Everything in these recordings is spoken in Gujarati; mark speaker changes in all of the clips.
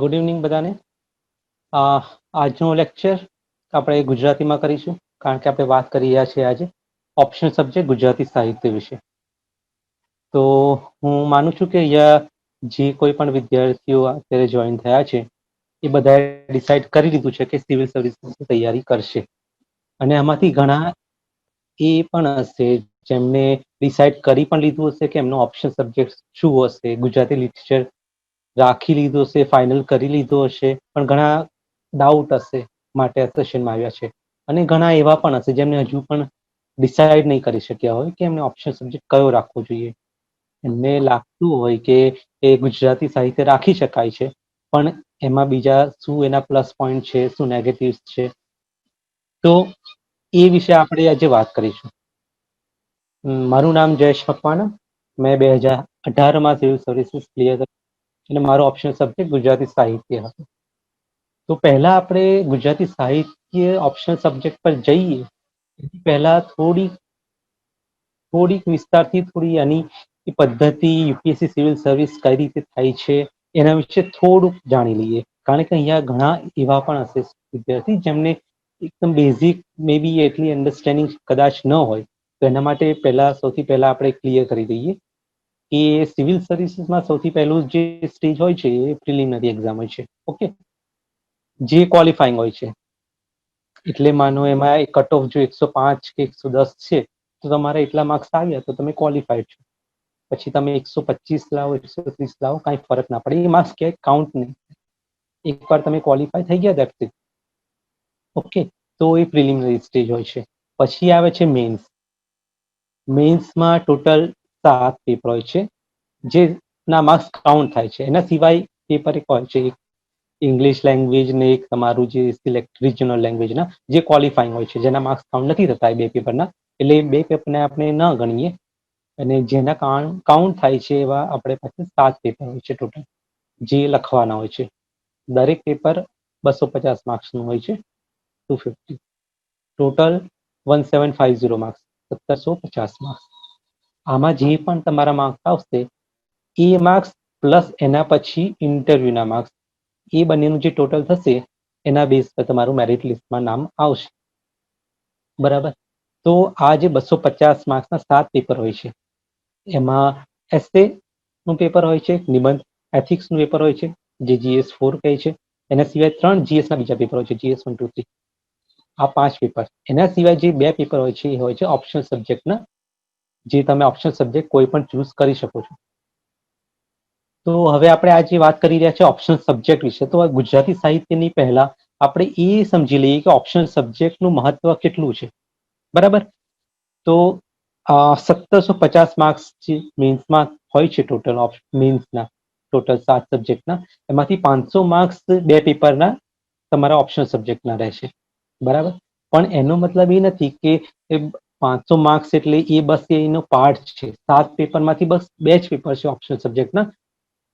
Speaker 1: ગુડ ઇવનિંગ બધાને. આજનો લેક્ચર આપણે ગુજરાતીમાં કરીશું, કારણ કે આપણે વાત કરી રહ્યા છીએ આજે ઓપ્શનલ સબ્જેક્ટ ગુજરાતી સાહિત્ય વિશે. તો હું માનું છું કે અહીંયા જે કોઈ પણ વિદ્યાર્થીઓ અત્યારે જોઈન થયા છે એ બધાએ ડિસાઇડ કરી લીધું છે કે સિવિલ સર્વિસની તૈયારી કરશે, અને આમાંથી ઘણા એ પણ હશે જેમને ડિસાઇડ કરી પણ લીધું હશે કે એમનો ઓપ્શન સબ્જેક્ટ શું હશે, ગુજરાતી લિટરેચર રાખી લીધો હશે, ફાઇનલ કરી લીધો હશે, પણ ઘણા ડાઉટ હશે માટે આ સેશનમાં આવ્યા છે. અને ઘણા એવા પણ હશે જેમને હજુ પણ ડિસાઇડ નહીં કરી શક્યા હોય કે એમને ઓપ્શન સબ્જેક્ટ કયો રાખવો જોઈએ. એમને લાગતું હોય કે એ ગુજરાતી સાહિત્ય રાખી શકાય છે, પણ એમાં બીજા શું એના પ્લસ પોઈન્ટ છે, શું નેગેટિવ્સ છે, તો એ વિશે આપણે આજે વાત કરીશું. મારું નામ જયેશ મકવાણા. મેં 2018માં સિવિલ સર્વિસીસ ક્લિયર કરી અને મારો ઓપ્શનલ સબ્જેક્ટ ગુજરાતી સાહિત્ય હતો. તો પહેલા આપણે ગુજરાતી સાહિત્ય ઓપ્શનલ સબ્જેક્ટ પર જઈએ એથી પહેલા થોડીક વિસ્તારથી થોડી આની પદ્ધતિ, યુપીએસસી સિવિલ સર્વિસ કઈ રીતે થાય છે એના વિશે થોડુંક જાણી લઈએ. કારણ કે અહીંયા ઘણા એવા પણ હશે વિદ્યાર્થી જેમને એકદમ બેઝિક મે બી એટલી અન્ડરસ્ટેન્ડિંગ કદાચ ન હોય, તો એના માટે સૌથી પહેલા આપણે ક્લિયર કરી દઈએ કે સિવિલ સર્વિસીસમાં સૌથી પહેલું જે સ્ટેજ હોય છે એ પ્રિલિમિનરી એક્ઝામ હોય છે. ઓકે, જે ક્વોલિફાઈંગ હોય છે. એટલે માનો એમાં એક કટ ઓફ જો 105 કે 110 છે તો તમારે એટલા માર્ક્સ આવ્યા તો તમે ક્વોલિફાઈડ છો. પછી તમે 125 લાવો, 130 લાવો, કાંઈ ફરક ના પડે, એ માર્ક્સ ક્યાંય કાઉન્ટ નહીં. એકવાર તમે ક્વોલિફાય થઈ ગયા દેટ્સ ઇટ. ઓકે, તો એ પ્રિલિમિનરી સ્ટેજ હોય છે. પછી આવે છે મેન્સ. મેન્સમાં ટોટલ 7 પેપર હોય છે જેના માર્ક્સ કાઉન્ટ થાય છે. એના સિવાય પેપર એક હોય છે, ઇંગ્લિશ લેંગ્વેજ ને એક તમારું જે સિલેક્ટ રિજનલ લેંગ્વેજના જે ક્વોલિફાઈંગ હોય છે, જેના માર્ક્સ કાઉન્ટ નથી થતા એ બે પેપરના, એટલે એ બે પેપરને આપણે ન ગણીએ. અને જેના કાઉન્ટ થાય છે એવા આપણે પાસે 7 પેપર હોય છે ટોટલ, જે લખવાના હોય છે. દરેક પેપર 250 માર્ક્સનું હોય છે, 250 ટોટલ 1750 માર્ક્સ, 1750 માર્ક્સ. આમાં જે પણ તમારા માર્ક્સ આવશે એ માર્ક્સ પ્લસ એના પછી ઇન્ટરવ્યુના માર્ક્સ, એ બંનેનું જે ટોટલ થશે એના બેઝ પર તમારું મેરિટ લિસ્ટમાં નામ આવશે. બરાબર. તો આ જે 250 માર્ક્સના 7 પેપર હોય છે એમાં એસે નું પેપર હોય છે, નિબંધ, એથિક્સનું પેપર હોય છે જે GS4 કહે છે. એના સિવાય 3 GSના બીજા પેપર હોય છે, GS1, 2, 3. આ 5 પેપર. એના સિવાય જે 2 પેપર હોય છે એ હોય છે ઓપ્શનલ સબ્જેક્ટના, જે તમે ઓપ્શનલ સબ્જેક્ટ કોઈ પણ ચૂઝ કરી શકો છો. તો હવે આપણે આજે વાત કરી રહ્યા છીએ ઓપ્શનલ સબ્જેક્ટ વિશે. તો ગુજરાતી સાહિત્યની પહેલા આપણે એ સમજી લઈએ કે ઓપ્શનલ સબ્જેક્ટનું મહત્વ કેટલું છે. બરાબર. તો 1750 માર્ક્સ જે મેન્સમાં હોય છે ટોટલ, મેન્સના ટોટલ 7 સબ્જેક્ટના, એમાંથી 500 માર્ક્સ 2 પેપરના તમારા ઓપ્શનલ સબ્જેક્ટના રહેશે. બરાબર. પણ એનો મતલબ એ નથી કે 500 માર્ક્સ એટલે એ બસ એનો પાર્ટ છે. 7 પેપરમાંથી બસ 2 જ પેપર છે ઓપ્શનલ સબ્જેક્ટના.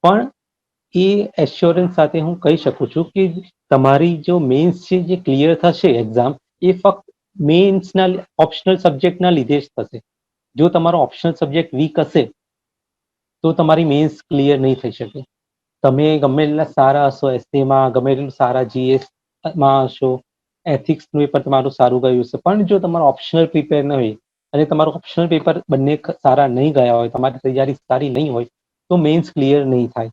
Speaker 1: પણ એ એશ્યોરન્સ સાથે હું કહી શકું છું કે તમારી જો મેન્સ છે જે ક્લિયર થશે એક્ઝામ, એ ફક્ત મેન્સના ઓપ્શનલ સબ્જેક્ટના લીધે જ થશે. જો તમારો ઓપ્શનલ સબ્જેક્ટ વીક હશે તો તમારી મેન્સ ક્લિયર નહીં થઈ શકે. તમે ગમે એટલા સારા હશો એસએમાં, ગમે એટલું સારા GSમાં હશો, એથિક્સનું પેપર તમારું સારું ગયું હશે, પણ જો તમારો ઓપ્શનલ પ્રિપેર ન હોય અને તમારું ઓપ્શનલ પેપર બંને સારા નહીં ગયા હોય, તમારી તૈયારી સારી નહીં હોય, તો મેન્સ ક્લિયર નહીં થાય.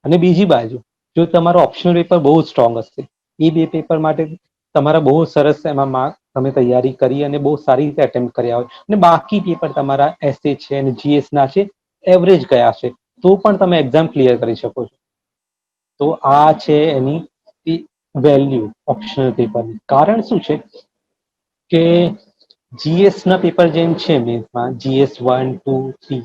Speaker 1: અને બીજી બાજુ જો તમારો ઓપ્શનલ પેપર બહુ સ્ટ્રોંગ હશે, એ બે પેપર માટે તમારા બહુ સરસ એમાં માર્ક તમે તૈયારી કરી અને બહુ સારી રીતે અટેમ્પ્ટ કર્યા હોય, અને બાકી પેપર તમારા એસએ છે અને GSના છે એવરેજ ગયા છે, તો પણ તમે એક્ઝામ ક્લિયર કરી શકો છો. તો આ છે એની વેલ્યુ ઓપ્શનલ પેપરની. કારણ શું છે કે GSના પેપર જેમ છે મેન્સમાં GS1, 2, 3,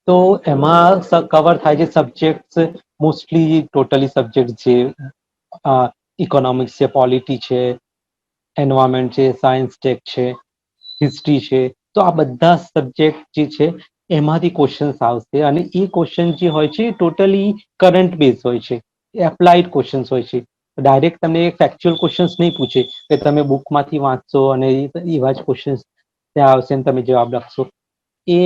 Speaker 1: તો એમાં કવર થાય છે સબ્જેક્ટ મોસ્ટલી ટોટલી સબ્જેક્ટ જે ઇકોનોમિક્સ છે, પોલિટી છે, એન્વાયરમેન્ટ છે, સાયન્સ ટેક છે, હિસ્ટ્રી છે. તો આ બધા સબ્જેક્ટ જે છે એમાંથી ક્વેશ્ચન્સ આવશે, અને એ ક્વેશ્ચન જે હોય છે ટોટલી કરંટ બેઝ હોય છે, એપ્લાઇડ ક્વેશ્ચન્સ હોય છે. ડાયરેક્ટ તમને ફેક્ચ્યુઅલ ક્વેશ્ચન્સ નહીં પૂછે કે તમે બુકમાંથી વાંચશો અને એવા જ ક્વેશ્ચન્સ ત્યાં આવશે અને તમે જવાબ લખશો. એ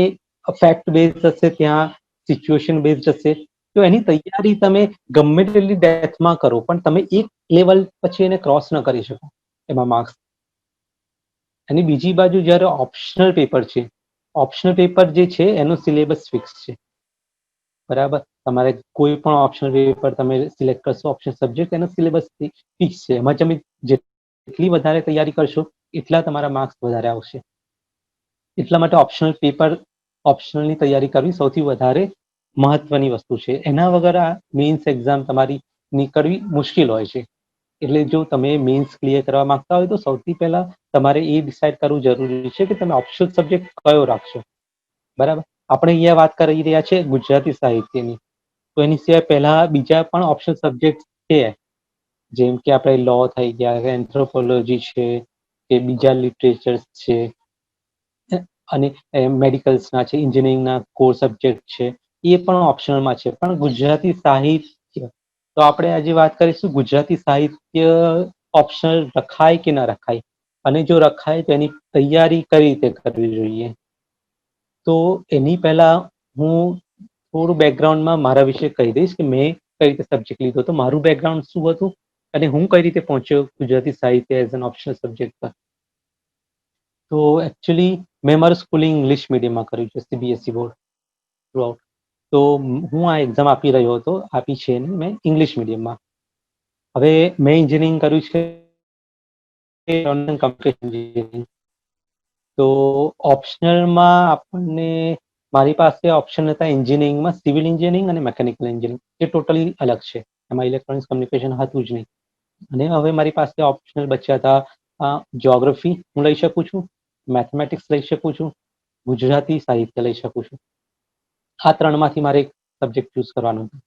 Speaker 1: ફેક્ટ બેઝ હશે, ત્યાં સિચ્યુએશન બેઝડ હશે. તો એની તૈયારી તમે ગમે તેટલી ડેપ્થમાં કરો પણ તમે એક લેવલ પછી એને ક્રોસ ન કરી શકો એમાં માર્ક્સ. અને બીજી બાજુ જ્યારે ઓપ્શનલ પેપર છે, ઓપ્શનલ પેપર જે છે એનો સિલેબસ ફિક્સ છે, બરાબર. તમારે કોઈ પણ ઓપ્શનલ પેપર તમે સિલેક્ટ કરશો, ઓપ્શન સબ્જેક્ટ, એનો સિલેબસ ફિક્સ છે. એમાં તમે જેટલી વધારે તૈયારી કરશો એટલા તમારા માર્ક્સ વધારે આવશે. એટલા માટે ઓપ્શનલ પેપર, ઓપ્શનલની તૈયારી કરવી સૌથી વધારે મહત્વની વસ્તુ છે. એના વગર આ મેઇન્સ એક્ઝામ તમારી નીકળવી મુશ્કેલ હોય છે. એટલે જો તમે મેઇન્સ ક્લિયર કરવા માંગતા હોય તો સૌથી પહેલા તમારે એ ડિસાઇડ કરવું જરૂરી છે કે તમે ઓપ્શનલ સબ્જેક્ટ કયો રાખશો, બરાબર. આપણે અહીંયા વાત કરી રહ્યા છે ગુજરાતી સાહિત્યની, તો એની સિવાય પહેલા બીજા પણ ઓપ્શનલ સબ્જેક્ટ છે, જેમ કે આપણે લો થઈ ગયા, એન્થ્રોપોલોજી છે, કે બીજા લિટરેચર્સ છે, અને મેડિકલ્સના છે, એન્જિનિયરિંગના કોર સબ્જેક્ટ છે, એ પણ ઓપ્શનલમાં છે. પણ ગુજરાતી સાહિત્ય, તો આપણે આજે વાત કરીશું ગુજરાતી સાહિત્ય ઓપ્શનલ રખાય કે ના રખાય, અને જો રખાય તો એની તૈયારી કઈ રીતે કરવી જોઈએ. તો એની પહેલા હું થોડું બેકગ્રાઉન્ડમાં મારા વિશે કહી દઈશ કે મેં કઈ રીતે સબ્જેક્ટ લીધો હતો, મારું બેકગ્રાઉન્ડ શું હતું અને હું કઈ રીતે પહોંચ્યો ગુજરાતી સાહિત્ય એઝ એન ઓપ્શનલ સબ્જેક્ટ પર. તો એકચ્યુઅલી મેં મારું સ્કૂલિંગ ઇંગ્લિશ મીડિયમમાં કર્યું છે, સીબીએસઈ બોર્ડ થ્રુ આઉટ. તો હું આ એક્ઝામ આપી રહ્યો હતો, આપી છે મેં ઇંગ્લિશ મીડિયમમાં. હવે મેં એન્જિનિયરિંગ કર્યું છે કમ્પ્યુટર. તો ઓપ્શનલમાં આપણને, મારી પાસે ઓપ્શન હતા એન્જિનિયરિંગમાં સિવિલ એન્જિનિયરિંગ અને મેકેનિકલ એન્જિનિયરિંગ, જે ટોટલી અલગ છે. એમાં ઇલેક્ટ્રોનિક્સ કમ્યુનિકેશન હતું જ નહીં. અને હવે મારી પાસે ઓપ્શનલ બચ્યા હતા જ્યોગ્રાફી હું લઈ શકું છું, મેથમેટિક્સ લઈ શકું છું, ગુજરાતી સાહિત્ય લઈ શકું છું. આ ત્રણમાંથી મારે એક સબ્જેક્ટ ચૂઝ કરવાનો હતો.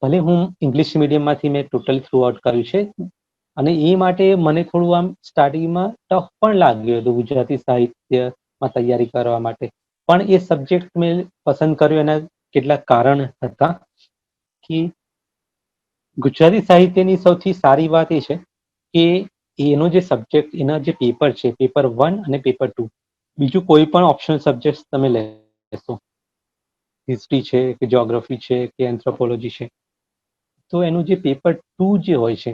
Speaker 1: ભલે હું ઇંગ્લિશ મીડિયમમાંથી મેં ટોટલ થ્રુ આઉટ કર્યું છે, અને એ માટે મને થોડું આમ સ્ટાર્ટિંગમાં ટફ પણ લાગ્યું હતું ગુજરાતી સાહિત્યમાં તૈયારી કરવા માટે. પણ એ સબ્જેક્ટ મેં પસંદ કર્યો એના કેટલાક કારણ હતા કે ગુજરાતી સાહિત્યની સૌથી સારી વાત એ છે કે એનો જે સબ્જેક્ટ, એના જે પેપર છે, પેપર 1 અને પેપર 2, બીજું કોઈ પણ ઓપ્શનલ સબ્જેક્ટ તમે લેશો, હિસ્ટ્રી છે કે જ્યોગ્રાફી છે કે એન્થ્રોપોલોજી છે, તો એનું જે પેપર 2 જે હોય છે,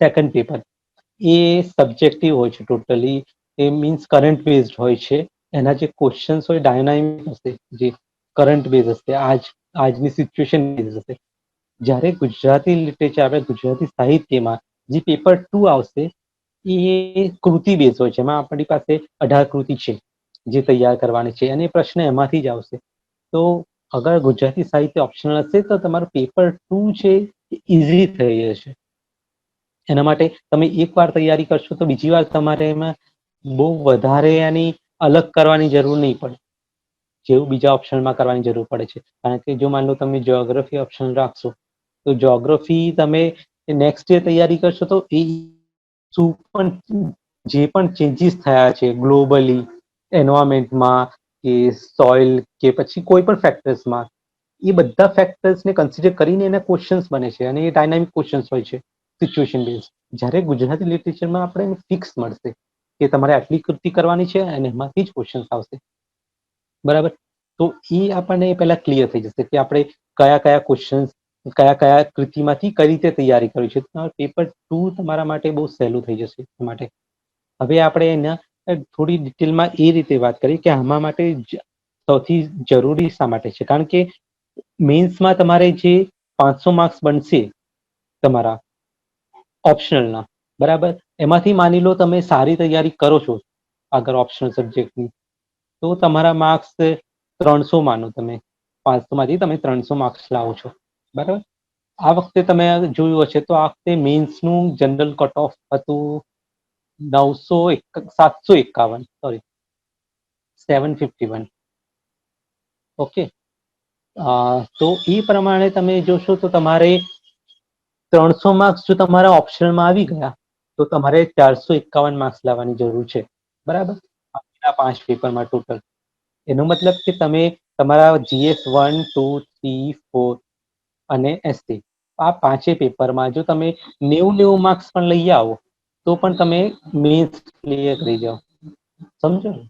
Speaker 1: સેકન્ડ પેપર, એ સબ્જેક્ટિવ હોય છે ટોટલી. એ મીન્સ કરંટ બેઝડ હોય છે. એના જે ક્વેશ્ચન્સ હોય ડાયનામિક હશે, જે કરંટ બેઝ હશે, આજની સિચ્યુએશન બેઝ હશે. જ્યારે ગુજરાતી લિટરેચર, આપણે ગુજરાતી સાહિત્યમાં જે પેપર 2 આવશે એ કૃતિ બેઝ હોય છે. એમાં આપણી પાસે 18 કૃતિ છે જે તૈયાર કરવાની છે, અને પ્રશ્ન એમાંથી જ આવશે. તો અગર ગુજરાતી સાહિત્ય ઓપ્શનલ હશે તો તમારું પેપર 2 છે ઇઝી થઈ જશે. એના માટે તમે એકવાર તૈયારી કરશો તો બીજી વાર તમારે એમાં બહુ વધારે એની અલગ કરવાની જરૂર નહીં પડે, જેવું બીજા ઓપ્શનમાં કરવાની જરૂર પડે છે. કારણ કે જો માન લો તમે જ્યોગ્રાફી ઓપ્શન રાખશો, તો જ્યોગ્રાફી તમે નેક્સ્ટ યર તૈયારી કરશો તો એ શું પણ જે પણ ચેન્જીસ થયા છે ગ્લોબલી, એન્વાયરમેન્ટમાં કે સોઇલ કે પછી કોઈ પણ ફેક્ટર્સમાં, એ બધા ફેક્ટર્સને કન્સિડર કરીને એના ક્વેશ્ચન્સ બને છે, અને એ ડાયનામિક ક્વેશ્ચન્સ હોય છે, સિચ્યુએશન બેઝ. જ્યારે ગુજરાતી લિટરેચરમાં આપણે ફિક્સ મળશે કે તમારે આટલી કૃતિ કરવાની છે અને એમાંથી જ ક્વેશ્ચન્સ આવશે, બરાબર. તો એ આપણને પહેલા ક્લિયર થઈ જશે કે આપણે કયા કયા ક્વેશ્ચન્સ, કયા કયા કૃતિમાંથી કઈ રીતે તૈયારી કરવી છે. પેપર 2 તમારા માટે બહુ સહેલું થઈ જશે માટે. હવે આપણે એના થોડી ડિટેલમાં એ રીતે વાત કરીએ કે આમાં માટે સૌથી જરૂરી શા માટે છે. કારણ કે મેન્સમાં તમારે જે 500 માર્ક્સ બનશે તમારા ઓપ્શનલના, બરાબર, એમાંથી માની લો તમે સારી તૈયારી કરો છો આગળ ઓપ્શનલ સબ્જેક્ટની, તો તમારા માર્ક્સ 300 માનો, તમે 500 માંથી તમે 300 માર્ક્સ લાવો છો, બરાબર. આ વખતે તમે જોયું હશે તો આ વખતે મેન્સનું જનરલ કટ ઓફ હતું 751, સોરી 751. ઓકે. તો એ પ્રમાણે તમે જોશો તો તમારે 300 માર્ક્સ જો તમારા ઓપ્શનલમાં આવી ગયા તો તમારે 451 માર્ક્સ લાવવાની જરૂર છે, બરાબર, આ 5 પેપરમાં ટોટલ. એનો મતલબ કે તમે તમારા GS 1, 2, 3, 4 અને એસટી, આ પાંચે પેપરમાં જો તમે 90 માર્ક્સ પણ લઈ આવો તો પણ તમે મેન્સ ક્લિયર કરી જાઓ, સમજો ને.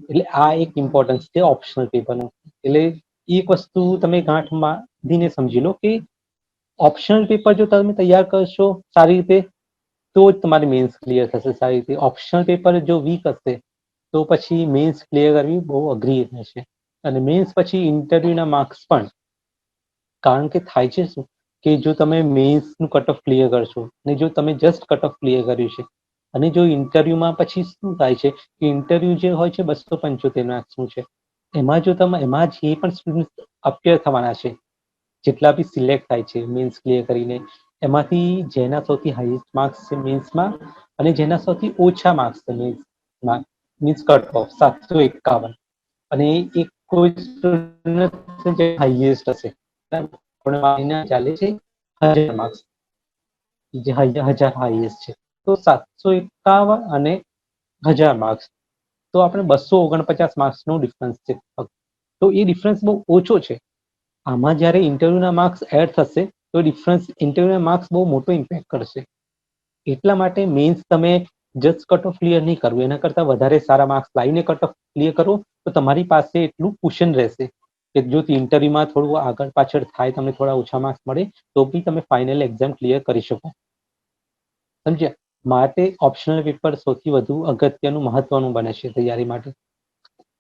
Speaker 1: એટલે આ એક ઇમ્પોર્ટન્સ છે ઓપ્શનલ પેપરનું. એટલે એક વસ્તુ તમે ગાંઠ બાંધીને સમજી લો કે ઓપ્શનલ પેપર જો તમે તૈયાર કરશો સારી રીતે તો જ તમારી મેન્સ ક્લિયર થશે સારી રીતે. ઓપ્શનલ પેપર જો વીક હશે તો પછી મેન્સ ક્લિયર કરવી બહુ અઘરી થશે. અને મેન્સ પછી ઇન્ટરવ્યુના માર્ક્સ પણ, કારણ કે થાય છે શું કે જો તમે મેન્સનું કટ ઓફ ક્લિયર કરશો અને જો તમે જસ્ટ કટ ઓફ ક્લિયર કર્યું છે અને જો ઇન્ટરવ્યુમાં પછી શું થાય છે કે ઇન્ટરવ્યુ જે હોય છે 275 માર્ક્સનું છે, એમાં જો તમે એમાં જે પણ સ્ટુડન્ટ અપિયર થવાના છે, જેટલા બી સિલેક્ટ થાય છે મેન્સ ક્લિયર કરીને, એમાંથી જેના સૌથી હાઈએસ્ટ માર્ક્સ છે મેન્સમાં અને જેના સૌથી ઓછા માર્ક્સ છે મેન્સમાં, મીન્સ કટ ઓફ 751, અને એક કોઈ સ્ટુડન્ટ જે હાઈએસ્ટ હશે ચાલે છે 1000 માર્ક્સ, જે 1000 હાઈએસ્ટ છે, તો 751 અને 1000 માર્ક્સ, તો આપણે 249 માર્ક્સનો ડિફરન્સ છે. તો એ ડિફરન્સ બહુ ઓછો છે. આમાં જ્યારે ઇન્ટરવ્યુના માર્ક્સ એડ થશે તો ડિફરન્સ, ઇન્ટરવ્યુના માર્ક્સ બહુ મોટો ઇમ્પેક્ટ કરશે. એટલા માટે મેન્સ તમે જસ્ટ કટ ઓફ ક્લિયર નહીં કરવું, એના કરતાં વધારે સારા માર્ક્સ લાવીને કટ ઓફ ક્લિયર કરો તો તમારી પાસે એટલું કુશન રહેશે કે જો ઇન્ટરવ્યુમાં થોડું આગળ પાછળ થાય, તમને થોડા ઓછા માર્ક્સ મળે તો બી તમે ફાઇનલ એક્ઝામ ક્લિયર કરી શકો. સમજ્યા? માટે ઓપ્શનલ પેપર સૌથી વધુ અગત્યનું, મહત્વનું બને છે તૈયારી માટે.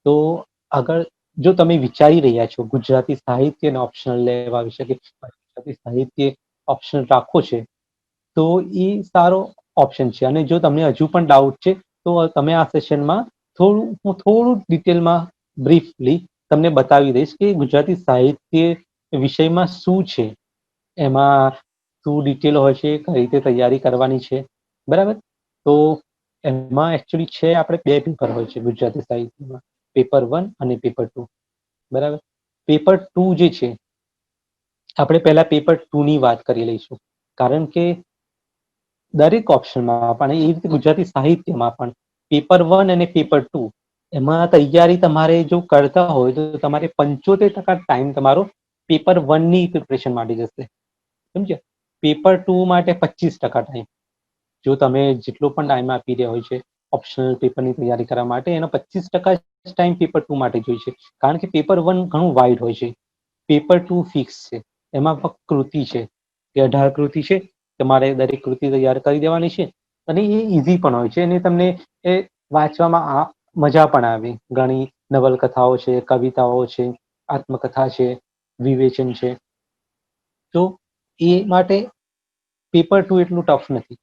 Speaker 1: તો આગળ જો તમે વિચારી રહ્યા છો ગુજરાતી સાહિત્યને ઓપ્શનલ લેવા વિશે કે ગુજરાતી સાહિત્ય ઓપ્શનલ રાખવો છે, તો એ સારો ઓપ્શન છે. અને જો તમને હજુ પણ ડાઉટ છે તો તમે આ સેશનમાં હું થોડું ડિટેલમાં બ્રીફલી તમને બતાવી દઈશ કે ગુજરાતી સાહિત્ય વિષયમાં શું છે, એમાં શું ડિટેલ હોય છે, કઈ રીતે તૈયારી કરવાની છે, બરાબર? તો એમાં એકચ્યુઅલી છે આપણે 2 પેપર હોય છે ગુજરાતી સાહિત્યમાં, પેપર 1 અને પેપર 2, બરાબર? પેપર 2 જે છે, આપણે પહેલા પેપર 2 ની વાત કરી લઈશું, કારણ કે દરેક ઓપ્શનમાં પણ એ રીતે ગુજરાતી સાહિત્યમાં પણ પેપર 1 અને પેપર 2 એમાં તૈયારી તમારે જો કરતા હોય તો તમારે 75% ટાઈમ તમારો પેપર 1 ની પ્રિપરેશન માટે જશે. સમજ્યા? પેપર 2 માટે 25% ટાઈમ. જો તમે જેટલો પણ ટાઈમ આપી રહ્યા હોય છે ઓપ્શનલ પેપરની તૈયારી કરવા માટે, એનો 25% ટાઈમ પેપર 2 માટે જોઈએ છે. કારણ કે પેપર 1 ઘણું વાઇડ હોય છે, પેપર 2 ફિક્સ છે. એમાં ફક્ત કૃતિ છે કે 18 કૃતિ છે, તમારે દરેક કૃતિ તૈયાર કરી દેવાની છે. અને એ ઇઝી પણ હોય છે અને તમને એ વાંચવામાં મજા પણ આવે. ઘણી નવલકથાઓ છે, કવિતાઓ છે, આત્મકથા છે, વિવેચન છે. તો એ માટે પેપર 2 એટલું ટફ નથી.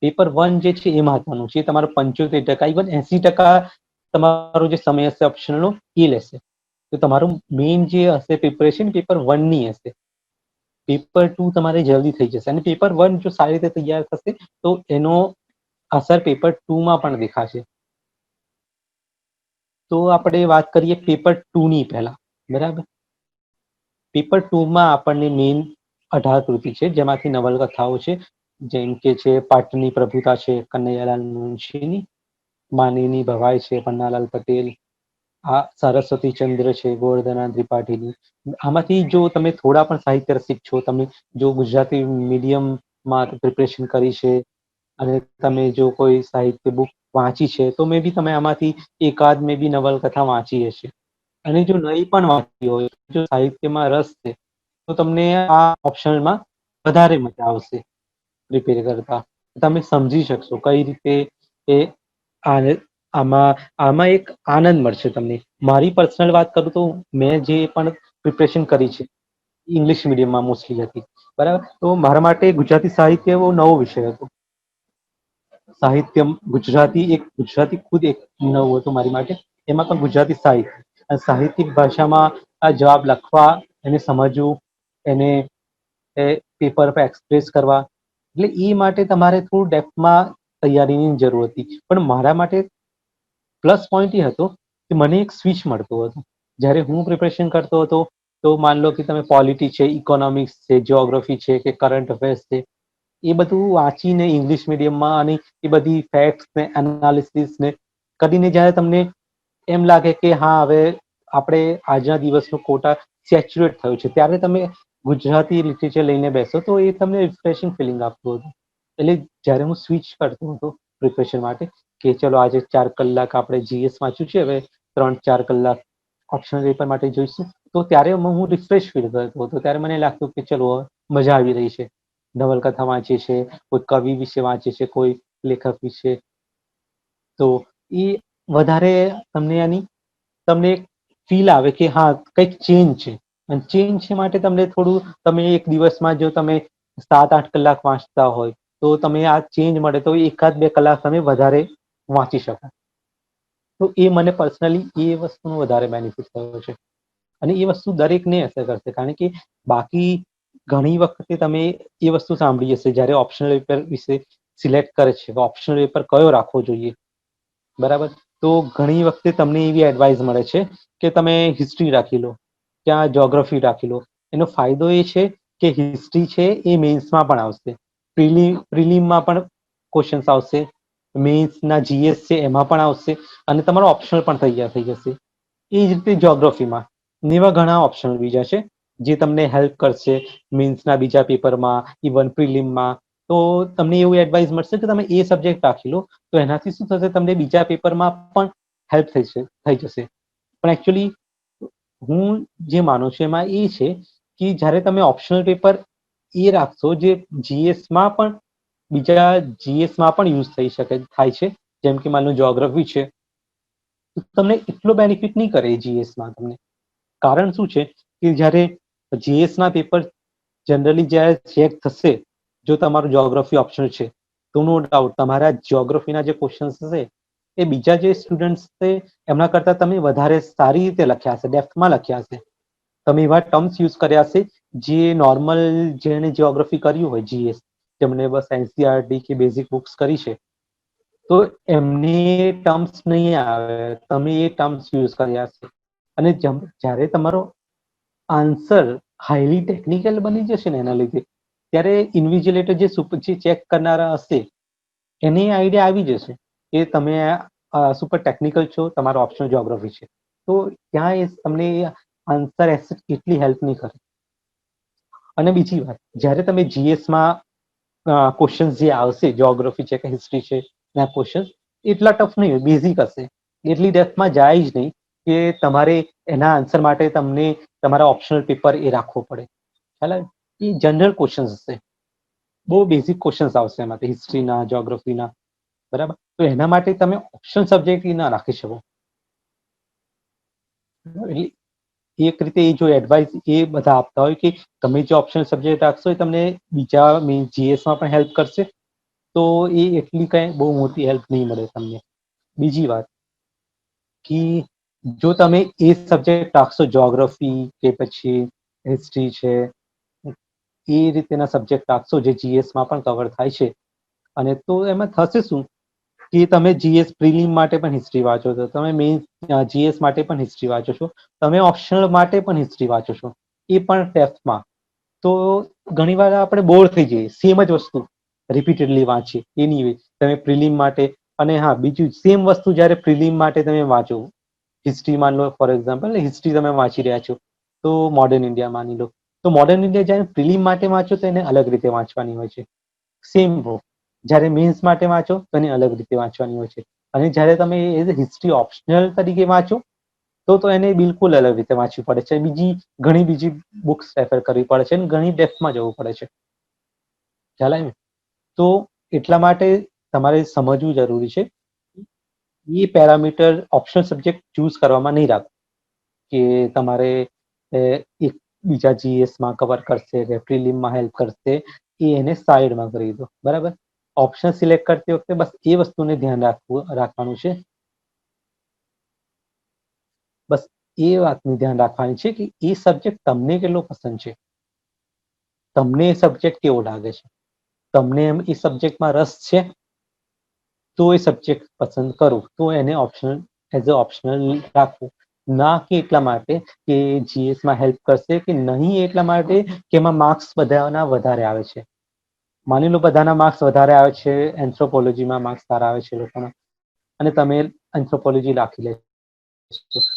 Speaker 1: પેપર 1 જે છે એ મહત્વનું છે. તમારો 75%, ઇવન 80% તમારો જે સમય હશે ઓપ્શનલનો એ લેશે. તો તમારું મેઇન જે હશે પ્રિપરેશન પેપર 1 ની હશે. પેપર 2 તમારે જલ્દી થઈ જશે. અને પેપર 1 જો સારી રીતે તૈયાર થશે તો એનો અસર પેપર 2 માં પણ દેખાશે. તો આપણે વાત કરીએ પેપર 2 ની પહેલા, બરાબર? પેપર 2 માં આપણને મેઇન 18 કૃતિ છે, જેમાંથી નવલકથાઓ છે, જેમ કે છે પાટની પ્રભુતા છે કનૈયાલાલ મુનશીની, માનીની ભવાઈ છે પન્નાલાલ પટેલ, આ સરસ્વતી ચંદ્ર છે ગોવર્ધના ત્રિપાઠીની. આમાંથી જો તમે થોડા પણ સાહિત્ય રસિક છો, તમે જો ગુજરાતી મીડિયમમાં પ્રિપરેશન કરી છે અને તમે જો કોઈ સાહિત્ય બુક વાંચી છે તો મે બી તમે આમાંથી એકાદ મે બી નવલકથા વાંચી હશે. અને જો નહીં પણ વાંચી હોય, જો સાહિત્યમાં રસ છે તો તમને આ ઓપ્શનમાં વધારે મજા આવશે પ્રિપેર કરતા. તમે સમજી શકશો કઈ રીતે એ આમાં એક આનંદ મળશે તમને. મારી પર્સનલ વાત કરું તો મેં જે પણ પ્રિપરેશન કરી છે ઇંગ્લિશ મીડિયમમાં મોસ્ટલી હતી, બરાબર? તો મારા માટે ગુજરાતી સાહિત્ય એવો નવો વિષય હતો. સાહિત્ય ગુજરાતી ખુદ એક નવું હતું મારી માટે. એમાં પણ ગુજરાતી સાહિત્યિક ભાષામાં આ જવાબ લખવા, એને સમજવું, એને પેપર પર એક્સપ્રેસ કરવા, એટલે એ માટે તમારે થોડું ડેપ્થમાં તૈયારીની જરૂર હતી. પણ મારા માટે પ્લસ પોઈન્ટ એ હતો કે મને એક સ્વિચ મળતો હતો. જ્યારે હું પ્રિપરેશન કરતો હતો તો માન લો કે તમે પોલિટી છે, ઇકોનોમિક્સ છે, જિયોગ્રાફી છે કે કરંટ અફેર્સ છે, એ બધું વાંચીને ઇંગ્લિશ મીડિયમમાં અને એ બધી ફેક્ટ્સ ને એનાલિસિસ ને કરીને જ્યારે તમને એમ લાગે કે હા હવે આપણે આજના દિવસનો કોટા સેચ્યુરેટ થયો છે, ત્યારે તમે ગુજરાતી લિટરેચર લઈને બેસો તો એ તમને રિફ્રેશિંગ ફિલિંગ આપતું હતું. એટલે જ્યારે હું સ્વિચ કરતો હતો પ્રિપરેશન માટે કે ચલો આજે 4 કલાક આપણે જીએસ વાંચ્યું છે, હવે 3-4 કલાક ઓપ્શનલ પેપર માટે જોઈશું, તો ત્યારે હું રિફ્રેશ ફીલ કરતો હતો. ત્યારે મને લાગતું કે ચલો મજા આવી રહી છે, નવલકથા વાંચે છે, કોઈ કવિ વિશે વાંચે છે, કોઈ લેખક વિશે. તો એ વધારે તમને ફીલ આવે કે હા કંઈક ચેન્જ છે. અને ચેન્જ છે માટે તમને થોડું, તમે એક દિવસમાં જો તમે 7-8 કલાક વાંચતા હોય તો તમે આ ચેન્જ મળે તો 1-2 કલાક તમે વધારે વાંચી શકો. તો એ મને પર્સનલી એ વસ્તુનો વધારે બેનિફિટ થયો છે. અને એ વસ્તુ દરેકને અસર કરશે, કારણ કે બાકી ઘણી વખતે તમે એ વસ્તુ સાંભળી હશે જ્યારે ઓપ્શનલ પેપર વિશે સિલેક્ટ કરે છે, ઓપ્શનલ પેપર કયો રાખવો જોઈએ, બરાબર. તો ઘણી વખતે તમને એવી એડવાઇસ મળે છે કે તમે હિસ્ટ્રી રાખી લો, ત્યાં જ્યોગ્રાફી રાખી લો. એનો ફાયદો એ છે કે હિસ્ટ્રી છે એ મેન્સમાં પણ આવશે, પ્રિલિમમાં પણ ક્વેશ્ચન્સ આવશે, મેન્સના જીએસ છે એમાં પણ આવશે, અને તમારો ઓપ્શનલ પણ તૈયાર થઈ જશે. એ જ રીતે જ્યોગ્રાફીમાં એવા ઘણા ઓપ્શન બીજા છે જે તમને હેલ્પ કરશે મેન્સના બીજા પેપરમાં, ઇવન પ્રિલિમમાં. તો તમને એવું એડવાઇસ મળશે કે તમે એ સબ્જેક્ટ રાખી લો, તો એનાથી શું થશે, તમને બીજા પેપરમાં પણ હેલ્પ થઈ જશે. પણ એકચ્યુઅલી હું જે માનું છું એમાં એ છે કે જ્યારે તમે ઓપ્શનલ પેપર એ રાખશો જે જીએસમાં પણ, બીજા જીએસમાં પણ યુઝ થઈ શકે થાય છે, જેમ કે માનો જ્યોગ્રાફી છે, તો તમને એટલો બેનિફિટ નહીં કરે જીએસમાં તમને. કારણ શું છે કે જ્યારે જીએસના પેપર જનરલી જ્યારે ચેક થશે, જો તમારું જ્યોગ્રાફી ઓપ્શન છે તો નો ડાઉટ તમારા જ્યોગ્રાફીના જે ક્વેશ્ચન્સ હશે એ બીજા જે સ્ટુડન્ટ્સ છે એમના કરતાં તમે વધારે સારી રીતે લખ્યા હશે, ડેપ્થમાં લખ્યા હશે. તમે એવા ટર્મ્સ યુઝ કર્યા હશે જે નોર્મલ જેણે જ્યોગ્રાફી કર્યું હોય, જીએસ જેમને બસ એનસીઆરટી કે બેઝિક બુક્સ કરી છે, તો એમને ટર્મ્સ નહીં આવે, તમે એ ટર્મ્સ યુઝ કર્યા હશે. અને જ્યારે તમારો આન્સર હાઈલી ટેકનિકલ બની જશે ને એના લીધે, ત્યારે ઇન્વિજિલેટર જે ચેક કરનારા હશે એને આઈડિયા આવી જશે કે તમે સુપર ટેકનિકલ છો, તમારો ઓપ્શનલ જ્યોગ્રાફી છે. તો ત્યાં એ તમને આન્સર એટલી હેલ્પ નહીં કરે. અને બીજી વાત, જ્યારે તમે જીએસમાં ક્વેશ્ચન્સ જે આવશે, જ્યોગ્રાફી છે કે હિસ્ટ્રી છે, ના ક્વેશ્ચન્સ એટલા ટફ નહીં હોય, બેઝિક હશે, એટલી ડેપ્થમાં જાય જ નહીં કે તમારે એના આન્સર માટે તમને તમારા ઓપ્શનલ પેપર એ રાખવો પડે. ખ્યાલ આવે? એ જનરલ ક્વેશ્ચન્સ હશે, બહુ બેઝિક ક્વેશ્ચન્સ આવશે એમાંથી, હિસ્ટ્રીના, જ્યોગ્રાફીના, બરાબર. તો એના માટે તમે ઓપ્શન સબ્જેક્ટ ના રાખી શકો. એટલે એક રીતે એ જો એડવાઇસ એ બધા આપતા હોય કે તમે જે ઓપ્શન સબ્જેક્ટ રાખશો એ તમને બીજા જીએસમાં પણ હેલ્પ કરશે, તો એ એટલી કઈ બહુ મોટી હેલ્પ નહીં મળે તમને. બીજી વાત કે જો તમે એ સબ્જેક્ટ રાખશો, જ્યોગ્રાફી કે પછી હિસ્ટ્રી છે, એ રીતેના સબ્જેક્ટ રાખશો જે જીએસમાં પણ કવર થાય છે, અને તો એમાં થશે શું કે તમે જીએસ પ્રિલિમ માટે પણ હિસ્ટ્રી વાંચો છો, તમે મેઇન જીએસ માટે પણ હિસ્ટ્રી વાંચો છો, તમે ઓપ્શનલ માટે પણ હિસ્ટ્રી વાંચો છો, એ પણ ટેસ્ટમાં. તો ઘણીવાર આપણે બોર થઈ જઈએ, સેમ જ વસ્તુ રિપીટેડલી વાંચીએ, એ નહીં હોય. તમે પ્રિલિમ માટે, અને હા બીજું સેમ વસ્તુ જ્યારે પ્રિલિમ માટે તમે વાંચો, હિસ્ટ્રી માની લો ફોર એક્ઝામ્પલ, હિસ્ટ્રી તમે વાંચી રહ્યા છો તો મોડર્ન ઇન્ડિયા માની લો, તો મોડર્ન ઇન્ડિયા જ્યારે પ્રિલિમ માટે વાંચો તો એને અલગ રીતે વાંચવાની હોય છે, સેમ બુક. જ્યારે મેન્સ માટે વાંચો તો એને અલગ રીતે વાંચવાની હોય છે. અને જ્યારે તમે હિસ્ટ્રી ઓપ્શનલ તરીકે વાંચો તો એને બિલકુલ અલગ રીતે વાંચવી પડે છે, ઘણી બીજી બુક્સ રેફર કરવી પડે છે, અને ઘણી ડેપ્થમાં જવું પડે છે. ખ્યાલ આવ્યો? તો એટલા માટે તમારે સમજવું જરૂરી છે. એ પેરામીટર ઓપ્શનલ સબ્જેક્ટ ચૂઝ કરવામાં નહીં રાખો કે તમારે એક બીજા જીએસમાં કવર કરશે કે પ્રિલિમમાં હેલ્પ કરશે, એ એને સાઈડમાં કરી દો, બરાબર. ઓપ્શન સિલેક્ટ કરતી વખતે બસ એ વસ્તુને ધ્યાન રાખવાનું છે, બસ એ વાતનું ધ્યાન રાખવાની છે કે એ સબ્જેક્ટ તમને કેટલો પસંદ છે, તમને એ સબ્જેક્ટ કેવો લાગે છે, તમને એમ એ સબ્જેક્ટમાં રસ છે, તો એ સબ્જેક્ટ પસંદ કરો, તો એને ઓપ્શનલ એઝ અ ઓપ્શનલ રાખવું. ના કે એટલા માટે કે જીએસમાં હેલ્પ કરશે કે નહીં, એટલા માટે કે એમાં માર્ક્સ બધાના વધારે આવે છે. માની લો બધાના માર્ક્સ વધારે આવે છે, એન્થ્રોપોલોજીમાં માર્ક્સ સારા આવે છે લોકોના, અને તમે એન્થ્રોપોલોજી રાખી લે,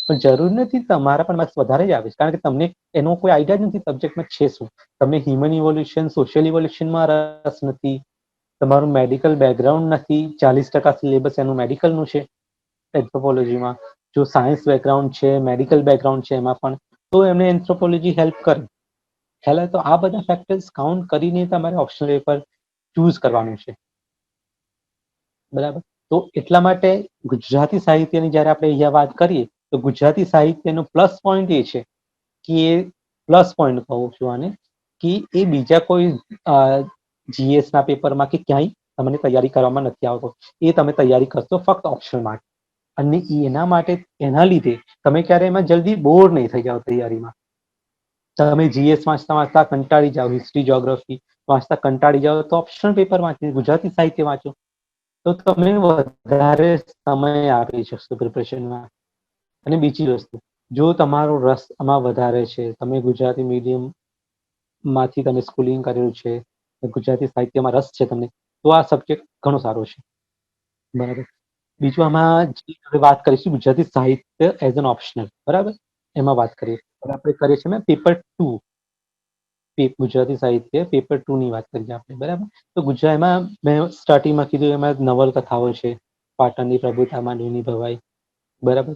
Speaker 1: પણ જરૂર નથી તમારા પણ માર્ક્સ વધારે જ આવે છે, કારણ કે તમને એનો કોઈ આઈડિયા જ નથી સબ્જેક્ટમાં છે શું. તમને હ્યુમન ઇવોલ્યુશન, સોશિયલ ઇવોલ્યુશનમાં રસ નથી, તમારું મેડિકલ બેકગ્રાઉન્ડ નથી, 40% સિલેબસ એનું મેડિકલનું છે એન્થ્રોપોલોજીમાં. જો સાયન્સ બેકગ્રાઉન્ડ છે, મેડિકલ બેકગ્રાઉન્ડ છે એમાં પણ, તો એમને એન્થ્રોપોલોજી હેલ્પ કરે. ખ્યાલ તો આ બધા ફેક્ટર્સ કાઉન્ટ કરીને તમારે ઓપ્શનલ પેપર ચૂઝ કરવાનું છે. બરાબર. તો એટલા માટે ગુજરાતી સાહિત્યની જ્યારે આપણે અહીંયા વાત કરીએ તો ગુજરાતી સાહિત્યનો પ્લસ પોઈન્ટ એ છે કે એ પ્લસ પોઈન્ટ કહું છું આને કે એ બીજા કોઈ જીએસ ના પેપરમાં કે ક્યાંય તમને તૈયારી કરવામાં નથી આવતો. એ તમે તૈયારી કરશો ફક્ત ઓપ્શન માટે, અને એના માટે એના લીધે તમે ક્યારે એમાં જલ્દી બોર નહીં થઈ જાઓ તૈયારીમાં. તમે જીએસ વાંચતા વાંચતા કંટાળી જાઓ, હિસ્ટ્રી જ્યોગ્રાફી વાંચતા કંટાળી જાઓ તો ઓપ્શનલ પેપર વાંચી ગુજરાતી સાહિત્ય વાંચો તો તમે વધારે સમય આપી શકશો પ્રિપરેશનમાં. અને બીજી વસ્તુ, જો તમારો રસ આમાં વધારે છે, તમે ગુજરાતી મીડિયમ માંથી તમે સ્કૂલિંગ કરેલું છે, ગુજરાતી સાહિત્યમાં રસ છે તમને, તો આ સબ્જેક્ટ ઘણો સારો છે. બરાબર. બીજું આમાં જે વાત કરીશું ગુજરાતી સાહિત્ય એઝ એન ઓપ્શનલ, બરાબર, એમાં વાત કરીએ. આપણે કરીએ છીએ પેપર 2, ગુજરાતી સાહિત્ય પેપર 2 ની વાત કરીએ આપણે. બરાબર. તો ગુજરાતમાં મેં સ્ટાર્ટિંગમાં કીધું એમાં નવલકથાઓ છે, પાટણની પ્રભુતા માંડવીની ભવાઈ. બરાબર.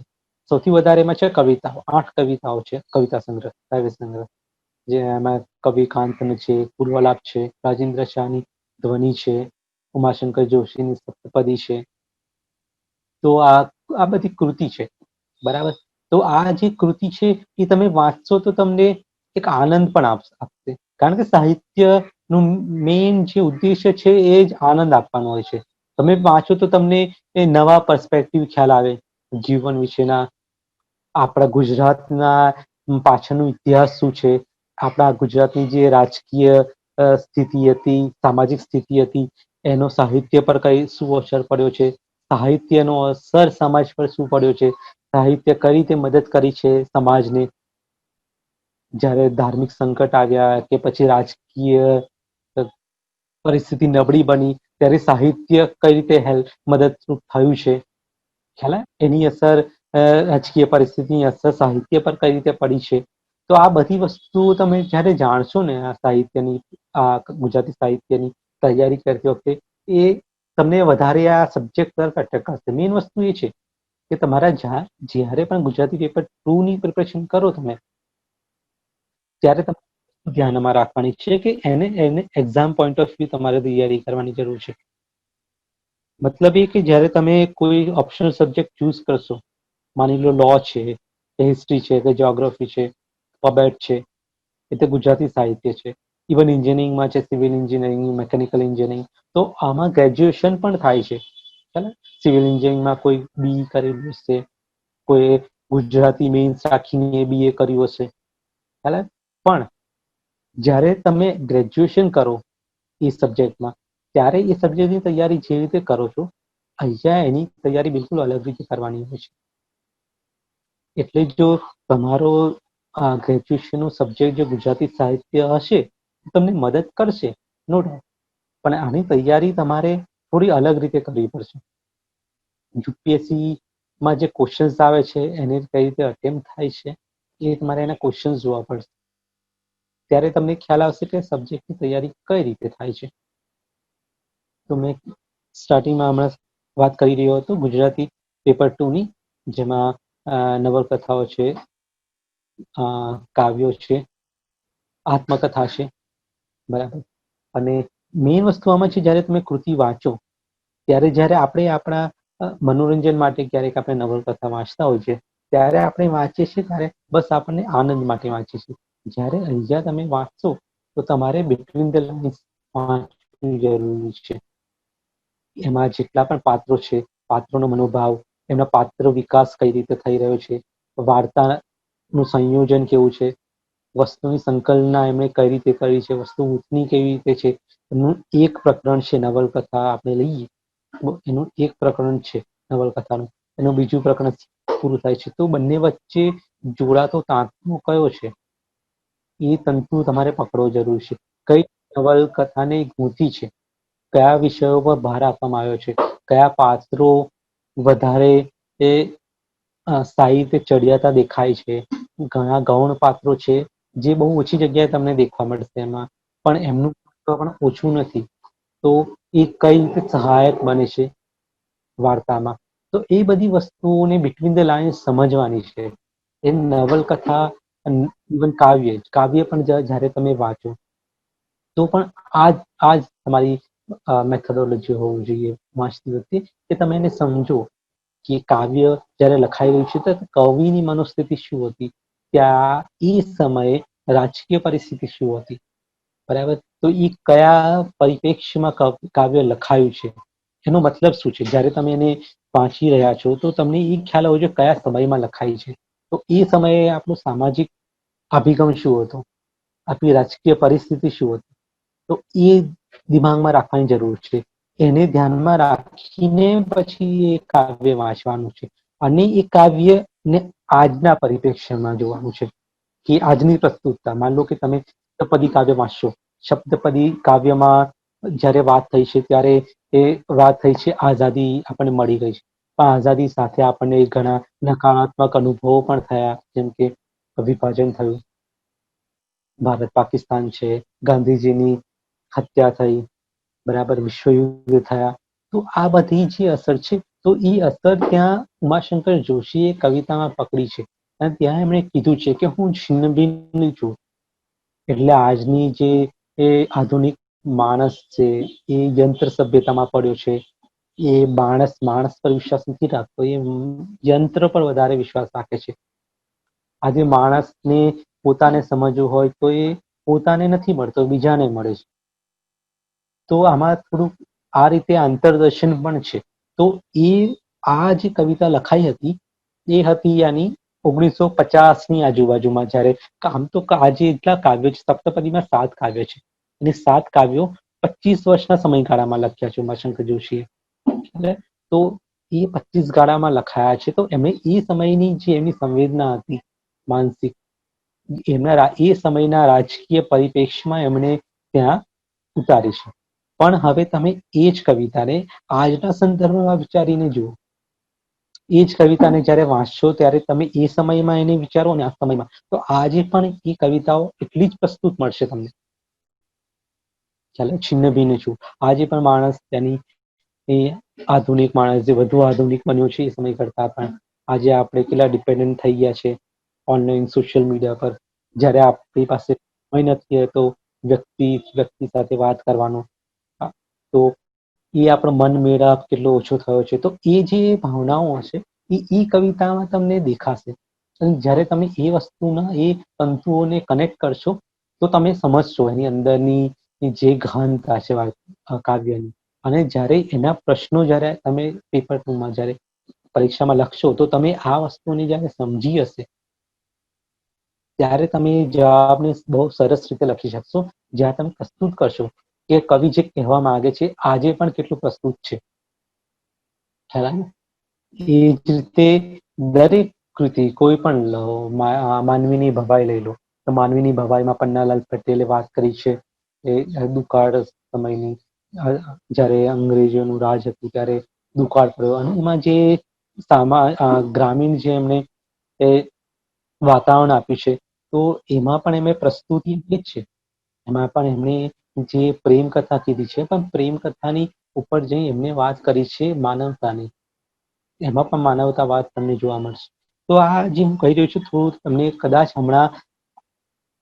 Speaker 1: સૌથી વધારે એમાં છે કવિતાઓ, 8 કવિતાઓ છે, કવિતા સંગ્રહ, કાવ્ય સંગ્રહ, જે એમાં કવિ કાંતનું છે, પૂર્વલાપ છે, રાજેન્દ્ર શાહની ધ્વનિ છે, ઉમાશંકર જોશીની સપ્તપદી છે. તો આ બધી કૃતિ છે. બરાબર. તો આ જે કૃતિ છે એ તમે વાંચશો તો તમને એક આનંદ પણ આપશે, કારણ કે સાહિત્યનું મેઇન જે ઉદ્દેશ્ય છે એ જ આનંદ આપવાનો હોય છે. તમે વાંચો તો તમને એ નવા પર્સપેક્ટિવ ખ્યાલ આવે જીવન વિશેના, આપણા ગુજરાતના પાછળનો ઇતિહાસ શું છે, આપણા ગુજરાતની જે રાજકીય સ્થિતિ હતી, સામાજિક સ્થિતિ હતી, એનો સાહિત્ય પર શું અસર પડ્યો છે, સાહિત્યનો અસર સમાજ પર શું પડ્યો છે, સાહિત્ય કઈ રીતે મદદ કરી છે સમાજને જ્યારે ધાર્મિક સંકટ આવ્યા કે પછી રાજકીય પરિસ્થિતિ નબળી બની ત્યારે સાહિત્ય કઈ રીતે મદદરૂપ થયું છે. ખ્યાલ એની અસર રાજકીય પરિસ્થિતિની અસર સાહિત્ય પર કઈ રીતે પડી છે. તો આ બધી વસ્તુઓ તમે જ્યારે જાણશો ને આ સાહિત્યની, આ ગુજરાતી સાહિત્યની તૈયારી કરતી વખતે, એ તમને વધારે આ સબ્જેક્ટ તરફ એટ્રેક્ટ કરશે. મેઇન વસ્તુ એ છે કે તમારા જ્યારે પણ ગુજરાતી પેપર 2 ની પ્રિપરેશન કરો તમે, ત્યારે તમારે ધ્યાનમાં રાખવાની છે કે એને એક્ઝામ પોઈન્ટ ઓફ વ્યૂ તમારે તૈયારી કરવાની જરૂર છે. મતલબ એ કે જ્યારે તમે કોઈ ઓપ્શનલ સબ્જેક્ટ ચૂઝ કરશો, માની લો લો છે કે હિસ્ટ્રી છે કે જ્યોગ્રાફી છે, પબેટ છે, એ તો ગુજરાતી સાહિત્ય છે, ઇવન એન્જિનિયરિંગમાં છે, સિવિલ એન્જિનિયરિંગ, મિકેનિકલ એન્જિનિયરિંગ, તો આમાં ગ્રેજ્યુએશન પણ થાય છે. સિવિલ એન્જિનિયરિંગમાં કોઈ બી કરેલું હશે, કોઈ ગુજરાતી મેઇન્સ રાખીને BA કર્યું હશે. પણ જ્યારે તમે ગ્રેજ્યુએશન કરો એ સબ્જેક્ટમાં, ત્યારે એ સબ્જેક્ટની તૈયારી જે રીતે કરો છો, અહીંયા એની તૈયારી બિલકુલ અલગ રીતે કરવાની હોય છે. એટલે જો તમારો ગ્રેજ્યુએશનનો સબ્જેક્ટ જો ગુજરાતી સાહિત્ય હશે તમને મદદ કરશે, નો ડાઉટ, પણ આની તૈયારી તમારે થોડી અલગ રીતે કરવી પડશે. યુપીએસસીમાં જે ક્વેશ્ચન્સ આવે છે એને કઈ રીતે અટેમ્પ્ટ થાય છે એ તમારે એના ક્વેશ્ચન્સ જોવા પડશે, ત્યારે તમને ખ્યાલ આવશે કે સબ્જેક્ટની તૈયારી કઈ રીતે થાય છે. તો મેં સ્ટાર્ટિંગમાં હમણાં વાત કરી રહ્યો હતો ગુજરાતી પેપર 2 ની, જેમાં નવલકથાઓ છે, કાવ્યો છે, આત્મકથા છે. બરાબર. અને મેઇન વસ્તુ આમાં છે, જ્યારે તમે કૃતિ વાંચો ત્યારે જ્યારે આપણે આપણા મનોરંજન માટે ક્યારેક આપણે નવલકથા વાંચતા હોય છે, ત્યારે આપણે વાંચીએ છીએ ત્યારે બસ આપણને આનંદ માટે વાંચીએ છીએ. જ્યારે અહીંયા તમે વાંચશો તો તમારે બિટવીન ધ લાઇન્સ વાંચવું જરૂરી છે. એમાં જેટલા પણ પાત્રો છે, પાત્રોનો મનોભાવ, એમના પાત્ર વિકાસ કઈ રીતે થઈ રહ્યો છે, વાર્તાનું સંયોજન કેવું છે, વસ્તુની સંકલના એમણે કઈ રીતે કરી છે, વસ્તુ ઉથની કેવી રીતે છે, એનું એક પ્રકરણ છે નવલકથા આપણે લઈએ, એનું એક પ્રકરણ છે નવલકથાનું, એનું બીજું પ્રકરણ પૂરું થાય છે, તો બંને વચ્ચે જોડાતો તાંતણો કયો છે એ તંતુ તમારે પકડવો જરૂરી છે. કઈ નવલકથાને ગૂંથી છે, કયા વિષયો પર ભાર આપવામાં આવ્યો છે, કયા પાત્રો વધારે એ સાહિત્ય ચડિયાતા દેખાય છે, ઘણા ગૌણ પાત્રો છે જે બહુ ઓછી જગ્યાએ તમને દેખવા મળશે એમાં, પણ એમનું પણ ઓછું નથી, તો એ કઈ રીતે સહાયક બને છે વાર્તામાં. તો એ બધી વસ્તુઓને બિટવીન ધ લાઇન્સ સમજવાની છે. એ નવલકથા ઇવન કાવ્ય પણ જ્યારે તમે વાંચો તો પણ આ જ તમારી મેથોડોલોજી હોવું જોઈએ વાંચતી વખતે, કે તમે એને સમજો કે કાવ્ય જ્યારે લખાઈ રહ્યું છે તો કવિની મનોસ્થિતિ શું હતી, ત્યાં એ સમયે રાજકીય પરિસ્થિતિ શું હતી, બરાબર. તો એ કયા પરિપ્રેક્ષ્યમાં કાવ્ય લખાયું છે, એનો મતલબ શું છે. જ્યારે તમે એને વાંચી રહ્યા છો તો તમને એ ખ્યાલ હોવો જોઈએ કયા સમયમાં લખાય છે. તો એ સમયે આપણો સામાજિક અભિગમ શું હતો, આપણી રાજકીય પરિસ્થિતિ શું હતી, તો એ દિમાગમાં રાખવાની જરૂર છે. એને ધ્યાનમાં રાખીને પછી એ કાવ્ય વાંચવાનું છે, અને એ કાવ્યને આજના પરિપ્રેક્ષ્યમાં જોવાનું છે, કે આજની પ્રસ્તુતતા. માન લો કે તમે સપ્તપદી કાવ્ય વાંચશો, સપ્તપદી કાવ્યમાં જ્યારે વાત થઈ છે ત્યારે એ વાત થઈ છે આઝાદી આપણને મળી ગઈ છે, પણ આઝાદી સાથે આપણને ઘણા નકારાત્મક અનુભવો પણ થયા, જેમ કે વિભાજન થયું, ભારત પાકિસ્તાન છે, ગાંધીજીની હત્યા થઈ, બરાબર, વિશ્વયુદ્ધ થયા. તો આ બધી જે અસર છે, તો એ અસર ત્યાં ઉમાશંકર જોશીએ કવિતામાં પકડી છે, અને ત્યાં એમણે કીધું છે કે હું છિન્ન ભિન્ન છું. એટલે આજની જે એ આધુનિક માણસ છે એ યંત્ર સભ્યતામાં પડ્યો છે, એ માણસ પર વિશ્વાસ નથી રાખતો, એ યંત્ર પર વધારે વિશ્વાસ રાખે છે. આજે માણસને પોતાને સમજવું હોય તો એ પોતાને નથી મળતો, બીજાને મળે છે. તો આમાં થોડુંક આ રીતે આંતરદર્શન પણ છે. તો એ આ જે કવિતા લખાઈ હતી એ હતી યાની 1950ની આજુબાજુમાં, જ્યારે આમ તો આજે એટલા કાવ્યો છે, સપ્તપદીમાં 7 કાવ્ય છે, અને 7 કાવ્યો 25 વર્ષના સમયગાળામાં લખ્યા છે ઉમાશંકર જોશીએ. તો એ 25 ગાળામાં લખાયા છે. તો એમણે એ સમયની જે એમની સંવેદના હતી માનસિક, એમના એ સમયના રાજકીય પરિપ્રેક્ષ્યમાં એમણે ત્યાં ઉતારી છે. પણ હવે તમે એ જ કવિતાને આજના સંદર્ભમાં વિચારીને જુઓ, એ જ કવિતાને જ્યારે વાંચશો ત્યારે તમે એ સમયમાં એને વિચારો ને આ સમયમાં, તો આજે પણ એ કવિતાઓ એટલી જ પ્રસ્તુત મળશે તમને. ચાલો, છિન્ન ભિન્ન છું. આજે પણ માણસ તેની એ આધુનિક માણસ જે વધુ આધુનિક બન્યો છે એ સમય કરતા પણ આજે આપણે કેટલા ડિપેન્ડન્ટ થઈ ગયા છે ઓનલાઈન સોશિયલ મીડિયા પર. જ્યારે આપણી પાસે સમય નથી તો વ્યક્તિ સાથે વાત કરવાનો, તો એ આપણો મન મેળાપ કેટલો ઓછો થયો છે. તો એ જે ભાવનાઓ હશે એ કવિતામાં તમને દેખાશે. અને જ્યારે તમે એ વસ્તુના એ તંતુઓને કનેક્ટ કરશો તો તમે સમજશો એની અંદરની જે ગહનતા છે કાવ્યની. અને જ્યારે એના પ્રશ્નો જ્યારે તમે પેપર 2માં જ્યારે પરીક્ષામાં લખશો તો તમે આ વસ્તુને જ્યારે સમજી હશે ત્યારે તમે જવાબને બહુ સરસ રીતે લખી શકશો. જ્યાં તમે પ્રસ્તુત કરશો કે કવિ જે કહેવા માંગે છે આજે પણ કેટલું પ્રસ્તુત છે. ખ્યાલ આવે? એ જ રીતે દરેક કૃતિ કોઈ પણ લો, માનવીની ભવાઈ લઈ લો તો માનવીની ભવાઈમાં પન્નાલાલ પટેલે વાત કરી છે એ દુકાળ સમયની, જ્યારે અંગ્રેજોનું રાજ હતું ત્યારે દુકાળ પડ્યો, અને એમાં જે ગ્રામીણ જે એમણે એ વાતાવરણ આપ્યું છે, તો એમાં પણ એમણે પ્રસ્તુતિ એટલી જ છે. એમાં પણ એમણે જે પ્રેમ કથા કીધી છે, પણ પ્રેમ કથાની ઉપર જઈ એમને વાત કરી છે માનવતાની. એમાં પણ માનવતાવાદ તમને જોવા મળશે. તો આ જે હું કહી રહ્યો છું થોડું તમને કદાચ હમણાં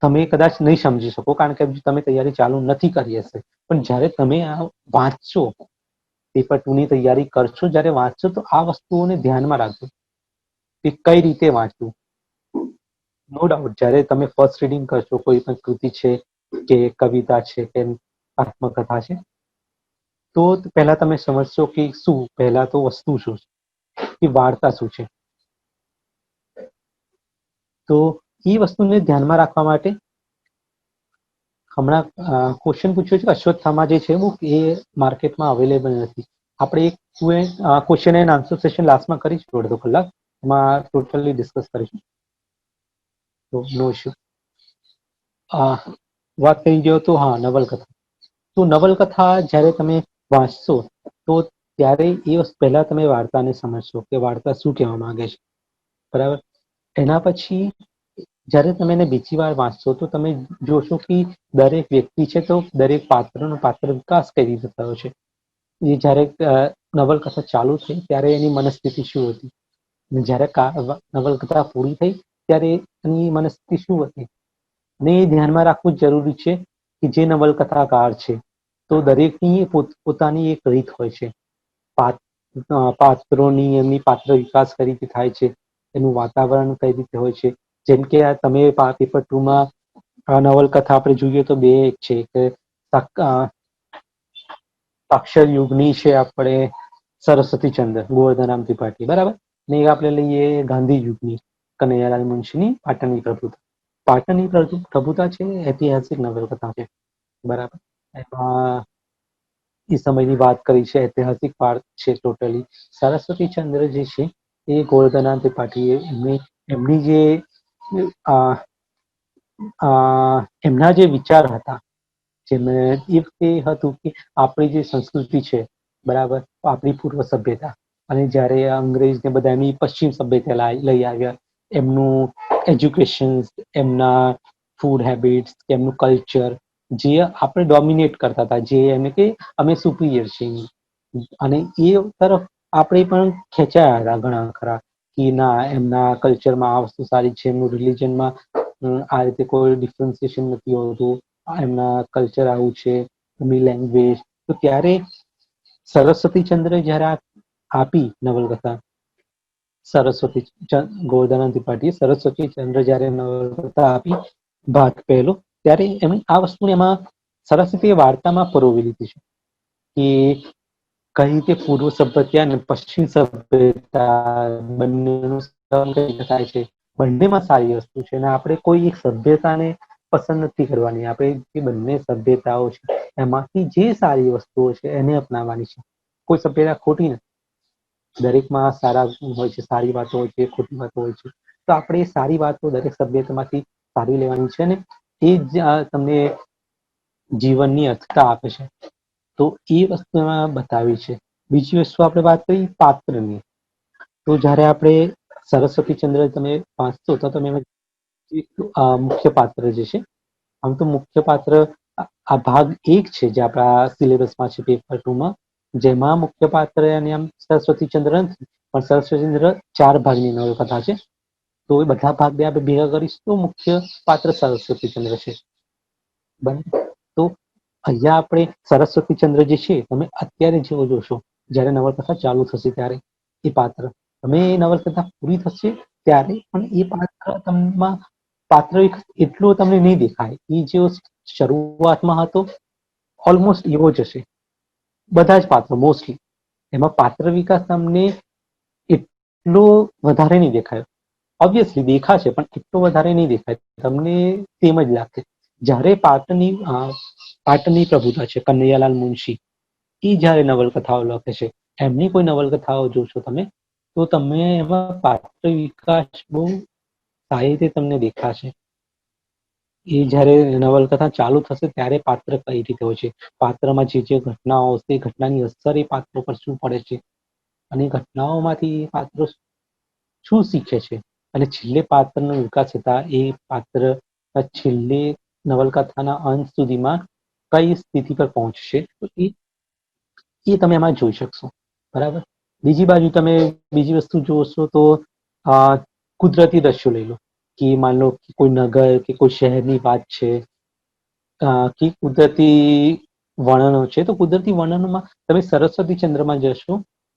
Speaker 1: તમે કદાચ નહીં સમજી શકો, કારણ કે તમે તૈયારી ચાલુ નથી કરી હશે. પણ જ્યારે તમે આ વાંચશો, પેપર 2ની તૈયારી કરશો, જ્યારે વાંચશો તો આ વસ્તુઓને ધ્યાનમાં રાખજો કે કઈ રીતે વાંચવું. નો ડાઉટ જ્યારે તમે ફર્સ્ટ રીડિંગ કરશો કોઈ પણ કૃતિ છે કે કવિતા છે કે આત્મકથા છે, તો પહેલા તમે સમજશો કે શું, પહેલા તો વસ્તુ શું છે, કે વાર્તા શું છે. તો એ વસ્તુને ધ્યાનમાં રાખવા માટે હમણાં ક્વેશ્ચન પૂછ્યો છે અશ્વત્થામા જે છે એ માર્કેટમાં અવેલેબલ નથી. આપણે એક ક્વેશ્ચન એન્ડ આન્સર સેશન લાસ્ટમાં કરીશું, અડધો કલાક, એમાં ટોટલી ડિસ્કસ કરીશું. તો નો ઇશ્યુ. વાત કરી ગયો તો હા, નવલકથા. તો નવલકથા જ્યારે તમે વાંચશો તો ત્યારે એ પહેલા તમે વાર્તાને સમજશો કે વાર્તા શું કહેવા માંગે છે, બરાબર. એના પછી જ્યારે તમે એને બીજી વાર વાંચશો તો તમે જોશો કે દરેક વ્યક્તિ છે તો દરેક પાત્રનો પાત્ર વિકાસ કઈ રીતે થયો છે. એ જ્યારે નવલકથા ચાલુ થઈ ત્યારે એની મનસ્થિતિ શું હતી, જ્યારે નવલકથા પૂરી થઈ ત્યારે એની મનસ્થિતિ શું હતી, અને એ ધ્યાનમાં રાખવું જરૂરી છે કે જે નવલકથાકાર છે તો દરેકની પોતાની એક રીત હોય છે. પાત્રોની એમની પાત્ર વિકાસ કઈ રીતે થાય છે, એનું વાતાવરણ કઈ રીતે હોય છે. જેમ કે તમે પેપર 2 માં નવલકથા આપણે જોઈએ તો બે એક છે કે અક્ષર યુગની છે આપણે સરસ્વતીચંદ્ર ગોવર્ધનરામ ત્રિપાઠી, બરાબર. ને આપણે લઈએ ગાંધી યુગની કનૈયાલાલ મુનશીની પાટણની પ્રભુતા. પાટણની પ્રભુતા છે ઐતિહાસિક નવલકથા છે, બરાબર. એમાં એ સમયની વાત કરી છે, ઐતિહાસિક પાર્ટ છે ટોટલી. સરસ્વતીચંદ્ર જે છે એ ગોવર્ધનરામ ત્રિપાઠીએ એમની જે એમના જે વિચાર હતા, જેમને એ વખતે હતું કે આપણી જે સંસ્કૃતિ છે, બરાબર, આપણી પૂર્વ સભ્યતા, અને જ્યારે અંગ્રેજને બધા એમની પશ્ચિમ સભ્યતા લઈ આવ્યા, એમનું એજ્યુકેશન, એમના ફૂડ હેબિટ્સ, એમનું કલ્ચર, જે આપણે ડોમિનેટ કરતા હતા, જે એમ કે અમે સુપિરિયર છીએ, અને એ તરફ આપણે પણ ખેંચાયા હતા ઘણા ખરા કે ના એમના કલ્ચરમાં આ વસ્તુ સારી છે, એમનું રિલિજનમાં આ રીતે કોઈ ડિફરન્સિએશન નથી હોતું, એમના કલ્ચર આવું છે, એમની લેંગ્વેજ. તો ત્યારે સરસ્વતીચંદ્ર જયારે આપી નવલકથા, ગોવર્ધન ત્રિપાઠી સરસ્વતીચંદ્ર જયારે નવલકથા આપી ભાગ પહેલો, ત્યારે એમણે આ વસ્તુને એમાં સરસ્વતીએ વાર્તામાં પરોવી લીધી છે કે કઈ રીતે પૂર્વ સભ્યતા અને પશ્ચિમ સભ્યતા બંનેનું કઈ રીતે થાય છે. બંનેમાં સારી વસ્તુ છે, અને આપણે કોઈ એક સભ્યતાને પસંદ નથી કરવાની. આપણે જે બંને સભ્યતાઓ છે એમાંથી જે સારી વસ્તુઓ છે એને અપનાવવાની છે. કોઈ સભ્યતા ખોટી નથી, દરેકમાં સારા હોય છે, સારી વાતો હોય છે, ખોટી વાતો હોય છે. તો આપણે સારી વાતો દરેક સભ્યતામાંથી સારી લેવાની છે, ને એ જ તમને જીવનની અર્થતા આપે છે. તો એ વસ્તુ એમાં બતાવી છે. બીજી વસ્તુ આપણે વાત કરી પાત્રની. તો જયારે આપણે સરસ્વતીચંદ્ર તમે વાંચશો તો તમે મુખ્ય પાત્ર જે છે, આમ તો મુખ્ય પાત્ર આ ભાગ એક છે જે આપણા સિલેબસમાં છે પેપર 2 માં, જેમાં મુખ્ય પાત્ર આમ સરસ્વતીચંદ્ર નથી, પણ સરસ્વતીચંદ્ર 4 ભાગની નવલકથા છે. તો એ બધા ભાગ બે આપણે ભેગા કરીશું તો મુખ્ય પાત્ર સરસ્વતીચંદ્ર છે, બરાબર. તો અહીંયા આપણે સરસ્વતીચંદ્ર જે છે, તમે અત્યારે જેવો જોશો, જ્યારે નવલકથા ચાલુ થશે ત્યારે એ પાત્ર, તમે એ નવલકથા પૂરી થશે ત્યારે પણ એ પાત્ર એટલો તમને નહીં દેખાય. એ જેવો શરૂઆતમાં હતો ઓલમોસ્ટ એવો જ હશે, બધા જ પાત્રો મોસ્ટલી. એમાં પાત્ર વિકાસ તમને એટલો વધારે નહીં દેખાય. ઓબ્વિયસલી દેખાશે પણ એટલો વધારે નહીં દેખાય, તમને તેમ જ લાગશે. જ્યારે પાટણની પ્રભુતા છે કનૈયાલાલ મુનશી, એ જ્યારે નવલકથાઓ લખે છે, એમની કોઈ નવલકથાઓ જોશો તમે તો તમે એમાં પાત્ર વિકાસ બહુ સારી રીતે તમને દેખાશે. એ જ્યારે નવલકથા ચાલુ થશે ત્યારે પાત્ર કઈ રીતે હોય છે, પાત્રમાં જે જે ઘટનાઓ હશે એ ઘટનાની અસર એ પાત્રો પર શું પડે છે, અને ઘટનાઓમાંથી એ પાત્રો શું શીખે છે, અને છેલ્લે પાત્રનો વિકાસ થતા એ પાત્ર છેલ્લે નવલકથાના અંત સુધીમાં કઈ સ્થિતિ પર પહોંચશે, તો એ તમે એમાં જોઈ શકશો, બરાબર. બીજી બાજુ તમે બીજી વસ્તુ જોશો તો કુદરતી દ્રશ્યો લઈ લો, કે માન લો કે કોઈ નગર કે કોઈ શહેરની વાત છે, કે કુદરતી વર્ણનો છે. તો કુદરતી વર્ણનોમાં તમે સરસ્વતીચંદ્રમાં જશો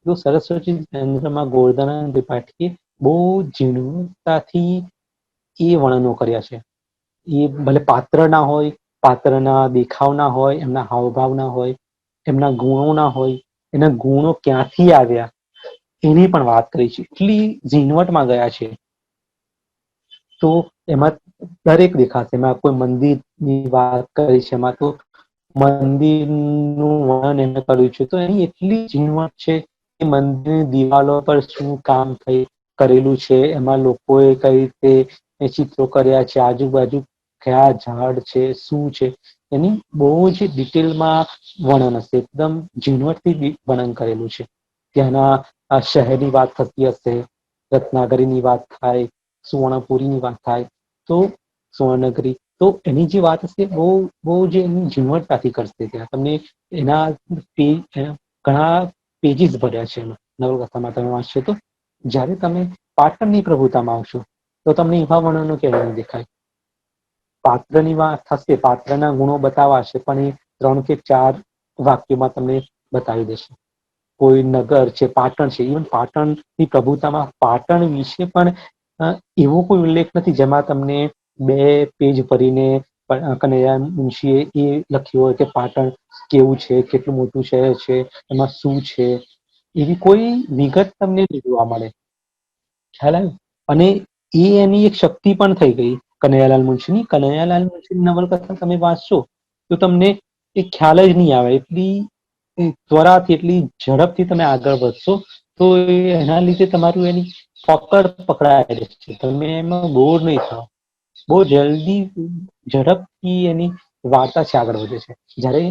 Speaker 1: તો સરસ્વતીચંદ્રમાં ગોવર્ધન ત્રિપાઠીએ બહુ ઝીણવટતાથી એ વર્ણનો કર્યા છે. એ ભલે પાત્ર ના હોય, પાત્રના દેખાવ ના હોય, એમના હાવભાવ ના હોય, એમના ગુણો ના હોય, એના ગુણો ક્યાંથી આવ્યા એની પણ વાત કરી છે. એટલી ઝીણવટમાં ગયા છે. તો એમાં દરેક દેખાશે. એમાં કોઈ મંદિરની વાત કરી છે, એમાં તો મંદિરનું વર્ણન એને કર્યું છે, તો એની એટલી ઝીણવટ છે કે મંદિરની દિવાલો પર શું કામ કરેલું છે, એમાં લોકોએ કઈ રીતે ચિત્રો કર્યા છે, આજુબાજુ કયા ઝાડ છે, શું છે, એની બહુ જ ડિટેલમાં વર્ણન હશે. એકદમ ઝીણવટથી વર્ણન કરેલું છે. ત્યાંના શહેરની વાત થતી હશે, રત્નાગરીની વાત થાય, સુવર્ણપુરીની વાત થાય, તો સુવર્ણનગરી, તો એની જે વાત હશે બહુ જે એની ઝીણવટતાથી કરશે. ત્યાં તમને એના ઘણા પેજીસ ભર્યા છે નવલકથામાં તમે વાંચશો તો. જ્યારે તમે પાટણની પ્રભુતામાં આવશો તો તમને એવા વર્ણનો કેવા નહીં દેખાય. પાત્રની વાત થશે, પાત્રના ગુણો બતાવાશે, પણ એ 3 કે 4 વાક્યમાં તમને બતાવી દેશે. કોઈ નગર છે, પાટણ છે, ઇવન પાટણની પ્રભુતામાં પાટણ વિશે પણ એવો કોઈ ઉલ્લેખ નથી જેમાં તમને 2 પેજ ભરીને કનૈયા મુનશીએ એ લખ્યું હોય કે પાટણ કેવું છે, કેટલું મોટું શહેર છે, એમાં શું છે, એવી કોઈ વિગત તમને નહીં જોવા મળે. ખ્યાલ આવ્યો? અને એ એની એક શક્તિ પણ થઈ ગઈ કનૈયાલાલ મુનશીની. કનૈયાલાલ મુનશીની નવલકથા તમે વાંચશો તો તમને એ ખ્યાલ જ નહીં આવે. એટલી ત્વરાથી, એટલી ઝડપથી તમે આગળ વધશો, તો એના લીધે તમારું એની પકડ પકડાય છે. તમે એમાં બોર નહીં થાવ. બહુ જલ્દી, ઝડપથી એની વાર્તા છે આગળ વધે છે. જ્યારે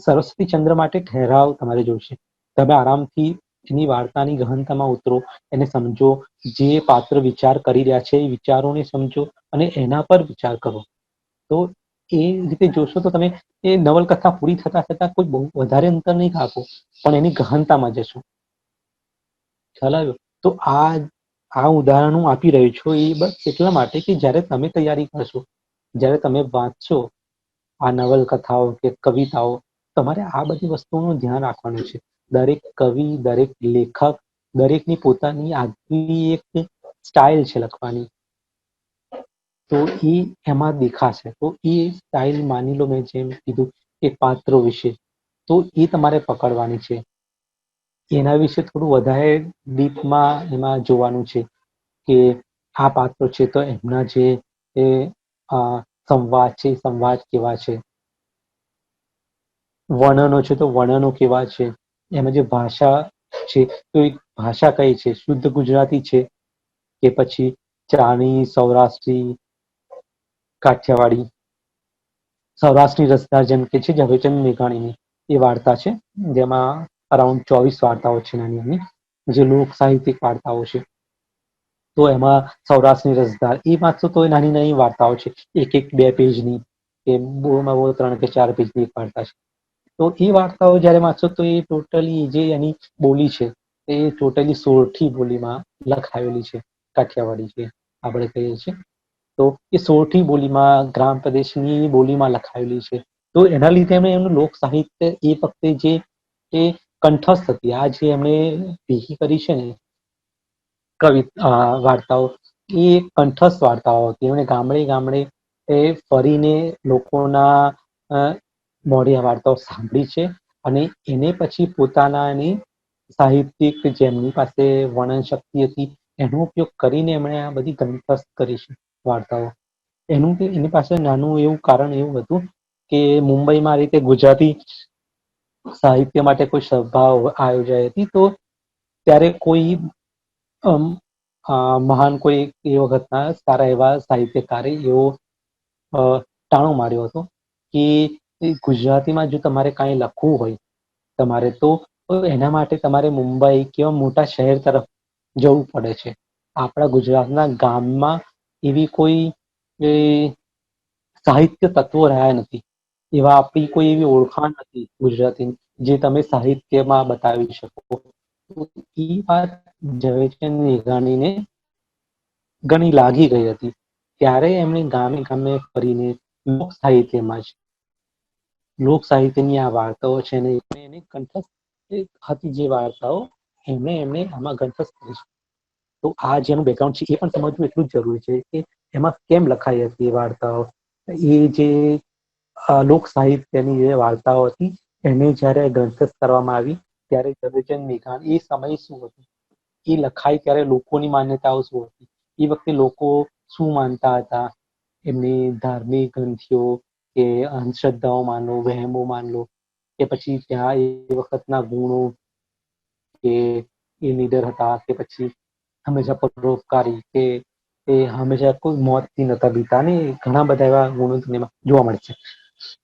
Speaker 1: સરસ્વતી ચંદ્ર માટે ઠહેરાવ તમારે જોઈશે. તમે આરામથી એની વાર્તાની ગહનતામાં ઉતરો, એને સમજો, જે પાત્ર વિચાર કરી રહ્યા છે એ વિચારોને સમજો અને એના પર વિચાર કરો. તો એ રીતે જોશો તો તમે એ નવલકથા પૂરી થતા થતા કોઈ બહુ વધારે અંતર નહીં કાપો, પણ એની ગહનતામાં જશો. ખ્યાલ આવ્યો? તો આ ઉદાહરણ હું આપી રહ્યો છું એ બસ એટલા માટે કે જ્યારે તમે તૈયારી કરશો, જ્યારે તમે વાંચશો આ નવલકથાઓ કે કવિતાઓ, તમારે આ બધી વસ્તુઓનું ધ્યાન રાખવાનું છે. દરેક કવિ, દરેક લેખક, દરેકની પોતાની આગવી એક સ્ટાઇલ છે લખવાની. તો એ એમાં દેખાશે. તો એ સ્ટાઇલ, માની લો મેં જેમ કીધું કે પાત્રો વિશે, તો એ તમારે પકડવાની છે. એના વિશે થોડું વધારે ડીપમાં એમાં જોવાનું છે કે આ પાત્રો છે તો એમના જે સંવાદ છે, સંવાદ કેવા છે, વર્ણનો છે તો વર્ણનો કેવા છે, એમાં જે ભાષા છે તો એ ભાષા કઈ છે, શુદ્ધ ગુજરાતી છે કે પછી ચારણી, સૌરાષ્ટ્રી, કાઠિયાવાડી. સૌરાષ્ટ્રની રસધાર જેમ કે છે ઝવેરચંદ મેઘાણીની એ વાર્તા છે, જેમાં અરાઉન્ડ 24 વાર્તાઓ છે નાની નાની, જે લોક સાહિત્યિક વાર્તાઓ છે. તો એમાં સૌરાષ્ટ્રની રસધાર એ વાંચશો તો નાની નાની વાર્તાઓ છે, 1-2 પેજની, કે બહુમાં બહુ 3 કે 4 પેજની એક વાર્તા છે. તો એ વાર્તાઓ જ્યારે વાંચો તો એ ટોટલી જે એની બોલી છે એ ટોટલી સોરઠી બોલીમાં લખાવેલી છે. કાઠિયાવાડી છે આપણે કહીએ છીએ, તો એ સોરઠી બોલીમાં, ગ્રામ પ્રદેશની બોલીમાં લખાવેલી છે. તો એના લીધે એમણે એમનું લોક સાહિત્ય એ વખતે જે એ કંઠસ્થ હતી. આ જે એમણે ભેગી કરી છે ને વાર્તાઓ, એ કંઠસ્થ વાર્તાઓ હતી. એમણે ગામડે ગામડે ફરીને લોકોના મોઢે આ વાર્તાઓ સાંભળી છે અને એને પછી પોતાના એની સાહિત્યિક, જેમની પાસે વર્ણન શક્તિ હતી, એનો ઉપયોગ કરીને એમણે આ બધી કંઠસ્થ કરી છે વાર્તાઓ. એની પાસે નાનું એવું કારણ એવું હતું કે મુંબઈમાં આ રીતે ગુજરાતી સાહિત્ય માટે કોઈ સભા આયોજાઈ હતી. તો ત્યારે કોઈ મહાન કોઈ એ વખતના સારા એવા સાહિત્યકારે એવો ટાણો માર્યો હતો કે ગુજરાતીમાં જો તમારે કાંઈ લખવું હોય તમારે, તો એના માટે તમારે મુંબઈ કેવા મોટા શહેર તરફ જવું પડે છે. આપણા ગુજરાતના ગામમાં એવી કોઈ સાહિત્ય તત્વો રહ્યા નથી, એવા આપણી કોઈ એવી ઓળખાણ નથી ગુજરાતીની જે તમે સાહિત્યમાં બતાવી શકો. એ વાત ઝવેરચંદ મેઘાણીને ઘણી લાગી ગઈ હતી. ત્યારે એમણે ગામે ગામે ફરીને લોક સાહિત્યમાં જ, લોક સાહિત્યની આ વાર્તાઓ છે ને એને કંઠસ્થ હતી જે વાર્તાઓ, એમણે આમાં કંઠસ્થ કરી છે. તો આ જેનું બેકગ્રાઉન્ડ છે એ પણ સમજવું એટલું જ જરૂરી છે કે એમાં કેમ લખાઈ હતી એ વાર્તાઓ. એ જે લોક સાહિત્યની જે વાર્તાઓ હતી એને જ્યારે ગ્રંથસ્થ કરવામાં આવી ત્યારે ઝવેરચંદ મેઘાણી, એ સમય શું હતું, એ લખાય ત્યારે લોકોની માન્યતાઓ શું હતી, એ વખતે લોકો શું માનતા હતા, એમની ધાર્મિક ગ્રંથિઓ કે અંધશ્રદ્ધાઓ માનો, વહેમો માનો, કે પછી ત્યાં એ વખતના ગુણો કે એ નીડર હતા, કે પછી હંમેશા પરોપકારી, કે એ હંમેશા કોઈ મોતથી નતા બીતા, ને ઘણા બધા એવા ગુણો એમાં જોવા મળે છે.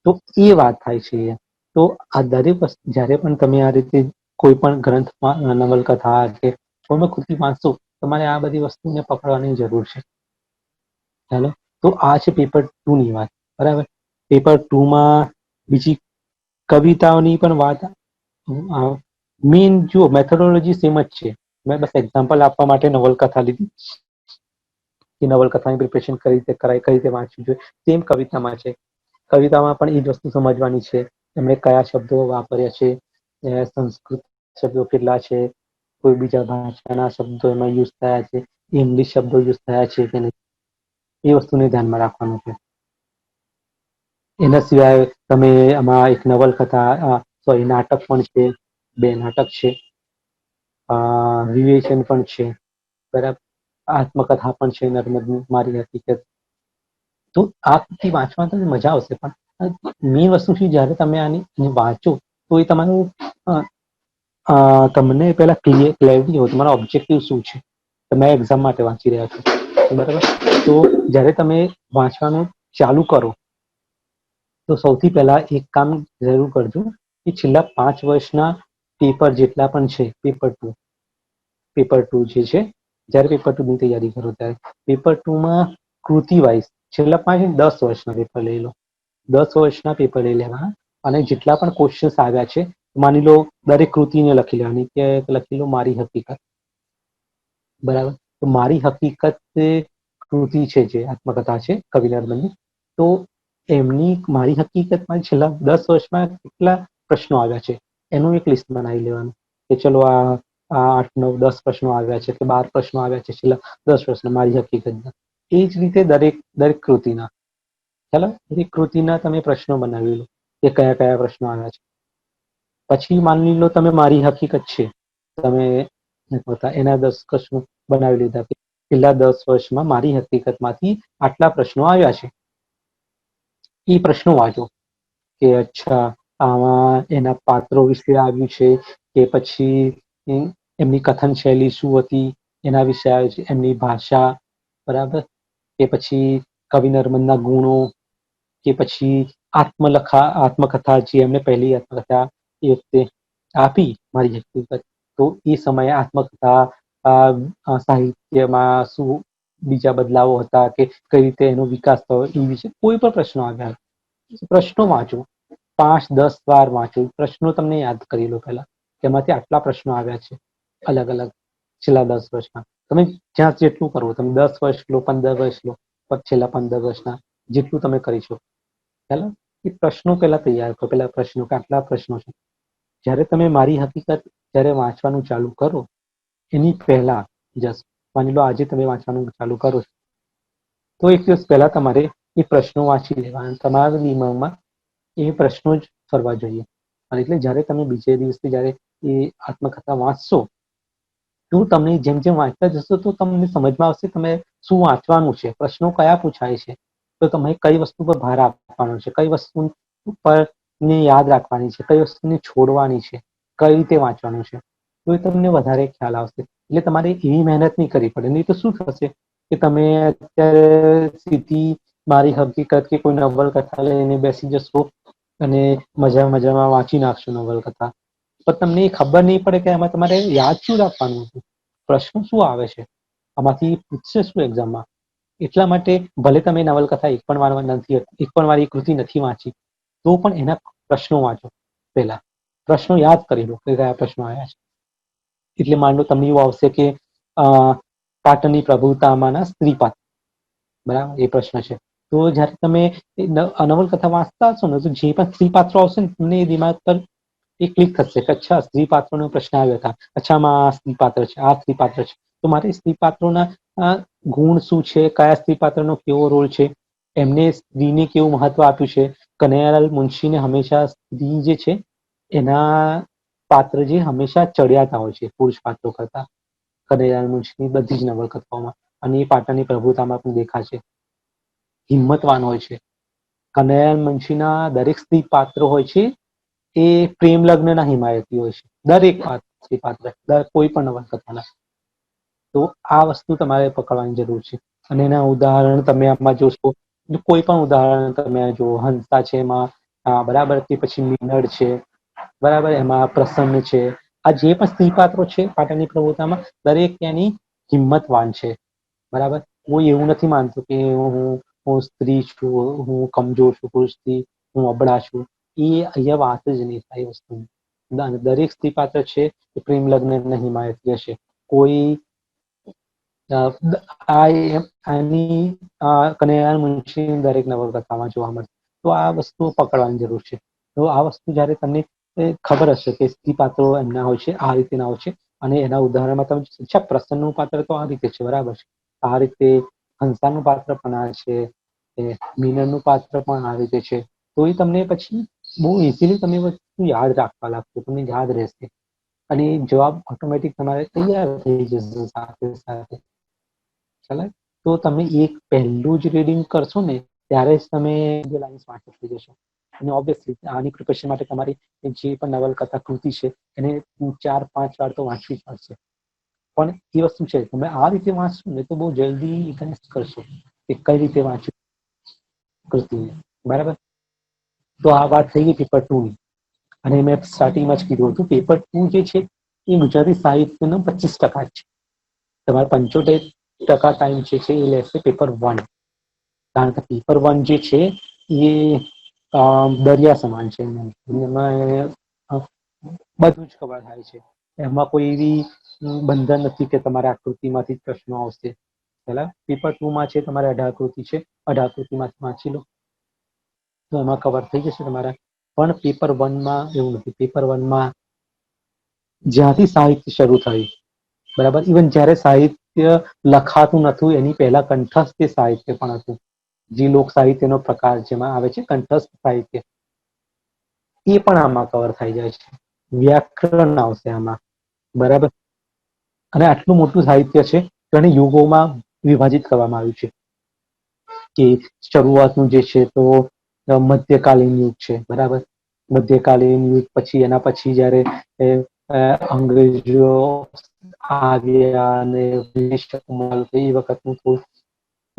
Speaker 1: તો એ વાત થાય છે. તો આ દરેક વસ્તુ જ્યારે પણ તમે આ રીતે કોઈ પણ ગ્રંથમાં, નવલકથા કે કોઈમાં કૃતિ વાંચશો, તમારે આ બધી વસ્તુને પકડવાની જરૂર છે. ચાલો, તો આ છે પેપર 2 ની વાત. બરાબર. પેપર 2 માં બીજી કવિતાઓની પણ વાત. મેઇન જુઓ, મેથોડોલોજી સેમ જ છે. મેં બસ એક્ઝામ્પલ આપવા માટે નવલકથા લીધી. કે નવલકથાની પ્રિપરેશન કઈ રીતે કરાય, કઈ રીતે વાંચવું જોઈએ, તેમ કવિતામાં છે. કવિતામાં પણ એ જ વસ્તુ સમજવાની છે, એમણે કયા શબ્દો વાપર્યા છે, સંસ્કૃત શબ્દો કેટલા છે, કોઈ બીજા ભાષાના શબ્દો એમાં યુઝ થયા છે, ઇંગ્લિશ શબ્દો યુઝ થયા છે કે નહીં, એ વસ્તુને ધ્યાનમાં રાખવાનું છે. એના સિવાય તમે આમાં એક નવલકથા સોરી નાટક પણ છે, 2 નાટક છે, વિવેચન પણ છે, બરાબર, આત્મકથા પણ છે, નર્મદ મારી હકીકત. તો આ બધી વાંચવા તમને મજા આવશે, પણ મેઇન વસ્તુ છે જ્યારે તમે આની વાંચો તો એ તમારું તમને પેલા ક્લેરિટી હોય, તમારો ઓબ્જેક્ટિવ શું છે, તમે એક્ઝામ માટે વાંચી રહ્યા છો, બરાબર. તો જ્યારે તમે વાંચવાનું ચાલુ કરો તો સૌથી પહેલા એક કામ જરૂર કરજો કે છેલ્લા 5 વર્ષના પેપર જેટલા પણ છે, પેપર 2 જે છે, જ્યારે પેપર 2 ની તૈયારી કરો ત્યારે પેપર 2 માં કૃતિ વાઇઝ છેલ્લા 5-10 વર્ષના પેપર લઈ લો. 10 વર્ષના પેપર લઈ લેવા અને જેટલા પણ ક્વેશ્ચન્સ આવ્યા છે, માની લો દરેક કૃતિને લખી લેવાની, કે લખી લો મારી હકીકત, બરાબર. તો મારી હકીકત કૃતિ છે, જે આત્મકથા છે કવિ નર્મદની, તો એમની મારી હકીકતમાં છેલ્લા 10 વર્ષમાં કેટલા પ્રશ્નો આવ્યા છે એનું એક લિસ્ટ બનાવી લેવાનું, કે ચલો આ 8-9-10 પ્રશ્નો આવ્યા છે કે 12 પ્રશ્નો આવ્યા છે છેલ્લા 10 વર્ષના મારી હકીકતના. એ જ રીતે દરેક કૃતિના, ચાલો, દરેક કૃતિના તમે પ્રશ્નો બનાવી લો કે કયા કયા પ્રશ્નો આવ્યા છે. પછી માની લો તમે મારી હકીકત છે, તમે એના 10 પ્રશ્નો બનાવી લીધા કે છેલ્લા 10 વર્ષમાં મારી હકીકતમાંથી આટલા પ્રશ્નો આવ્યા છે. એ પ્રશ્નો વાંચો કે અચ્છા આમાં એના પાત્રો વિશે આવ્યું છે, કે પછી એમની કથન શૈલી શું હતી એના વિશે આવ્યું છે, એમની ભાષા, બરાબર, કે પછી કવિ નર્મદના ગુણો, કે પછી આત્મકથા જે એમને પહેલી આત્મકથા એ વખતે આપી મારી હકીકત, તો એ સમયે આત્મકથા સાહિત્યમાં શું બીજા બદલાવો હતા, કે કઈ રીતે એનો વિકાસ થયો, એ વિશે કોઈ પણ પ્રશ્નો આવ્યા, પ્રશ્નો વાંચો, 5-10 વાર વાંચો, પ્રશ્નો તમને યાદ કરી લો પહેલા કે એમાંથી આટલા પ્રશ્નો આવ્યા છે અલગ અલગ છેલ્લા 10 વર્ષમાં. તમે જ્યાં જેટલું કરવો, તમે 10 વર્ષ લો, 15 વર્ષ લો, છેલ્લા 15 વર્ષના જેટલું તમે કરી શકો, ચાલો. એ પ્રશ્નો પહેલા તૈયાર કરો, પહેલા પ્રશ્નો કે આટલા પ્રશ્નો છે. જ્યારે તમે મારી હકીકત જ્યારે વાંચવાનું ચાલુ કરો એની પહેલા માની લો આજે તમે વાંચવાનું ચાલુ કરો છો, તો એક દિવસ પહેલા તમારે એ પ્રશ્નો વાંચી લેવા, તમારા દિમાગમાં એ પ્રશ્નો જ ફરવા જોઈએ. અને એટલે જ્યારે તમે બીજે દિવસથી જ્યારે એ આત્મકથા વાંચશો તો તમને જેમ જેમ વાંચતા જશો તો તમને સમજમાં આવશે તમે શું વાંચવાનું છે, પ્રશ્નો કયા પૂછાય છે, તો તમે કઈ વસ્તુ પર ભાર આપવાનો છે, કઈ વસ્તુ પર ને યાદ રાખવાની છે, કઈ વસ્તુને છોડવાની છે, કઈ રીતે વાંચવાનું છે, તો એ તમને વધારે ખ્યાલ આવશે. એટલે તમારે એવી મહેનત નહીં કરવી પડે. નહીં તો શું થશે કે તમે અત્યારે સીધી મારી હકીકત કે કોઈ નવલકથા લઈને બેસી જશો અને મજામાં વાંચી નાખશો નવલકથા, પણ તમને એ ખબર નહીં પડે કે એમાં તમારે યાદ શું રાખવાનું છે, પ્રશ્નો શું આવે છે, આમાંથી પૂછશે શું એક્ઝામમાં. એટલા માટે ભલે તમે નવલકથા એક પણ વાર એ કૃતિ નથી વાંચી, તો પણ એના પ્રશ્નો વાંચો, પહેલા પ્રશ્નો યાદ કરી લો કે કયા પ્રશ્નો આવ્યા છે. એટલે માની લો તમને એવું આવશે કે પાટણની પ્રભુતામાંના સ્ત્રીપાત્ર, બરાબર, એ પ્રશ્ન છે. તો જ્યારે તમે નવલકથા વાંચતા હશો ને તો જે પણ સ્ત્રીપાત્રો આવશે ને તમને એ દિમાગ પર એ ક્લિક થશે કે અચ્છા સ્ત્રીપાત્રોનો પ્રશ્ન આવ્યો હતા, અચ્છા આમાં આ સ્ત્રીપાત્ર છે, આ સ્ત્રીપાત્ર છે, તો મારે સ્ત્રીપાત્રોના ગુણ શું છે, કયા સ્ત્રીપાત્રનો કેવો રોલ છે, એમને સ્ત્રીને કેવું મહત્વ આપ્યું છે. કનૈયાલાલ મુનશીને હંમેશા સ્ત્રી જે છે એના પાત્ર જે હંમેશા ચડિયાતા હોય છે પુરુષ પાત્રો કરતા, કનૈયાલાલ મુનશીની બધી જ નવલકથાઓમાં, અને એ પાટણની પ્રભુતામાં પણ દેખાશે. હિંમતવાન હોય છે. કનૈયાલાલ મુનશીના દરેક સ્ત્રી પાત્રો હોય છે એ પ્રેમ લગ્નના હિમાયતી હોય છે, દરેક સ્ત્રી પાત્ર કોઈ પણ નવલકથાના. તો આ વસ્તુ તમારે પકડવાની જરૂર છે. અને એના ઉદાહરણ તમે આમાં જોશો, કોઈ પણ ઉદાહરણ તમે જો હંસા છે એમાં, બરાબર, કે પછી મિનળ છે, બરાબર, એમાં પ્રસન્ન છે, આ જે પણ સ્ત્રી પાત્રો છે પાટણની પ્રભુતામાં દરેક ત્યાંની હિંમતવાન છે, બરાબર. કોઈ એવું નથી માનતું કે હું સ્ત્રી છું, હું કમજોર છું, પુરુષથી હું અબળા છું, એ અહીંયા વાત જ નહીં થાય વસ્તુની. દરેક સ્ત્રી પાત્ર છે એ પ્રેમ લગ્નના હિમાયતી હશે. કોઈ આની કનૈયાલાલ મુનશી દરેક નવલકથામાં જોવા મળશે. તો આ વસ્તુઓ પકડવાની જરૂર છે. તો આ વસ્તુ જ્યારે તમને ખબર હશે કે સ્ત્રી પાત્રો એમના હોય છે, આ રીતેના હોય છે, અને એના ઉદાહરણમાં તમે અચ્છા પ્રસન્નનું પાત્ર તો આ રીતે છે, બરાબર છે, આ રીતે હંસાનું પાત્ર પણ આ છે, મીનળનું પાત્ર પણ આ રીતે છે, તો એ તમને પછી બહુ ઇઝીલી તમે વસ્તુ યાદ રાખવા લાગશો, તમને યાદ રહેશે અને જવાબ ઓટોમેટિક તમારે તૈયાર થઈ જશે સાથે સાથે. ચાલે તો તમે એક પહેલું જ રીડિંગ કરશો ને ત્યારે જ તમે લાઈન્સ વાંચી થઈ જશો. અને ઓબ્વિયસલી આની પ્રિપેરેશન માટે તમારી જે પણ નવલકથા કૃતિ છે એને 4-5 વાર તો વાંચવી જ પડશે. પણ એ વસ્તુ છે તમે આ રીતે વાંચશો ને તો બહુ જલ્દી કનેક્ટ કરશો કે કઈ રીતે વાંચવું કૃતિને. બરાબર, તો આ વાત થઈ ગઈ પેપર 2 ની. અને મેં સ્ટાર્ટિંગમાં જ કીધું હતું પેપર 2 જે છે એ ગુજરાતી સાહિત્યનો 25% છે. તમારે 75% ટાઈમ જે છે એ લેશે પેપર 1. કારણ કે પેપર 1 જે છે એ દરિયા સમાન છે. એમાં બધું જ કવર થાય છે. એમાં કોઈ એવી બંધન નથી કે તમારે આકૃતિમાંથી જ પ્રશ્નો આવશે. પહેલા પેપર 2 માં છે તમારે 18 કૃતિ છે, 18 કૃતિમાંથી વાંચી લો તો એમાં કવર થઈ જશે તમારા. પણ પેપર 1 માં એવું નથી. પેપર 1 માં જ્યાંથી સાહિત્ય શરૂ થયું, બરાબર, ઇવન જ્યારે સાહિત્ય લખાતું નતું એની પહેલા કંઠસ્થ સાહિત્ય પણ હતું, જે લોક સાહિત્યનો પ્રકાર જેમાં આવે છે કંઠસ્થ સાહિત્ય, એ પણ આમાં કવર થઈ જાય છે. વ્યાકરણ આવશે આમાં, બરાબર. અને આટલું મોટું સાહિત્ય છે તો એને યુગોમાં વિભાજિત કરવામાં આવ્યું છે કે શરૂઆતનું જે છે તો મધ્યકાલીન યુગ છે, બરાબર. મધ્યકાલીન યુગ પછી એના પછી જ્યારે અંગ્રેજો આવ્યા અને એ વખતનું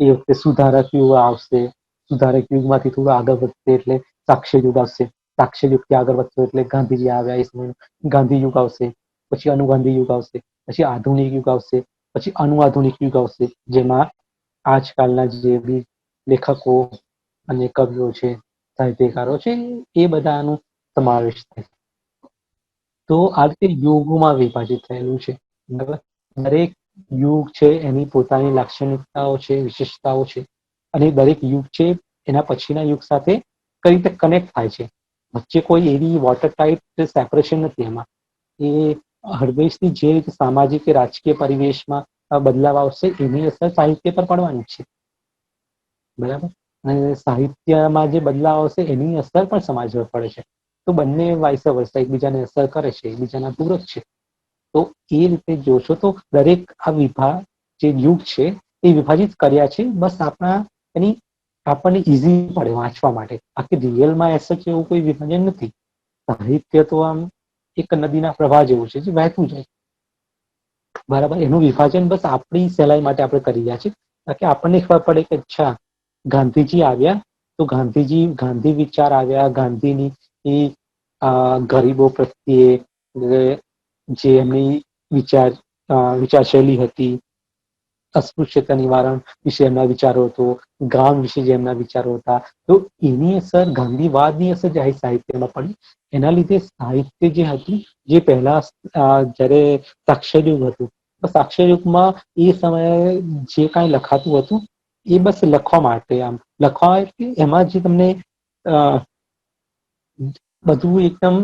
Speaker 1: એ વખતે સુધારક યુગ આવશે. સુધારક યુગમાંથી થોડું આગળ વધશે એટલે સાક્ષ્ય યુગ આવશે. સાક્ષ્ય યુગથી આગળ વધશો એટલે ગાંધીજી આવ્યા એ સમય ગાંધી યુગ આવશે. પછી અનુગાંધી યુગ આવશે, પછી આધુનિક યુગ આવશે, પછી અનુઆધુનિક યુગ આવશે, જેમાં આજકાલના જે બી લેખકો અને કવિઓ છે, સાહિત્યકારો છે, એ બધાનો સમાવેશ થાય. તો આ રીતે યુગોમાં વિભાજિત થયેલું છે, બરાબર. દરેક યુગ છે એની પોતાની લાક્ષણિકતાઓ છે, વિશેષતાઓ છે, અને દરેક યુગ છે એના પછીના યુગ સાથે કઈ રીતે કનેક્ટ થાય છે. વચ્ચે કોઈ એવી વોટર ટાઈપ સેપરેશન નથી એમાં. એ હરવેશની જે રીતે સામાજિક કે રાજકીય પરિવેશમાં બદલાવ આવશે એની અસર સાહિત્ય પર પડવાની છે, બરાબર. અને સાહિત્યમાં જે બદલાવ આવશે એની અસર પણ સમાજ પર પડે છે. તો બંને વાઇસ વર્સા એકબીજાને અસર કરે છે, એકબીજાના પૂરક છે. તો એ રીતે જોશો તો દરેક આ વિભાગ જે યુગ છે એ વિભાજિત કર્યા છે બસ આપણા એની આપણને ઈઝી પડે વાંચવા માટે. આખી રિયલમાં એસ એવું કોઈ વિભાજન નથી. સાહિત્ય તો આમ એક નદીના પ્રવાહ જેવું છે જે વહેતું જાય, બરાબર. એનું વિભાજન બસ આપણી સહેલાઈ માટે આપણે કરી રહ્યા છીએ તાકી આપણને ખબર પડે કે અચ્છા ગાંધીજી આવ્યા તો ગાંધી વિચાર આવ્યા, ગાંધીની ગરીબો પ્રત્યે જે એમની વિચારશૈલી હતી, અસ્પૃશ્યતા નિવારણ વિશે એમના વિચારો હતો, ગામ વિશે જે એમના વિચારો હતા, તો એની અસર ગાંધીવાદની અસર જાહેર સાહિત્યમાં પડી. એના લીધે સાહિત્ય જે હતું જે પહેલા જ્યારે સાક્ષર યુગ હતું તો સાક્ષર યુગમાં એ સમયે જે કાંઈ લખાતું હતું એ બસ લખવા માટે, આમ લખવા એટલે એમાં જે તમને બધું એકદમ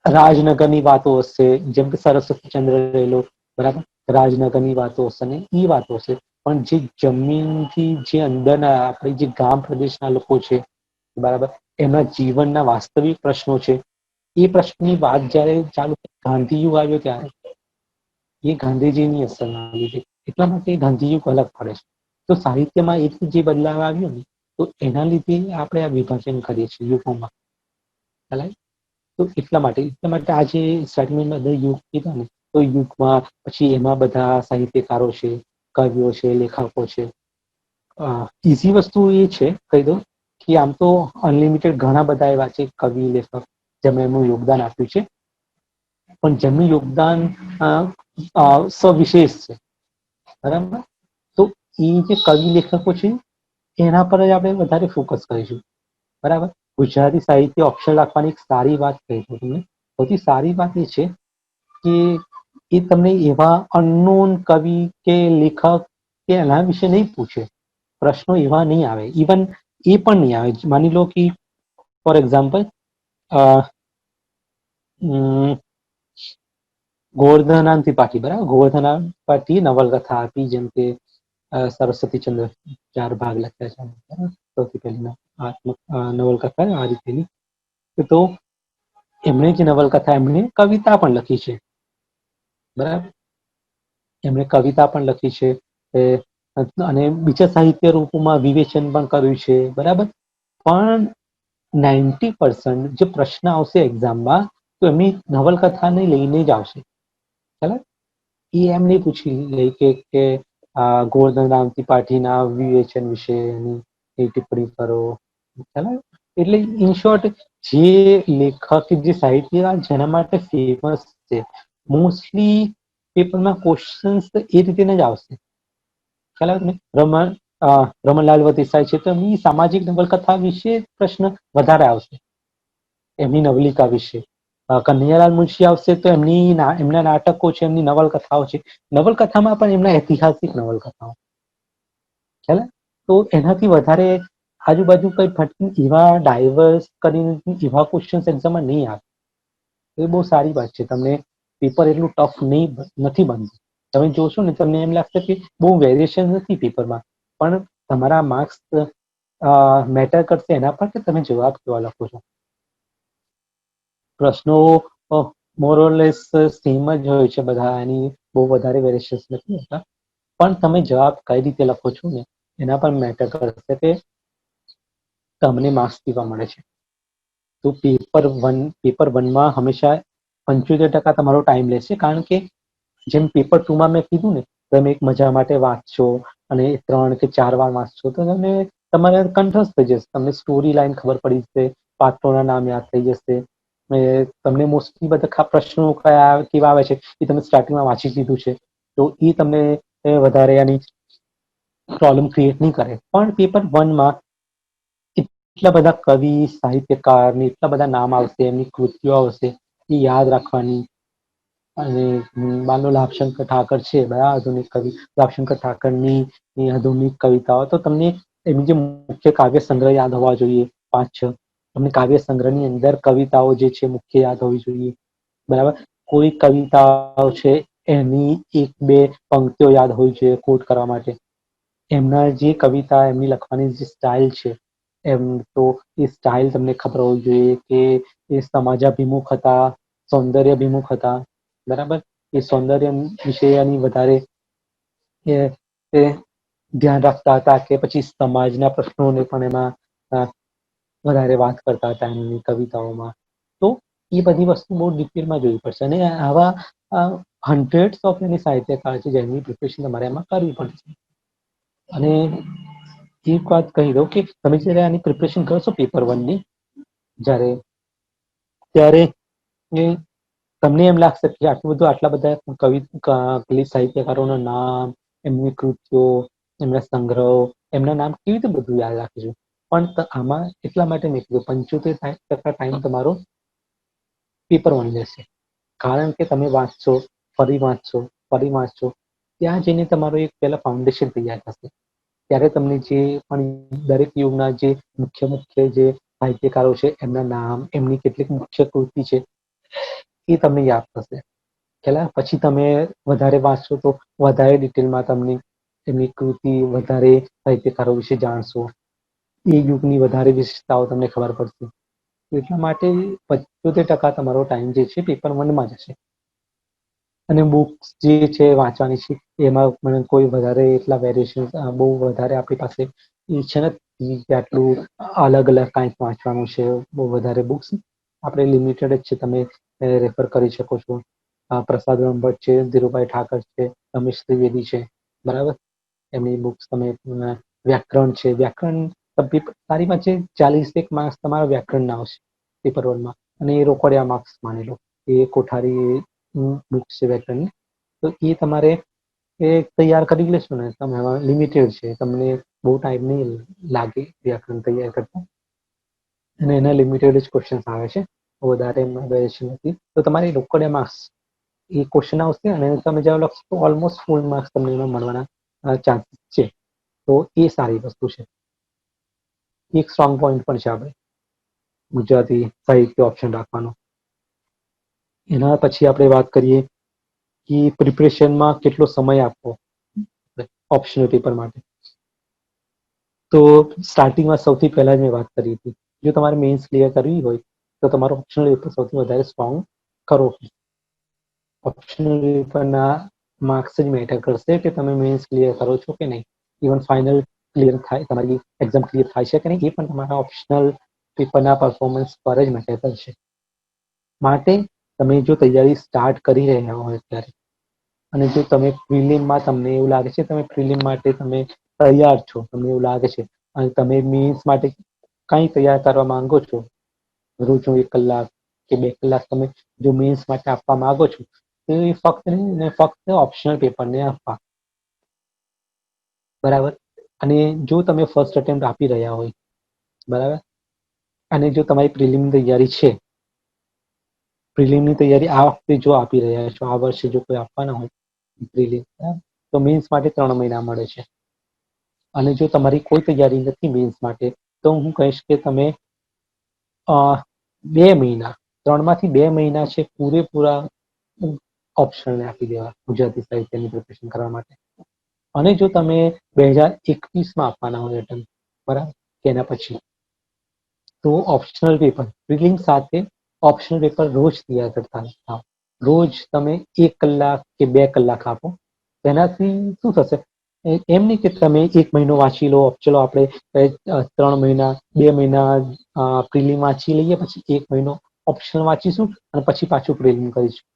Speaker 1: રાજનગરની વાતો હશે, જેમ કે સરસ્વતીચંદ્ર રહેલો, બરાબર. રાજનગરની વાતો હશે ને એ વાતો હશે, પણ જે જમીનથી જે અંદરના આપણે જે ગામ પ્રદેશના લોકો છે, બરાબર, એમના જીવનના વાસ્તવિક પ્રશ્નો છે, એ પ્રશ્નની વાત જ્યારે ચાલુ ગાંધી યુગ આવ્યો ત્યારે એ ગાંધીજીની અસરના લીધે, એટલા માટે ગાંધી યુગ અલગ પડે છે. તો સાહિત્યમાં એક જે બદલાવ આવ્યો ને તો એના લીધે આપણે આ વિભાજન કરીએ છીએ યુગોમાં. તો એટલા માટે આજે સ્ટાર્ટિંગમાં યુગ કીધા ને તો યુગમાં પછી એમાં બધા સાહિત્યકારો છે, કવિઓ છે, લેખકો છે. ઈઝી વસ્તુ એ છે કહી દો કે આમ તો અનલિમિટેડ ઘણા બધા એવા છે કવિ, લેખક જેમણે એમનું યોગદાન આપ્યું છે, પણ જેમનું યોગદાન સવિશેષ છે, બરાબર. તો એ જે કવિ લેખકો છે એના પર જ આપણે વધારે ફોકસ કરીશું, બરાબર. ગુજરાતી સાહિત્ય અક્ષર રાખવાની એક સારી વાત કહી દઉં તમને. સૌથી સારી વાત એ છે કે એ તમને એવા અનનોન કવિ કે લેખક કે એના વિશે નહીં પૂછે, પ્રશ્નો એવા નહીં આવે, ઇવન એ પણ નહીં આવે. માની લો કે ફોર એક્ઝામ્પલ ગોવર્ધન ત્રિપાઠી, બરાબર, ગોવર્ધન ત્રિપાઠી નવલકથા આપી, જેમ કે સરસ્વતીચંદ્ર 4 ભાગ લખ્યા છે, સૌથી પહેલી નવલકથા આ રીતેની. તો એમણે જે નવલકથા, એમણે કવિતા પણ લખી છે, બરાબર, એમણે કવિતા પણ લખી છે અને બીજા સાહિત્ય રૂપોમાં વિવેચન પણ કર્યું છે, બરાબર. પણ 90% જે પ્રશ્ન આવશે એક્ઝામમાં, તો એમની નવલકથાને લઈને જ આવશે. ચાલો, એ એમ નહીં પૂછી લે કે ગોવર્ધન રામ ત્રિપાઠીના વિવેચન વિશે એ ટિપ્પણી કરો. ચાલો, એટલે ઇન શોર્ટ, જે લેખક, જે સાહિત્યકાર જેના માટે ફેમસ છે, મોસ્ટલી પેપરમાં ક્વેશ્ચન્સ એ રીતે જ આવશે. ખ્યાલ આવે ને? રમણલાલ દેસાઈ છે, તો એમની સામાજિક નવલકથા વિશે પ્રશ્ન વધારે આવશે, એમની નવલિકા વિશે. કનૈયાલાલ મુનશી આવશે તો એમના નાટકો છે, એમની નવલકથાઓ છે. નવલકથામાં પણ એમના ઐતિહાસિક નવલકથાઓ, ખ્યાલ. તો એનાથી વધારે આજુબાજુ કઈ ફટકી એવા ડાયવર્સ કરીને એવા ક્વેશ્ચન એક્ઝામમાં નહીં આવે. એ બહુ સારી વાત છે. તમને પેપર એટલું ટફ નથી બનતું. તમે જોશો ને, તમને એમ લાગશે કે બહુ વેરિએશન નથી પેપરમાં, પણ તમારા માર્ક્સ મેટર કરશે એના પર કે તમે જવાબ કેવા લખો છો. પ્રશ્નો મોરલેસ સેમ જ હોય છે બધા, એની બહુ વધારે વેરિએશન નથી હોતા, પણ તમે જવાબ કઈ રીતે લખો છો ને એના પર મેટર કરશે કે તમને માર્ક્સ કેવા મળે છે. તો પેપર વનમાં હંમેશા 75% તમારો ટાઈમ લેશે, કારણ કે જેમ પેપર 2માં મેં કીધું ને, તમે એક મજા માટે વાંચશો અને 3 કે 4 વાર વાંચશો તો તમારે કંઠસ્થ થઈ જશે, તમને સ્ટોરી લાઈન ખબર પડી જશે, પાત્રોના નામ યાદ થઈ જશે. તમને મોસ્ટલી બધા પ્રશ્નો કેવા આવે છે એ તમે સ્ટાર્ટિંગમાં વાંચી લીધું છે, તો એ તમને વધારે આની પ્રોબ્લેમ ક્રિએટ નહીં કરે. પણ પેપર 1માં એટલા બધા કવિ, સાહિત્યકાર ને એટલા બધા નામ આવશે, એમની કૃતિઓ આવશે, એ યાદ રાખવાની. અને માનો લાભશંકર ઠાકર છે, બરાબર, આધુનિક કવિ. લાભશંકર ઠાકરની આધુનિક કવિતાઓ, તો તમને એમની જે મુખ્ય કાવ્ય સંગ્રહ યાદ હોવા જોઈએ, 5-6. તમને કાવ્ય સંગ્રહની અંદર કવિતાઓ જે છે મુખ્ય યાદ હોવી જોઈએ, બરાબર. કોઈ કવિતાઓ છે એની 1-2 પંક્તિઓ યાદ હોવી જોઈએ કોટ કરવા માટે. એમના જે કવિતા, એમની લખવાની જે સ્ટાઇલ છે, એમ તો એ સ્ટાઇલ તમને ખબર હોવી જોઈએ કે એ સમાજાભિમુખ હતા, સૌંદર્યાભિમુખ હતા, બરાબર. એ સૌંદર્ય વિષયની વધારે ધ્યાન રાખતા હતા કે પછી સમાજના પ્રશ્નોને પણ એમાં વધારે વાત કરતા હતા એમની કવિતાઓમાં. તો એ બધી વસ્તુ બહુ ડિટેલમાં જોવી પડશે, અને આવા હંડ્રેડ્સ ઓફ એની સાહિત્યકાર છે જેની પ્રિપરેશન તમારે એમાં કરવી પડશે. અને એક વાત કહી દઉં કે તમે જ્યારે આની પ્રિપરેશન કરશો પેપર 1ની, ત્યારે તમને એમ લાગશે કે આટલા બધા સાહિત્યકારોના નામ, એમની કૃતિઓ, એમના સંગ્રહો, એમના નામ કેવી રીતે બધું યાદ રાખીશું. પણ આમાં એટલા માટે નહીં કીધું, 75% ટાઈમ તમારો પેપર 1 લેશે, કારણ કે તમે વાંચશો, ફરી વાંચશો, ફરી વાંચશો, ત્યાં જઈને તમારો એક પહેલા ફાઉન્ડેશન તૈયાર થશે. ત્યારે તમને જે પણ દરેક યુગના જે મુખ્ય જે સાહિત્યકારો છે, એમના નામ, એમની કેટલીક મુખ્ય કૃતિ છે, એ તમને યાદ થશે. પછી તમે વધારે વાંચશો તો વધારે ડિટેલમાં તમને એમની કૃતિ, વધારે સાહિત્યકારો વિશે જાણશો, એ યુગની વધારે વિશેષતાઓ તમને ખબર પડશે. એટલા માટે 75% તમારો ટાઈમ જે છે પેપર 1માં જશે. અને બુક્સ જે છે વાંચવાની છે, એમાં મને કોઈ વધારે એટલા વેરિએશન બહુ વધારે આપણી પાસે એ છે નથી કે આટલું અલગ કાંઈક વાંચવાનું છે. બહુ વધારે બુક્સ આપણે લિમિટેડ જ છે, તમે રેફર કરી શકો છો. પ્રસાદ બ્રહ્મભટ્ટ છે, ધીરુભાઈ ઠાકર છે, રમેશ ત્રિવેદી છે, બરાબર. એમની બુક્સ તમે વ્યાકરણ છે, વ્યાકરણ તારીમાં છે 40 માર્ક્સ તમારા વ્યાકરણના આવશે પેપર 1માં, અને એ રોકડિયા માર્ક્સ માની લો. એ કોઠારી બુક્સ છે વ્યાકરણની, તો એ તમારે તૈયાર કરી લેશો ને તમે, લિમિટેડ છે, તમને બહુ ટાઈમ નહીં લાગે વ્યાકરણ તૈયાર કરતા, અને એના લિમિટેડ જ ક્વેશ્ચન આવે છે, વધારે એમાં વેરિએશન નથી. તો તમારે રોકડિયા માર્ક્સ એ ક્વેશ્ચન આવશે અને તમે જવાબ લખશો તો ઓલમોસ્ટ ફૂલ માર્ક્સ તમને એમાં મળવાના ચાન્સીસ છે. તો એ સારી વસ્તુ છે. એક સ્ટ્રોંગ પોઈન્ટ પણ છે આપણે ગુજરાતી સાહિત્ય ઓપ્શન રાખવાનો. એના પછી આપણે વાત કરીએ કે પ્રિપરેશનમાં કેટલો સમય આપવો ઓપ્શનલ પેપર માટે. તો સ્ટાર્ટિંગમાં સૌથી પહેલા જ મેં વાત કરી હતી, જો તમારે મેઇન્સ ક્લિયર કરવી હોય તો તમારો ઓપ્શનલ પેપર સૌથી વધારે સ્ટ્રોંગ કરો. ઓપ્શનલ પેપરના માર્ક્સ જ મેટર કરશે કે તમે મેઇન્સ ક્લિયર કરો છો કે નહીં. ઇવન ફાઇનલ ક્લિયર થાય, તમારી એક્ઝામ ક્લિયર થાય છે કે નહીં એ પણ તમારા ઓપ્શનલ પેપરના પરફોર્મન્સ પર જ મેટર કરશે. માટે તમે જો તૈયારી સ્ટાર્ટ કરી રહ્યા હોય ત્યારે, અને જો તમે પ્રિલિમમાં તમને એવું લાગે છે તમે પ્રિલિમ માટે તમે તૈયાર છો, તમને એવું લાગે છે અને તમે મેન્સ માટે કંઈ તૈયાર કરવા માંગો છો, રોજનો 1 કલાક કે 2 કલાક તમે જો મેન્સ માટે આપવા માંગો છો તો એ ફક્ત ને ફક્ત ઓપ્શનલ પેપરને આપવા. બરાબર. અને જો તમે ફર્સ્ટ અટેમ્પ્ટ આપી રહ્યા હોય, બરાબર, અને જો તમારી પ્રિલિમ તૈયારી છે, પ્રિલિમની તૈયારી આ વખતે જો આપી રહ્યા છો, આ વર્ષે જો કોઈ આપવાના હોય પ્રિલિમ, તો મેન્સ માટે 3 મહિના મળે છે. અને જો તમારી કોઈ તૈયારી નથી મેન્સ માટે તો હું કહીશ કે તમે 2 મહિના, 3માંથી 2 મહિના છે પૂરેપૂરા ઓપ્શનને આપી દેવા ગુજરાતી સાહિત્યની પ્રિપરેશન કરવા માટે. અને જો તમે 2021માં આપવાના હોય એટેમ્પ્ટ, બરાબર, કે એના પછી, તો ઓપ્શનલ પેપર પ્રિલિમ સાથે ઓપ્શનલ પેપર રોજ તૈયાર કરતા થાવ. રોજ તમે 1 કલાક કે 2 કલાક આપો. તેનાથી શું થશે, એમ નહીં કે તમે 1 મહિનો વાંચી લો, ચલો આપણે 3 મહિના 2 મહિના પ્રિલિમ વાંચી લઈએ, પછી 1 મહિનો ઓપ્શનલ વાંચીશું અને પછી પાછું પ્રિલિમ કરીશું.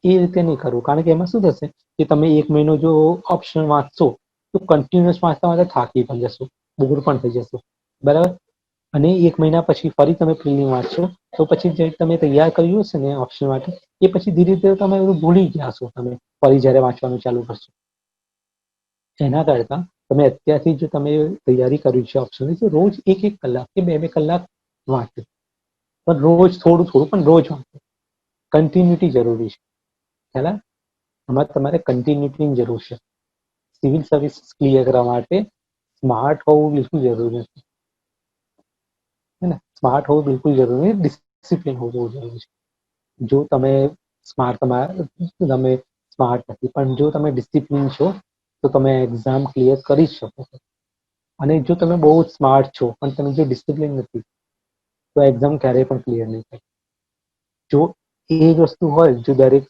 Speaker 1: એ રીતે નહીં કરવું, કારણ કે એમાં શું થશે કે તમે 1 મહિનો જો ઓપ્શનલ વાંચશો તો કન્ટિન્યુઅસ વાંચતા વાંચતા થાકી પણ જશો, બોર પણ થઈ જશો, બરાબર. અને 1 મહિના પછી ફરી તમે પ્રિલિમ વાંચશો તો પછી જે તમે તૈયાર કર્યું હશે ને ઓપ્શન માટે, એ પછી ધીરે ધીરે તમે ભૂલી ગયા છો. તમે ફરી જ્યારે વાંચવાનું ચાલુ કરશો, એના કરતા તમે અત્યારથી જો તમે તૈયારી કરી છે ઓપ્શનની, તો રોજ 1 કલાક કે 2 કલાક વાંચો. પણ રોજ થોડું થોડું, પણ રોજ વાંચો. કન્ટિન્યુટી જરૂરી છે. ખ્યાલ? આમાં તમારે કન્ટિન્યુટીની જરૂર છે. સિવિલ સર્વિસ ક્લિયર કરવા માટે સ્માર્ટ હોવું બિલકુલ જરૂરી નથી. હે ને? સ્માર્ટ હોવું બિલકુલ જરૂરી નથી, ડિસિપ્લિન હોવું બહુ જરૂરી છે. જો તમે સ્માર્ટ નથી, પણ જો તમે ડિસિપ્લિન છો તો તમે એક્ઝામ ક્લિયર કરી શકો છો. અને જો તમે બહુ સ્માર્ટ છો પણ તમે જો ડિસિપ્લિન નથી તો એક્ઝામ ક્યારેય પણ ક્લિયર નહીં થાય. જો એ જ વસ્તુ હોય, જો દરેક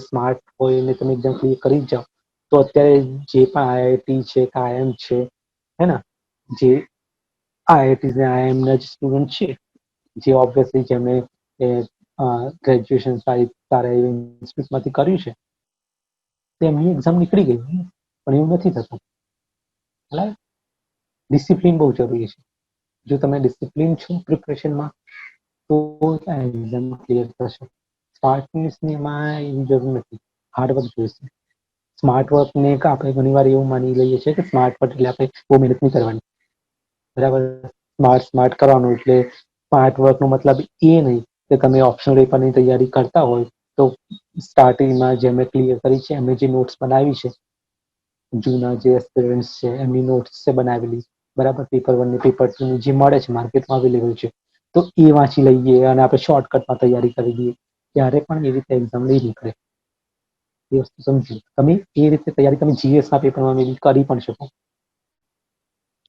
Speaker 1: સ્માર્ટ હોય ને તમે એક્ઝામ ક્લિયર કરી જ જાઓ, તો અત્યારે જે પણ આઈઆઈટી છે, કાયમ છે, હે ને, જે આઈઆઈટી ને આઈઆઈએમ ના જે સ્ટુડન્ટ છે, જે ઓબ્વિયસલી જેમણે ગ્રેજ્યુએશન સારા ઇન્સ્ટિટ્યૂટમાંથી કર્યું છે, તેમની એક્ઝામ નીકળી ગઈ. પણ એવું નથી થતું. બરાબર. ડિસિપ્લિન બહુ જરૂરી છે. જો તમે ડિસિપ્લિન છો પ્રિપરેશનમાં તો એક્ઝામ ક્લિયર થશે. સ્માર્ટનેસમાં એવી જરૂર નથી, હાર્ડવર્ક જોઈશે. સ્માર્ટ વર્કને આપણે ઘણી વાર એવું માની લઈએ છીએ કે સ્માર્ટ વર્ક એટલે આપણે બહુ મહેનત નહીં કરવાની, બરાબર. સ્માર્ટ કરવાનું એટલે સ્માર્ટ વર્કનો મતલબ એ નહીં કે તમે ઓપ્શનલ પેપરની તૈયારી કરતા હોય તો સ્ટાર્ટિંગમાં જેમણે ક્લિયર કરી છે એમણે જે નોટ્સ બનાવી છે, જૂના જે એસ્પિરન્ટ્સ છે એમની નોટ્સ છે બનાવેલી, બરાબર, પેપર 1 ને પેપર 2 જે મળે છે માર્કેટમાં અવેલેબલ છે, તો એ વાંચી લઈએ અને આપણે શોર્ટકટમાં તૈયારી કરી દઈએ, ત્યારે પણ એ રીતે એક્ઝામ નહીં નીકળે. એ વસ્તુ સમજો. તમે એ રીતે તૈયારી તમે જીએસના પેપરમાં કરી પણ શકો,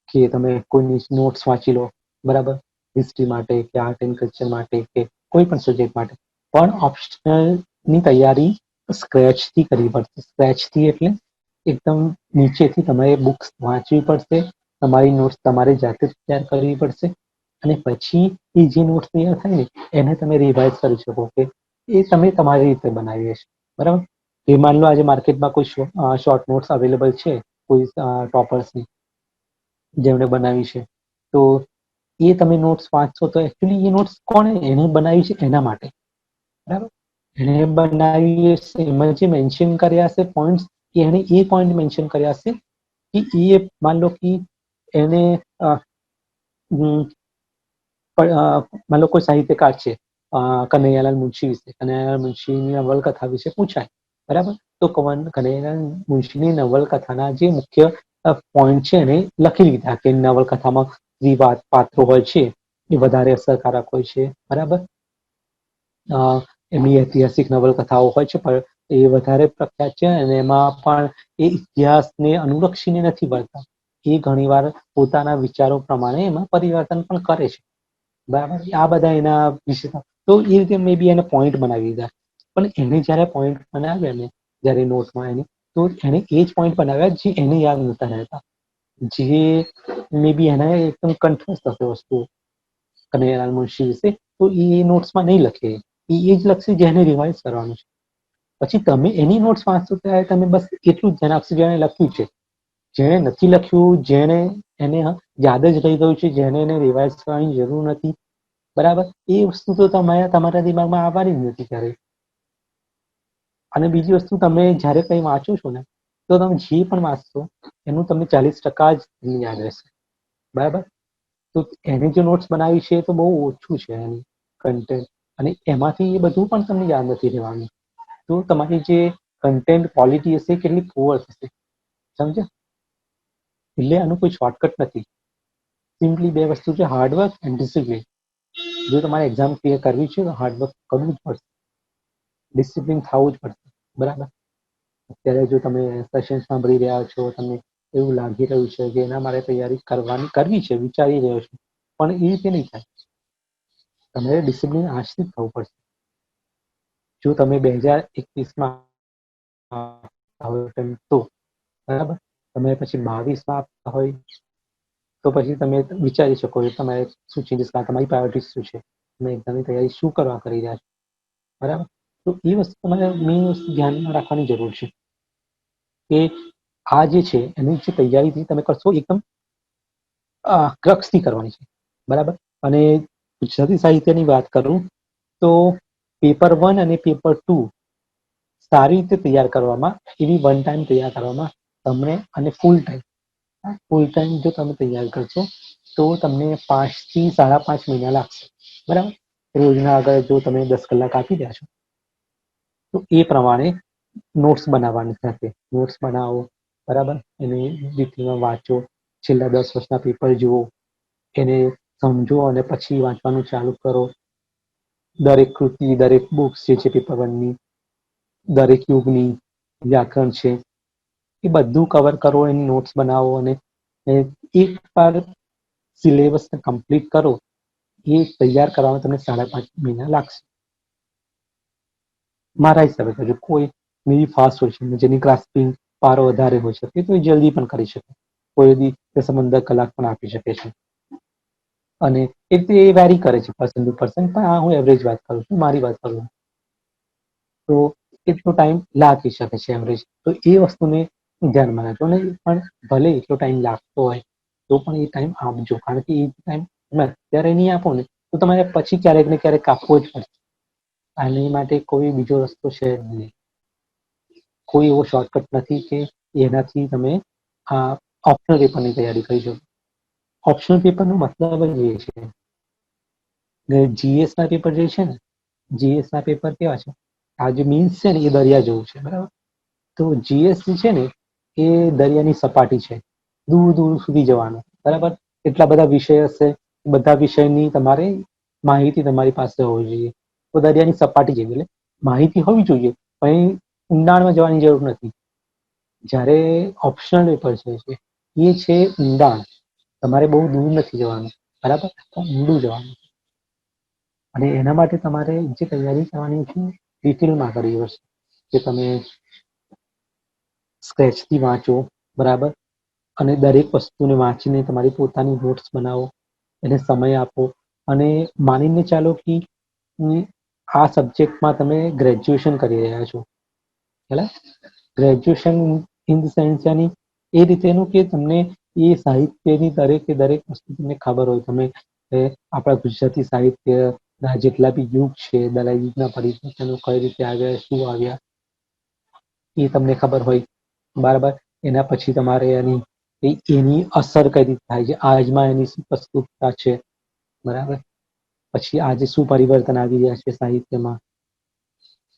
Speaker 1: કે તમે કોઈની નોટ્સ વાંચી લો, બરાબર, હિસ્ટ્રી માટે કે આર્ટ એન્ડ કલ્ચર માટે કે કોઈ પણ સબ્જેક્ટ માટે. પણ ઓપ્શનલની તૈયારી સ્ક્રેચથી કરવી પડશે. સ્ક્રેચથી એટલે એકદમ નીચેથી તમારે બુક્સ વાંચવી પડશે, તમારી નોટ્સ તમારે જાતે તૈયાર કરવી પડશે, અને પછી એ જે નોટ્સ તૈયાર થાય ને એને તમે રિવાઇઝ કરી શકો કે એ તમે તમારી રીતે બનાવી હશે, બરાબર. એ માની લો આજે માર્કેટમાં કોઈ શોર્ટ નોટ્સ અવેલેબલ છે કોઈ ટોપર્સની જેમણે બનાવી છે, તો એ તમે નોટ્સ વાંચશો તો એકચ્યુઅલી એ નોટ્સ કોણે એને બનાવી છે એના માટે, બરાબર. એને બનાવી હશે, એમાં જે મેન્શન કર્યા હશે પોઈન્ટ્સ, એને એ પોઈન્ટ મેન્શન કર્યા હશે કે એ માન લો કે એને માન લો કોઈ સાહિત્યકાર છે, કનૈયાલાલ મુનશી વિશે, કનૈયાલાલ મુનશીની નવલકથા વિશે પૂછાય બરાબર. તો કનૈયાલાલ મુનશીની નવલકથાના જે મુખ્ય પોઈન્ટ છે એને લખી લીધા કે નવલકથામાં જે પાત્રો હોય છે એ વધારે અસરકારક હોય છે. બરાબર. એમની ઐતિહાસિક નવલકથાઓ હોય છે પણ એ વધારે પ્રખ્યાત છે અને એમાં પણ એ ઇતિહાસને અનુલક્ષીને નથી બનતા. એ ઘણીવાર પોતાના વિચારો પ્રમાણે એમાં પરિવર્તન પણ કરે છે. બરાબર. આ બધા એના વિશે તો એ રીતે મે બી એને પોઈન્ટ બનાવી દીધા. પણ એને જયારે પોઈન્ટ બનાવ્યા ને જયારે નોટમાં એને તો એને એ જ પોઈન્ટ બનાવ્યા જે એને યાદ નતા રહેતા. જે મે બી એને એકદમ કન્ફ્યુઝ થશે વસ્તુ કનૈયાલાલ મુનશી વિશે તો એ નોટ્સમાં નહીં લખે. એ જ લખશે જેને રિવાઇઝ કરવાનું છે. પછી તમે એની નોટ્સ વાંચશો ત્યારે તમે બસ એટલું જ ધ્યાન આપશો જેને લખ્યું છે. જેણે નથી લખ્યું, જેણે એને યાદ જ રહી ગયું છે, જેને એને રિવાઇઝ કરવાની જરૂર નથી. બરાબર. એ વસ્તુ તો તમારા દિમાગમાં આવવાની જ નથી ક્યારેય. અને બીજી વસ્તુ તમે જ્યારે કંઈ વાંચો છો ને તો તમે જે પણ વાંચશો એનું તમને 40% જ યાદ રહેશે. બરાબર. તો એને જે નોટ્સ બનાવી છે તો બહુ ઓછું છે એની કન્ટેન્ટ અને એમાંથી એ બધું પણ તમને યાદ નથી રહેવાનું. તો તમારી જે કન્ટેન્ટ ક્વોલિટી હશે કેટલી પુઅર થશે. સમજ્યા? એટલે આનું કોઈ શોર્ટકટ નથી. સિમ્પલી બે વસ્તુ છે, હાર્ડવર્ક એન્ડ ડિસિપ્લિન. જો તમારે એક્ઝામ ક્લિયર કરવી છે તો હાર્ડવર્ક કરવું જ પડશે, ડિસિપ્લિન થવું જ પડશે. બરાબર. અત્યારે જો તમે સેશન સાંભળી રહ્યા છો, તમને એવું લાગી રહ્યું છે કે એના મારે તૈયારી કરવી છે, વિચારી રહ્યો છું, પણ એ રીતે નહીં થાય. તમારે ડિસિપ્લિન આજથી જ થવું પડશે. જો તમે 2021માં તો બરાબર, તમે પછી 22માં આપતા હોય તો પછી તમે વિચારી શકો છો તમારે શું ચેન્જીસ કરવા, તમારી પ્રાયોરિટી શું છે, તમે એક્ઝામની તૈયારી શું કરવા કરી રહ્યા છો. બરાબર. તો એ વસ્તુ તમારે મેઇન વસ્તુ ધ્યાનમાં રાખવાની જરૂર છે કે આ જે છે એની જે તૈયારી તમે કરશો એકદમ ક્રક્સથી કરવાની છે. બરાબર. અને ગુજરાતી સાહિત્યની વાત કરું તો પેપર 1 અને પેપર 2 સારી રીતે તૈયાર કરવામાં, એવી વન ટાઈમ તૈયાર કરવામાં તમને અને ફૂલ ટાઈમ જો તમે તૈયાર કરશો તો તમને 5 થી 5.5 મહિના લાગશે. બરાબર. રોજના આગળ જો તમે 10 કલાક આપી રહ્યા છો તો એ પ્રમાણે નોટ્સ બનાવવાની સાથે નોટ્સ બનાવો. બરાબર. એને ડિટેલમાં વાંચો, છેલ્લા 10 વર્ષના પેપર જુઓ, એને સમજો અને પછી વાંચવાનું ચાલુ કરો. દરેક કૃતિ, દરેક બુક્સ જે છે પેપર 1ની, દરેક યુગની વ્યાકરણ છે એ બધું કવર કરો, એની નોટ્સ બનાવો અને એક વાર સિલેબસને કમ્પ્લીટ કરો. એ તૈયાર કરવામાં તમને 5.5 મહિના લાગશે મારા હિસાબે. તો કોઈ મે બી ફાસ્ટ હોય છે, જેની ગ્રાસ્પિંગ પારો વધારે હોય શકે તો એ જલ્દી પણ કરી શકે, કોઈ બી 10-15 કલાક પણ આપી શકે છે. અને એ વેરી કરે છે પર્સન ટુ પર્સન, પણ આ હું એવરેજ વાત કરું છું, મારી વાત કરું તો એટલો ટાઈમ લાગી શકે છે એવરેજ. તો એ વસ્તુને ધ્યાનમાં રાખજો. અને પણ ભલે એટલો ટાઈમ લાગતો હોય તો પણ એ ટાઈમ આપજો, કારણ કે એ ટાઈમ તમે અત્યારે નહીં આપો ને તો તમારે પછી ક્યારેક ને ક્યારેક આપવો જ પડશે. આની માટે કોઈ બીજો રસ્તો છે જ નહીં. કોઈ એવો શોર્ટકટ નથી કે એનાથી તમે આ ઓપ્શનલ પેપરની તૈયારી કરી શકો. ઓપ્શનલ પેપરનો મતલબ જ એ છે, જીએસ ના પેપર જે છે ને, જીએસ ના પેપર કેવા છે, આ જે મીન્સ છે ને એ દરિયા જેવું છે. બરાબર. તો જીએસ જે છે ને એ દરિયાની સપાટી છે, દૂર દૂર સુધી જવાનું. બરાબર. એટલા બધા વિષય હશે, બધા વિષયની તમારે માહિતી તમારી પાસે હોવી જોઈએ. તો દરિયાની સપાટી જેવી, એટલે માહિતી હોવી જોઈએ પણ ઊંડાણમાં જવાની જરૂર નથી. જ્યારે ઓપ્શનલ પેપર છે એ છે ઊંડાણ. તમારે બહુ દૂર નથી જવાનું. બરાબર. ઊંડું જવાનું. અને એના માટે તમારે જે તૈયારી કરવાની છે ડિટેલમાં કરવી પડશે, કે તમે સ્ક્રેચથી વાંચો. બરાબર. અને દરેક વસ્તુને વાંચીને તમારી પોતાની નોટ્સ બનાવો, એને સમય આપો. અને માનીને ચાલો કે આ સબ્જેક્ટમાં તમે ગ્રેજ્યુએશન કરી રહ્યા છો. બરાબર. ગ્રેજ્યુએશન ઇન ધ સેન્સ એ રીતેનું કે તમને એ સાહિત્યની દરેકે દરેક વસ્તુ તમને ખબર હોય. તમે આપણા ગુજરાતી સાહિત્યના જેટલા બી યુગ છે, દરેક યુગના પરિવર્તનો કઈ રીતે આવ્યા, શું આવ્યા, એ તમને ખબર હોય. બરાબર. એના પછી તમારે એની અસર કઈ રીતે થાય છે, આજમાં એની શું પ્રસ્તુતતા છે. બરાબર. પછી આજે શું પરિવર્તન આવી રહ્યા છે સાહિત્યમાં,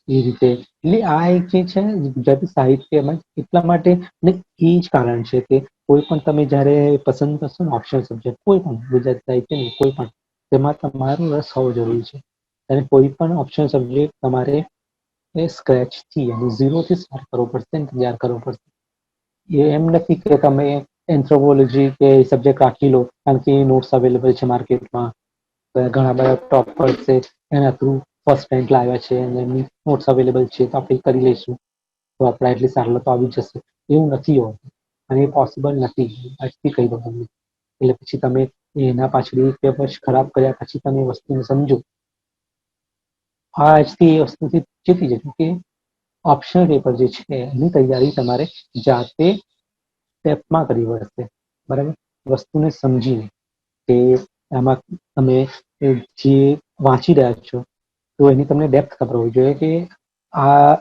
Speaker 1: એ રીતે એટલે આ એક જે છે ગુજરાતી સાહિત્યમાં એટલા માટે ને એ જ કારણ છે કે કોઈ પણ તમે જ્યારે પસંદ કરશો ને ઓપ્શનલ સબ્જેક્ટ કોઈ પણ ગુજરાતી સાહિત્ય નહીં કોઈ પણ તેમાં તમારો રસ હોવો જરૂરી છે અને કોઈ પણ ઓપ્શનલ સબ્જેક્ટ તમારે સ્ક્રેચ થી અને ઝીરો થી સ્ટાર્ટ કરવો પડશે ને તૈયાર કરવો પડશે એમ નથી કે તમે એન્થ્રોપોલોજી કે સબ્જેક્ટ રાખી લો કારણ કે નોટ્સ અવેલેબલ છે માર્કેટમાં ઘણા બધા ટોપર છે એના થ્રુ ફર્સ્ટ રેન્ક લાવ્યા છે અને એમની નોટ્સ અવેલેબલ છે તો આપણે કરી લઈશું તો આપણા એટલી સારા તો આવી જશે એવું નથી હોતું અને એ પોસિબલ નથી આજથી કહી દો તમને એટલે પછી તમે એના પાછળ એક બે વર્ષ ખરાબ કર્યા પછી તમે એ વસ્તુને સમજો આજથી એ વસ્તુથી ચેતી જજો કે ઓપ્શનલ પેપર જે છે એની તૈયારી તમારે જાતે સ્ટેપમાં કરવી પડશે બરાબર વસ્તુને સમજીને કે આમાં તમે જે વાંચી રહ્યા છો તો એની તમને ડેપ્થ ખબર હોવી જોઈએ કે આ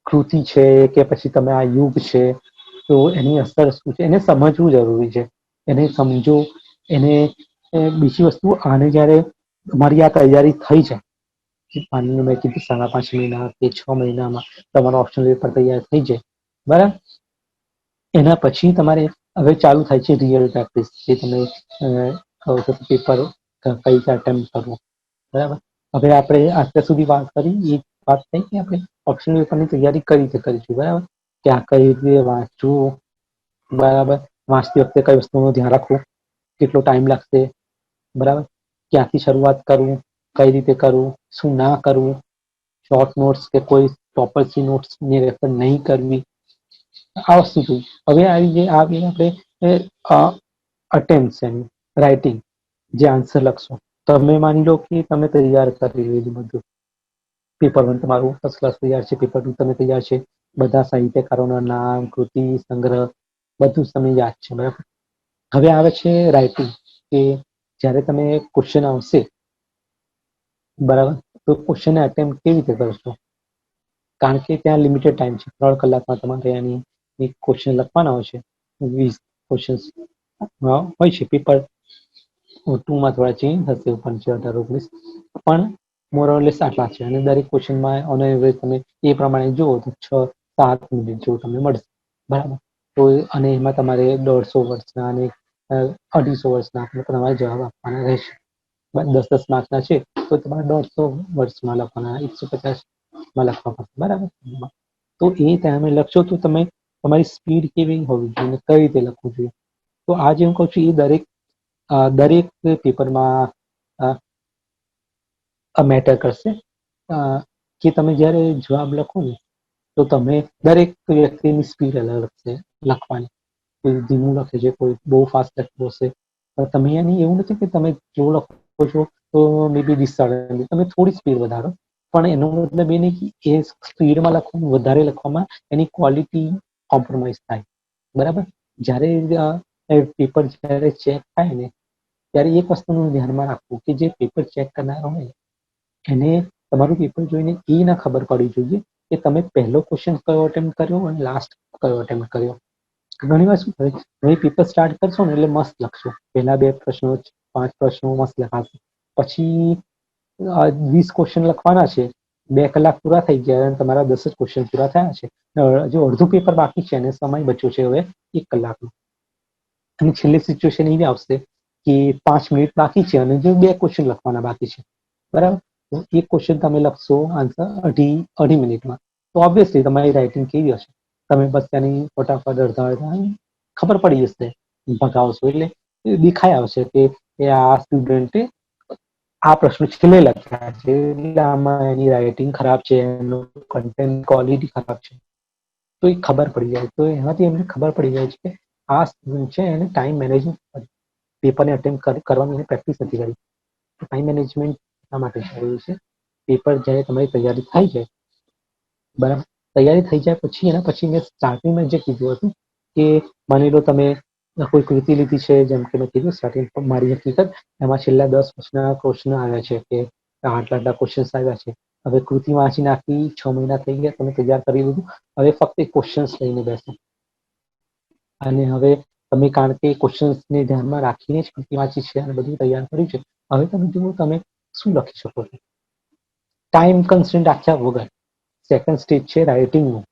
Speaker 1: કૃતિ છે કે પછી તમે આ યુગ છે તો એની અસર શું છે એને સમજવું જરૂરી છે એને સમજો એને બીજી વસ્તુ આને જ્યારે તમારી આ તૈયારી થઈ જાય માની મેં કીધું 5.5 મહિના કે 6 મહિનામાં તમારો ઓપ્શનલ પેપર તૈયાર થઈ જાય બરાબર એના પછી તમારે હવે ચાલુ થાય છે રિયલ પ્રેક્ટિસ જે તમે પેપર કઈ રીતે અટેમ્પ્ટ કરવું બરાબર હવે આપણે અત્યાર સુધી વાત કરી એ વાત થઈ કે આપણે ઓપ્શનલ પેપરની તૈયારી કઈ રીતે કરીશું બરાબર કે આ કઈ રીતે વાંચવું બરાબર વાંચતી વખતે કઈ વસ્તુનું ધ્યાન રાખવું કેટલો ટાઈમ લાગશે બરાબર ક્યાંથી શરૂઆત કરવું કઈ રીતે કરવું શું ના કરવું શોર્ટ નોટ્સ કે કોઈ ટોપરથી નોટ્સ ની રેફર નહીં કરવી આ વસ્તુ જોઈ હવે આવી આપણે અટેમ્પ એની રાઇટિંગ જે આન્સર લખશો તમે માની લો કે તમે તૈયાર કરી લીધું બધું પેપર 1 તમારું ફર્સ્ટ ક્લાસ તૈયાર છે પેપર 2 તમે તૈયાર છે બધા સાહિત્યકારોના નામ કૃતિ સંગ્રહ બધું જ તમને યાદ છે બરાબર હવે આવે છે રાઇટિંગ કે જ્યારે તમે ક્વેશ્ચન આવશે બરાબર તો ક્વેશ્ચન અટેમ્પ કેવી રીતે કરશો કારણ કે ત્યાં લિમિટેડ ટાઈમ છે 3 કલાકમાં તમારે એની એક ક્વેશ્ચન લખવાના હોય છે 20 ક્વેશ્ચન હોય છે પેપર 2 માં થોડા ચેન્જ થશે પણ છે 18-19 પણ મોરલેસ આટલા છે અને દરેક ક્વેશ્ચનમાં ઓન એવરેજ તમે એ પ્રમાણે જુઓ તો 6-7 મિનિટ જેવું તમને મળશે બરાબર તો અને એમાં તમારે 150 વર્ષના અને 250 વર્ષના તમારે જવાબ આપવાના રહેશે 10-10 માર્કના છે તો તમારે 150 વર્ષમાં લખવાના 150માં લખવા પડશે બરાબર તો એ તમે લખશો તો તમે તમારી સ્પીડ કેવી હોવી જોઈએ કઈ રીતે લખવું જોઈએ તો આ જે હું કહું છું એ દરેક પેપરમાં મેટર કરશે કે તમે જ્યારે જવાબ લખો ને તો તમે દરેક વ્યક્તિની સ્પીડ અલગ છે લખવાની કોઈ ધીમું લખે છે કોઈ બહુ ફાસ્ટ લખતું હશે તમે અહીંયા એવું નથી કે તમે જો લખો છો તો મે બી 20 તમે થોડી સ્પીડ વધારો પણ એનો મતલબ એ નહીં કે એ સ્પીડમાં લખવાનું વધારે લખવામાં એની ક્વોલિટી કોમ્પ્રોમાઇઝ થાય બરાબર જ્યારે પેપર જ્યારે ચેક થાય ને ત્યારે એક વસ્તુનું ધ્યાનમાં રાખવું કે જે પેપર ચેક કરનાર હોય એને તમારું પેપર જોઈને એ ના ખબર પડવી જોઈએ કે તમે પહેલો ક્વેશ્ચન કયો અટેમ્પ્ટ કર્યો અને લાસ્ટ કયો અટેમ્પ્ટ કર્યો ઘણી વાર શું થાય હવે પેપર સ્ટાર્ટ કરશો ને એટલે મસ્ત લખશો પહેલા 2 પ્રશ્નો 5 પ્રશ્નો મસ્ત લખાશે પછી 20 ક્વેશ્ચન લખવાના છે 2 કલાક પૂરા થઈ ગયા અને તમારા 10 જ ક્વેશ્ચન પૂરા થયા છે જો અડધું પેપર બાકી છે અને સમય બચ્યો છે હવે 1 કલાકનો અને છેલ્લી સિચ્યુએશન એવી આવશે કે 5 મિનિટ બાકી છે અને જો 2 ક્વેશ્ચન લખવાના બાકી છે બરાબર તો એક ક્વેશ્ચન તમે લખશો આન્સર અઢી મિનિટમાં તો ઓબ્વિયસલી તમારી રાઇટિંગ કેવી હશે તમે બસ ત્યાંની ફટાફટ અડધા ખબર પડી જશે ભગાવશો એટલે દેખાઈ આવશે કે આ સ્ટુડન્ટે આ પ્રશ્ન છેલ્લે લખ્યા છે એટલે આમાં એની રાઇટિંગ ખરાબ છે એનું કન્ટેન્ટ ક્વોલિટી ખરાબ છે તો એ ખબર પડી જાય તો એનાથી એમને ખબર પડી જાય છે કે આ સ્ટુડન્ટ છે એને ટાઈમ મેનેજમેન્ટ પેપરને અટેમ્પ્ટ કરવાની પ્રેક્ટિસ નથી કરી ટાઈમ મેનેજમેન્ટ એટલા માટે જરૂરી છે પેપર જ્યારે તમારી તૈયારી થઈ જાય બરાબર તૈયારી થઈ જાય પછી એના પછી મેં સ્ટાર્ટિંગમાં જે કીધું હતું કે માની લો તમે કોઈ કૃતિ લીધી છે જેમ કે મેં કીધું સ્ટાર્ટિંગ મારી હકીકત એમાં છેલ્લા 10 વર્ષના ક્વેશ્ચન આવ્યા છે કે આટલા ક્વેશ્ચન્સ આવ્યા છે હવે કૃતિ વાંચી નાખી 6 મહિના થઈ ગયા તમે તૈયાર કરી લીધું હવે ફક્ત ક્વેશ્ચન્સ લઈને બેસો અને હવે તમે કારણ કે ક્વેશ્ચન્સને ધ્યાનમાં રાખીને જ કૃતિ વાંચી છે અને બધું તૈયાર કર્યું છે હવે તમે જુઓ તમે શું લખી શકો છો ટાઈમ કન્સ્ટન્ટ રાખ્યા વગર સેકન્ડ સ્ટેજ છે રાઇટિંગનું,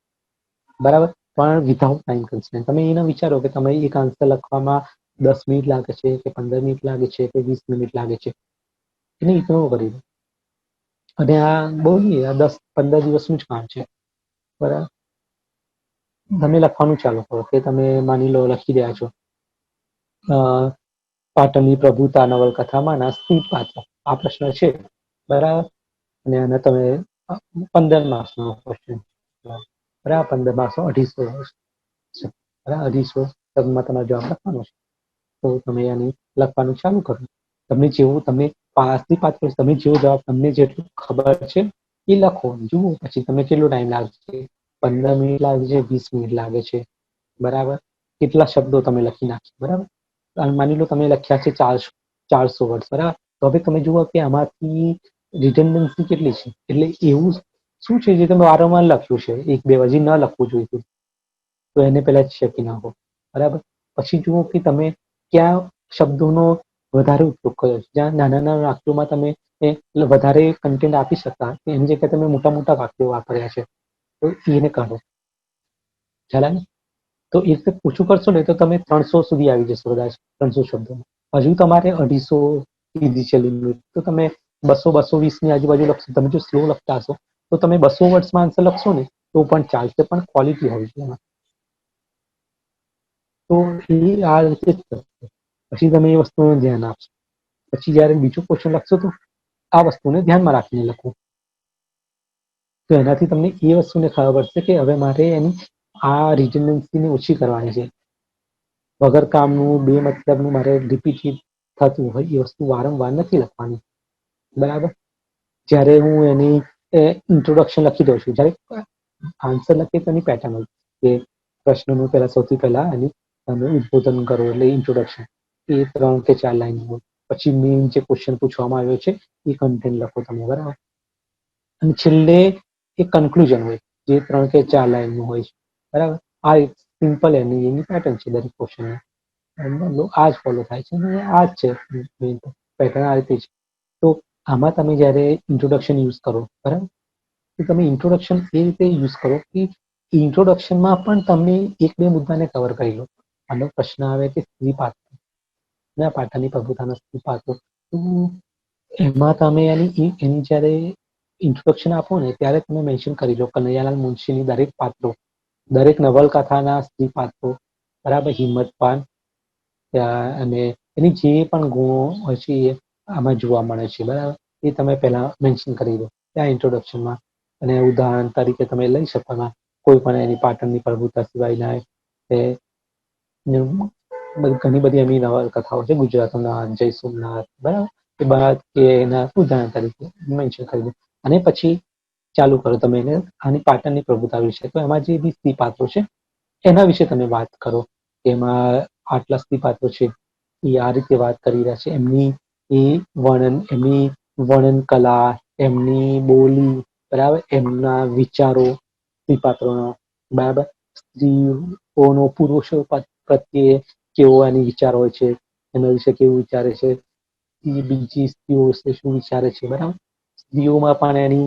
Speaker 1: બરાબર, પણ વિધાઉટ ટાઈમ કન્સ્ટ્રેન્ટ. તમે એને વિચારો કે તમે એક આન્સર લખવામાં 10 મિનિટ લાગે છે કે 15 મિનિટ લાગે છે કે 20 મિનિટ લાગે છે, એને ઇગ્નોર કરી દો. અને આ બહુ નહીં, આ 10-15 દિવસનું જ કામ છે, બરાબર. તમે લખવાનું ચાલુ કરો કે તમે માની લો લખી રહ્યા છો પાટણની પ્રભુતા નવલકથામાં ના સ્ત્રી પાત્ર, આ પ્રશ્ન છે, બરાબર. અને આને તમે 15 માર્ક્સનો ક્વેશ્ચન, બરાબર, 15 માર્ક્સનો 250 છે, બરાબર, 250 શબ્દમાં તમારે જવાબ લખવાનો છે. તો તમે એને લખવાનું ચાલુ કરો. તમે જેવું તમે સ્ત્રી પાત્ર, તમે જેવો જવાબ તમને જેટલું ખબર છે એ લખો, જુઓ પછી તમે કેટલો ટાઈમ લાગશે, 15 મિનિટ લાગે છે, 20 મિનિટ લાગે છે, બરાબર. કેટલા શબ્દો તમે લખી નાખશો, બરાબર. માની લો તમે લખ્યા છે 400 વર્ડ, બરાબર. તો હવે તમે જુઓ કે આમાંથી રિડન્ડન્સી કેટલી છે, એટલે એવું શું છે જે તમે વારંવાર લખ્યું છે, એક બે હજી ન લખવું જોઈએ, તો એને પહેલા ચેકી નાખો, બરાબર. પછી જુઓ કે તમે ક્યાં શબ્દોનો વધારે ઉપયોગ કર્યો છે, જ્યાં નાના નાના વાક્યોમાં તમે વધારે કન્ટેન્ટ આપી શકતા, એની જગ્યાએ તમે મોટા મોટા વાક્યો વાપર્યા છે, તો એને કાઢો, ખ્યાલ આવે. તો એ રીતે ઓછું કરશો ને તો તમે 300 સુધી આવી જશો, કદાચ 300 શબ્દોમાં. હજુ તમારે 250 ઈઝી છે લિમિટ, તો તમે 200-220 ની આજુબાજુ લખશો. તમે જો સ્લો લખતા હશો તો તમે 200 વર્ડ્સમાં આન્સર લખશો ને તો પણ ચાલશે, પણ ક્વોલિટી હોવી જોઈએ એમાં. તો એ આ રીતે જ થશે. પછી તમે એ વસ્તુનું ધ્યાન આપશો. પછી જ્યારે બીજો ક્વેશ્ચન લખશો તો આ વસ્તુને ધ્યાનમાં રાખીને લખો. તો એનાથી તમને એ વસ્તુને ખબર પડશે કે હવે મારે એની આ રિડન્ડન્સીને ઓછી કરવાની છે. વગર કામનું, બે મતલબનું મારે રિપીટ થતું હોય એ વસ્તુ વારંવાર નથી લખવાની, બરાબર. જ્યારે હું એની ઇન્ટ્રોડક્શન લખી દઉં છું, જ્યારે આન્સર લખીએ તો એની પેટર્ન હોય કે પ્રશ્નનું પહેલા સૌથી પહેલા એની તમે ઉદ્બોધન કરો એટલે ઇન્ટ્રોડક્શન, એ 3 કે 4 લાઈન હોય. પછી મેઇન જે ક્વેશ્ચન પૂછવામાં આવ્યો છે એ કન્ટેન્ટ લખો તમે, બરાબર. અને છેલ્લે એક કન્ક્લુઝન હોય જે 3 કે 4 લાઈનનું હોય છે, બરાબર. આ એક સિમ્પલ એની પેટર્ન છે દરેક ક્વેશ્ચનની, આ જ ફોલો થાય છે અને આ જ છે પેટર્ન, આ રીતે છે. તો આમાં તમે જ્યારે ઇન્ટ્રોડક્શન યુઝ કરો, બરાબર, તો તમે ઇન્ટ્રોડક્શન એ રીતે યુઝ કરો કે ઇન્ટ્રોડક્શનમાં પણ તમે એક બે મુદ્દાને કવર કરી લો. આનો પ્રશ્ન આવે કે સ્ત્રી પાત્ર, પાટણની પ્રભુતાના સ્ત્રી પાત્રો, તો એમાં તમે એની જ્યારે ઇન્ટ્રોડક્શન આપો ને ત્યારે તમે મેન્શન કરી લો કનૈયાલાલ મુનશીની દરેક પાત્રો, દરેક નવલકથાના સ્ત્રી પાત્રો, બરાબર, હિંમતપાલ અને એની જે પણ ગુણો હોય છે એ આમાં જોવા મળે છે, બરાબર. એ તમે પહેલા મેન્શન કરી દો ત્યાં ઇન્ટ્રોડક્શનમાં. અને ઉદાહરણ તરીકે તમે લઈ શકો એમાં કોઈ પણ એની પાટણની પ્રભુતા સિવાયના ઘણી બધી એમની નવલકથાઓ છે, ગુજરાતના જય સોમનાથ, બરાબર, એ બાદ કે એના ઉદાહરણ તરીકે મેન્શન કરી દો. અને પછી ચાલુ કરો તમે એને આની પાટણની પ્રભુતા વિશે. તો એમાં જે બી સ્ત્રી પાત્રો છે એના વિશે તમે વાત કરો. એમાં આટલા સ્ત્રી પાત્રો છે એ આ રીતે વાત કરી રહ્યા છે, એમની વર્ણન કલા, એમની બોલી, બરાબર, એમના વિચારો સ્ત્રી પાત્રોનો, બરાબર, સ્ત્રીઓનો પુરુષો પ્રત્યે કેવો એની વિચાર હોય છે, એના વિશે કેવું વિચારે છે, બીજી સ્ત્રીઓ વિશે શું વિચારે છે, બરાબર. સ્ત્રીઓમાં પણ એની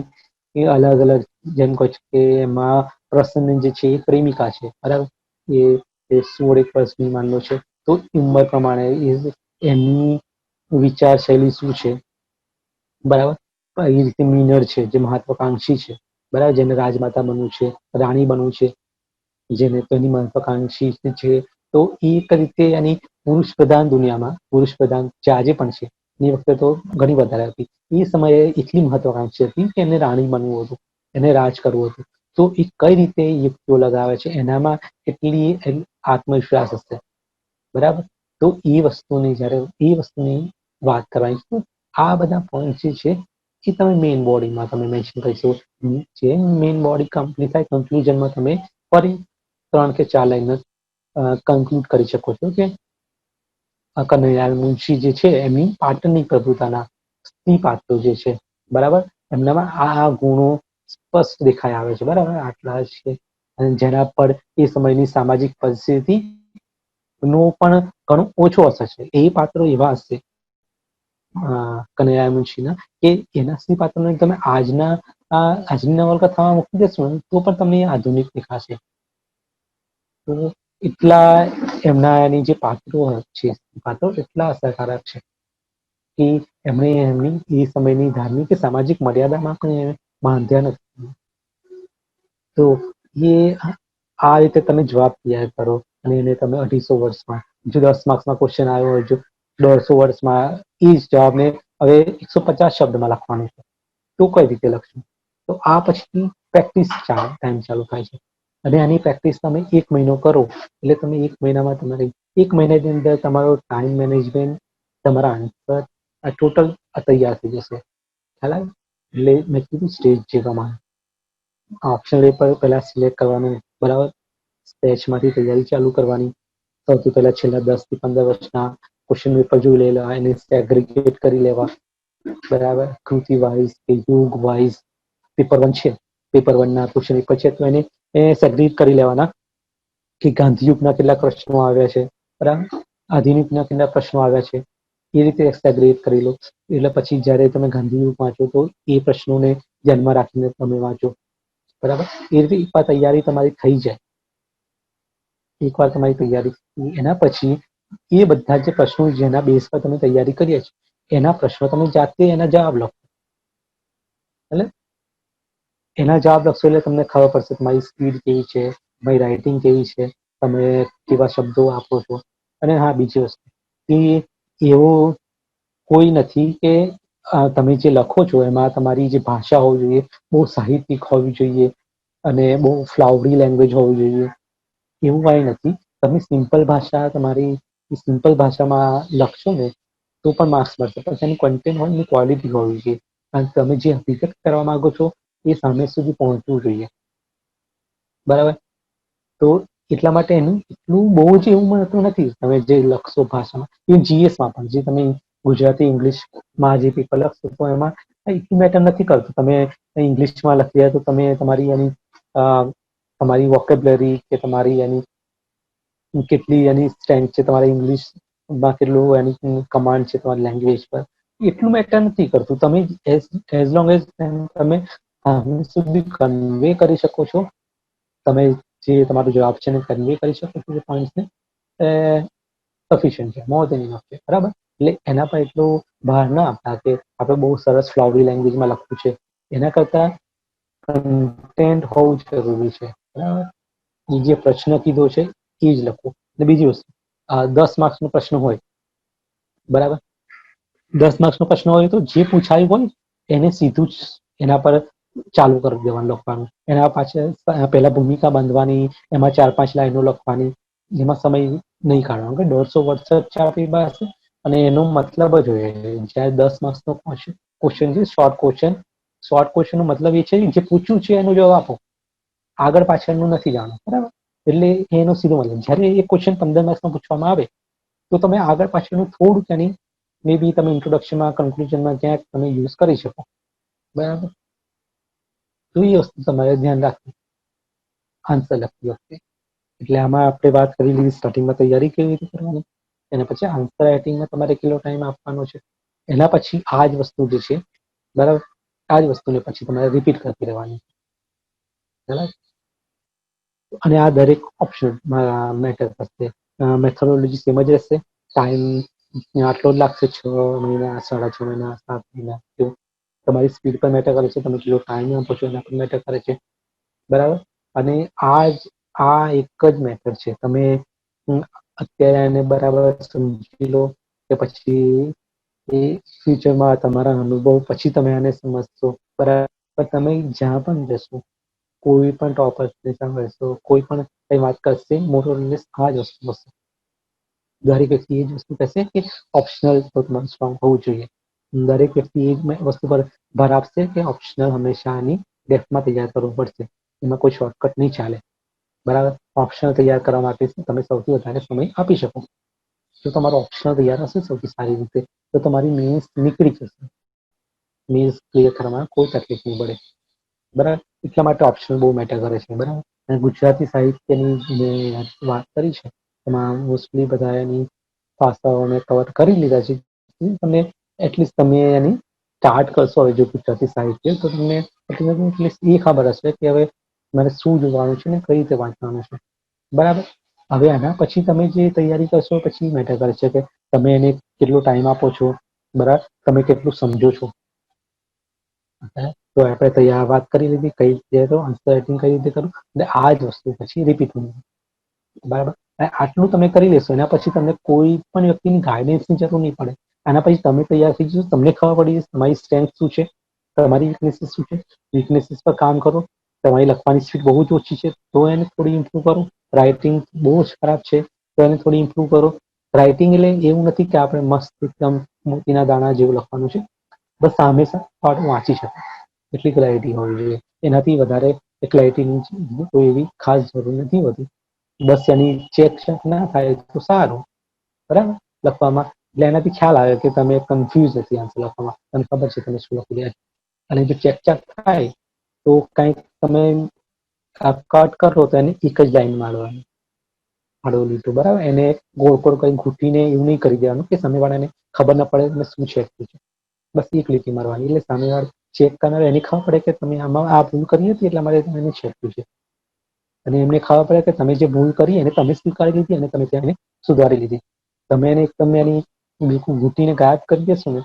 Speaker 1: અલગ અલગ, જેમ કહે છે કે એમાં પ્રસન્ન જે છે એ પ્રેમિકા છે, બરાબર. એ 16 વર્ષની માનલો છે, તો ઉંમર પ્રમાણે એમની વિચાર શૈલી શું છે, બરાબર. એ રીતે મિનર છે જે મહત્વાકાંક્ષી છે, બરાબર, જેને રાજમાતા બનવું છે, રાણી બનવું છે, જેને તેની મહત્વાકાંક્ષી છે. તો એ એક રીતે એની પુરુષ પ્રધાન દુનિયામાં, પુરુષ પ્રધાન જે આજે પણ છે, એ વખતે તો ઘણી વધારે હતી, એ સમયે એટલી મહત્વાકાંક્ષી હતી કે એને રાણી બનવું હતું, એને રાજ કરવું હતું. તો એ કઈ રીતે યુક્તિઓ લગાવે છે, એનામાં કેટલી આત્મવિશ્વાસ હશે, બરાબર. તો એ વસ્તુની વાત કરવાની છે. આ બધા પોઈન્ટ જે છે એ તમે મેઇન બોડીમાં તમે મેન્શન કરીશું. જે મેઇન બોડી કમ્પ્લીટ થાય કન્ક્લુઝનમાં તમે ફરી 3 કે 4 લાઈન કન્ક્લુડ કરી શકો છો કે કનૈયાલાલ મુનશી જે છે એમની પાટણની પ્રભુતાના સ્ત્રી પાત્રો જે છે, બરાબર, એમનામાં આ ગુણો સ્પષ્ટ દેખાઈ આવે છે, બરાબર, આટલા છે. અને જેના પર એ સમયની સામાજિક પરિસ્થિતિ નો પણ ઘણો ઓછો અસર છે. એ પાત્રો એવા હશે કનૈયાલાલ મુનશીના કે એના સ્ત્રી પાત્રોને તમે આજના આ આજની નવલકથામાં મૂકી દેશું ને તો પણ તમને આધુનિક દેખાશે. તો એટલા એમના એની જે પાત્રો છે, પાત્રો એટલા અસરકારક છે કે એમણે એમની એ સમયની ધાર્મિક કે સામાજિક મર્યાદામાં પણ બાંધ્યા નથી. તો એ આ રીતે તમે જવાબ તૈયાર કરો અને એને તમે 250 વર્ષમાં, જો 10 માર્ક્સમાં ક્વેશ્ચન આવ્યો હોય, જો 150 વર્ષમાં એ જ જવાબને હવે 150 શબ્દમાં લખવાનું છે, તો કઈ રીતે લખશું? તો આ પછી પ્રેક્ટિસ ટાઈમ ચાલુ થાય છે. અને આની પ્રેક્ટિસ તમે 1 મહિનો કરો એટલે તમે 1 મહિનામાં તમારી 1 મહિનાની અંદર તમારો ટાઈમ મેનેજમેન્ટ, તમારા આન્સર આ ટોટલ તૈયાર થઈ જશે. ખ્યાલ આવે? એટલે મેં કીધું સ્ટેજ જે પ્રમાણે ઓપ્શન પેપર પહેલા સિલેક્ટ કરવાનું, બરાબર. સ્ટેચમાંથી તૈયારી ચાલુ કરવાની. સૌથી પહેલા છેલ્લા 10 થી 15 વર્ષના ક્વેશ્ચન પેપર જોઈ લેવા, એને સેગ્રીગેટ કરી લેવા, બરાબર. કૃતિ વાઇઝ કે યુગ વાઇઝ પેપર 1 છે, પેપર 1 ના ક્વેશ્ચન પેપર છે તો એને સેગ્રીગેટ કરી લેવાના કે ગાંધીયુગના કેટલા પ્રશ્નો આવ્યા છે, બરાબર, આધુનિકના કેટલા પ્રશ્નો આવ્યા છે, એ રીતે સેગ્રીગેટ કરી લો. એટલે પછી જ્યારે તમે ગાંધીયુગ વાંચો તો એ પ્રશ્નોને ધ્યાનમાં રાખીને તમે વાંચો, બરાબર. એ રીતે એકવાર તૈયારી તમારી થઈ જાય, એકવાર તમારી તૈયારી, એના પછી એ બધા જે પ્રશ્નો જેના બેઝ પર તમે તૈયારી કરી છે એના પ્રશ્નો તમે જાતે એના જવાબ લખો. એટલે એના જવાબ લખશો એટલે તમને ખબર પડશે કે મારી સ્પીડ કેવી છે, મારી રાઇટિંગ કેવી છે, તમે કેવા શબ્દો વાપરો છો. અને હા, બીજી વસ્તુ કે એવો કોઈ નથી કે તમે જે લખો છો એમાં તમારી જે ભાષા હોવી જોઈએ બહુ સાહિત્યિક હોવી જોઈએ અને બહુ ફ્લાવરી લેંગ્વેજ હોવી જોઈએ, એવું કંઈ નથી. તમે સિમ્પલ ભાષા તમારી સિમ્પલ ભાષામાં લખશો ને તો પણ માર્ક્સ મળશે, પણ તેનું કન્ટેન્ટ હોય એની ક્વોલિટી હોવી જોઈએ. કારણ કે તમે જે હકીકત કરવા માંગો છો એ સામે સુધી પહોંચવું જોઈએ, બરાબર. તો એટલા માટે એનું એટલું બહુ જ એવું મહત્વ નથી. તમે જે લખશો ભાષામાં, એ જીએસમાં પણ જે તમે ગુજરાતી ઇંગ્લિશમાં જે પેપર લખશો તો એમાં એટલું મેટર નથી કરતું. તમે ઇંગ્લિશમાં લખ્યા તો તમે તમારી એની તમારી વોકેબ્લરી કે તમારી એની કેટલી એની સ્ટ્રેન્થ છે, તમારી ઇંગ્લિશમાં કેટલું એની કમાન્ડ છે તમારી લેંગ્વેજ પર, એટલું મેટર નથી કરતું. તમે એઝ લોંગ એઝ તમે સુધી કન્વે કરી શકો છો, તમે જે તમારો જવાબ છે એને કન્વે કરી શકો છો પોઈન્ટ્સને, સફિશિયન્ટ છે, મોર દેન ઇનફ છે, બરાબર. એટલે એના પર એટલું ભાર ના આપતા કે આપણે બહુ સરસ ફ્લાવરી લેંગ્વેજમાં લખવું છે, એના કરતા કન્ટેન્ટ હોવું જરૂરી છે, બરાબર. એ જે પ્રશ્ન કીધો છે એ જ લખો. અને બીજી વસ્તુ, 10 માર્ક્સનો પ્રશ્ન હોય, બરાબર. 10 માર્ક્સનો પ્રશ્ન હોય તો જે પૂછાયું હોય એને સીધું જ એના પર ચાલુ કરી દેવાનું લખવાનું. એના પાછળ પહેલા ભૂમિકા બાંધવાની, એમાં 4-5 લાઈનો લખવાની, એમાં સમય નહીં કાઢવાનો. કે 150 વર્ષ ચાર પેપર હશે અને એનો મતલબ જ હોય જ્યારે 10 માર્ક્સનો ક્વેશ્ચન છે, શોર્ટ ક્વેશ્ચનનો મતલબ એ છે જે પૂછ્યું છે એનો જવાબ આપો, આગળ પાછળનું નથી જાણવું, બરાબર. એટલે એનો સીધો મતલબ જ્યારે એ ક્વેશ્ચન 15 માર્ક્સમાં પૂછવામાં આવે તો તમે આગળ પાછળનું થોડુંક એની મે બી તમે ઇન્ટ્રોડક્શનમાં, કન્ક્લુઝનમાં ક્યાંક તમે યુઝ કરી શકો, બરાબર. તો એ વસ્તુ તમારે ધ્યાન રાખવી આન્સર લખતી વખતે. એટલે આમાં આપણે વાત કરી લીધી સ્ટાર્ટિંગમાં તૈયારી કેવી રીતે કરવાની, એના પછી આન્સર રાઇટિંગમાં તમારે કેટલો ટાઈમ આપવાનો છે, એના પછી આ જ વસ્તુ જે છે, બરાબર, આ જ વસ્તુને પછી તમારે રિપીટ કરતી રહેવાની, બરાબર. અને આ દરેક ઓપ્શન મેટર કરશે. મેથોડોલોજી સેમ જ રહેશે. ટાઈમ આટલો જ લાગશે, 6 મહિના, 6.5 મહિના, 7 મહિના. તમારી સ્પીડ પર મેટર કરે છે, તમે કેટલો ટાઈમ આપો છો એના પર મેટર કરે છે, બરાબર. અને આ એક જ મેથડ છે. તમે અત્યારે એને બરાબર સમજી લો કે પછી એ ફ્યુચરમાં તમારા અનુભવ પછી તમે આને સમજશો, બરાબર. તમે જ્યાં પણ જશો, કોઈ પણ ટોપર્સને સાંભળશો, કોઈ પણ કઈ વાત કરશે, મોરલેસ આ જ વસ્તુ હશે. દરેક વ્યક્તિ એ જ વસ્તુ કહેશે કે ઓપ્શનલ તમારું સ્ટ્રોંગ હોવું જોઈએ. દરેક વ્યક્તિ એ જ વસ્તુ પર ભાર આપશે કે ઓપ્શનલ હંમેશા આની ડેપ્થમાં તૈયાર કરવું પડશે, એમાં કોઈ શોર્ટકટ નહીં ચાલે, બરાબર. ઓપ્શનલ તૈયાર કરવા માટે તમે સૌથી વધારે સમય આપી શકો. જો તમારો ઓપ્શનલ તૈયાર હશે સૌથી સારી રીતે તો તમારી મેન્સ નીકળી જશે, મેન્સ ક્લિયર કરવામાં કોઈ તકલીફ નહીં પડે, બરાબર. એટલા માટે ઓપ્શનલ બહુ મેટર કરે છે, બરાબર. અને ગુજરાતી સાહિત્યની મેં વાત કરી છે એમાં મોસ્ટલી બધા એની ભાષાઓને કવર કરી લીધા છે. તમે એટલીસ્ટ તમે એની સ્ટાર્ટ કરશો હવે જો ગુજરાતી સાહિત્ય તો તમને એટલીસ્ટ એ ખબર હશે કે હવે મારે શું જોવાનું છે ને કઈ રીતે વાંચવાનું છે, બરાબર. હવે આના પછી તમે જે તૈયારી કરશો પછી મેટર કરે છે કે તમે એને કેટલો ટાઈમ આપો છો, બરાબર, તમે કેટલું સમજો છો. તો આપણે તૈયાર વાત કરી લીધી કઈ રીતે તો આન્સર રાઇટિંગ કઈ રીતે કરું, અને આ જ વસ્તુ પછી રિપીટ થવું, બરાબર. આટલું તમે કરી લેશો એના પછી તમને કોઈ પણ વ્યક્તિની ગાઈડન્સની જરૂર નહીં પડે. આના પછી તમે તૈયાર થઈ જશો, તમને ખબર પડી જશે તમારી સ્ટ્રેન્થ શું છે, તમારી વીકનેસીસ શું છે. વીકનેસીસ પર કામ કરો. તમારી લખવાની સ્પીડ બહુ જ ઓછી છે તો એને થોડી ઇમ્પ્રૂવ કરો. રાઇટિંગ બહુ જ ખરાબ છે તો એને થોડી ઇમ્પ્રૂવ કરો. રાઇટિંગ એટલે એવું નથી કે આપણે મસ્ત એકદમ મોતીના દાણા જેવું લખવાનું છે, બસ હંમેશા પાઠ વાંચી શકાય એટલી ક્લેરિટી હોવી જોઈએ. એનાથી વધારે ક્લેરિટીની કોઈ એવી ખાસ જરૂર નથી હોતી. બસ એની ચેક ના થાય તો સારું, બરાબર. લખવામાં એટલે એનાથી ખ્યાલ આવે કે તમે કન્ફ્યુઝ નથી આન્સર લખવામાં, તમને ખબર છે તમે શું લખી રહ્યા છો. અને જો ચેક થાય તો કંઈક તમે કટ કરો તો એને એક જ લાઈન મારવાની, આડો લીટો, બરાબર. એને ગોળ ગોળ કઈ ઘૂંટીને એવું નહીં કરી દેવાનું કે સામેવાળાને ખબર ના પડે તમે શું છે. બસ એક લીટી મારવાની એટલે સામેવાળો ચેક કરનાર એને ખબર પડે કે તમે આમાં આ ભૂલ કરી હતી એટલે મારે એને છેપ્યું છે. અને એમને ખબર પડે કે તમે જે ભૂલ કરી એને તમે સ્વીકારી લીધી અને તમે તેને સુધારી લીધી. તમે એને એકદમ એની બિલકુલ ઘૂંટીને ગાયબ કરી દેશો ને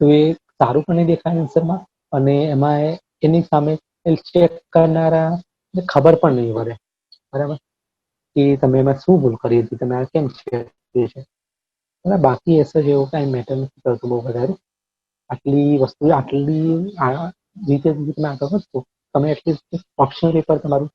Speaker 1: તો એ સારું પણ નહીં દેખાય આન્સરમાં, અને એમાં એની સામે ચેક કરનારા ખબર પણ નહીં પડે, બરાબર, કે તમે એમાં શું ભૂલ કરી હતી, તમે આ કેમ છે. બાકી એસે જેવું કાંઈ મેટર નથી કરતું બહુ વધારે. આટલી વસ્તુ આટલી રીતે તમે આગળ વધશો તમે એટલીસ્ટ ઓપ્શનલ પેપર તમારું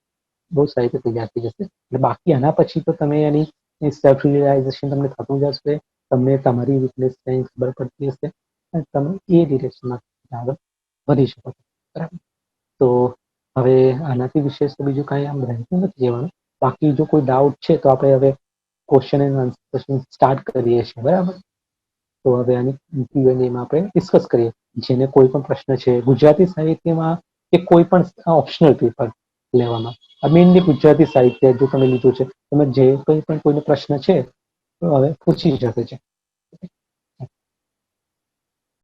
Speaker 1: બહુ સારી રીતે તૈયાર થઈ જશે. એટલે બાકી આના પછી તો તમે એની સેલ્ફ રિયલાઇઝેશન તમને થતું જશે, તમને તમારી વીકનેસ કંઈ ખબર પડતી હશે અને તમે એ ડિરેક્શનમાં આગળ વધી શકો છો, બરાબર. તો હવે આનાથી વિશેષ તો બીજું કાંઈ આમ રહેતું નથી કહેવાનું. બાકી જો કોઈ ડાઉટ છે તો આપણે હવે ક્વેશ્ચન એન્ડ આન્સર સ્ટાર્ટ કરીએ છીએ, બરાબર. તો હવે આની Q&Aમાં આપણે ડિસ્કસ કરીએ. જેને કોઈ પણ પ્રશ્ન છે ગુજરાતી સાહિત્યમાં કે કોઈ પણ ઓપ્શનલ પેપર લેવામાં, મેઇનલી ગુજરાતી સાહિત્ય જો તમે લીધું છે તમે જે કંઈ પણ કોઈને પ્રશ્ન છે તો હવે પૂછી શકે છે.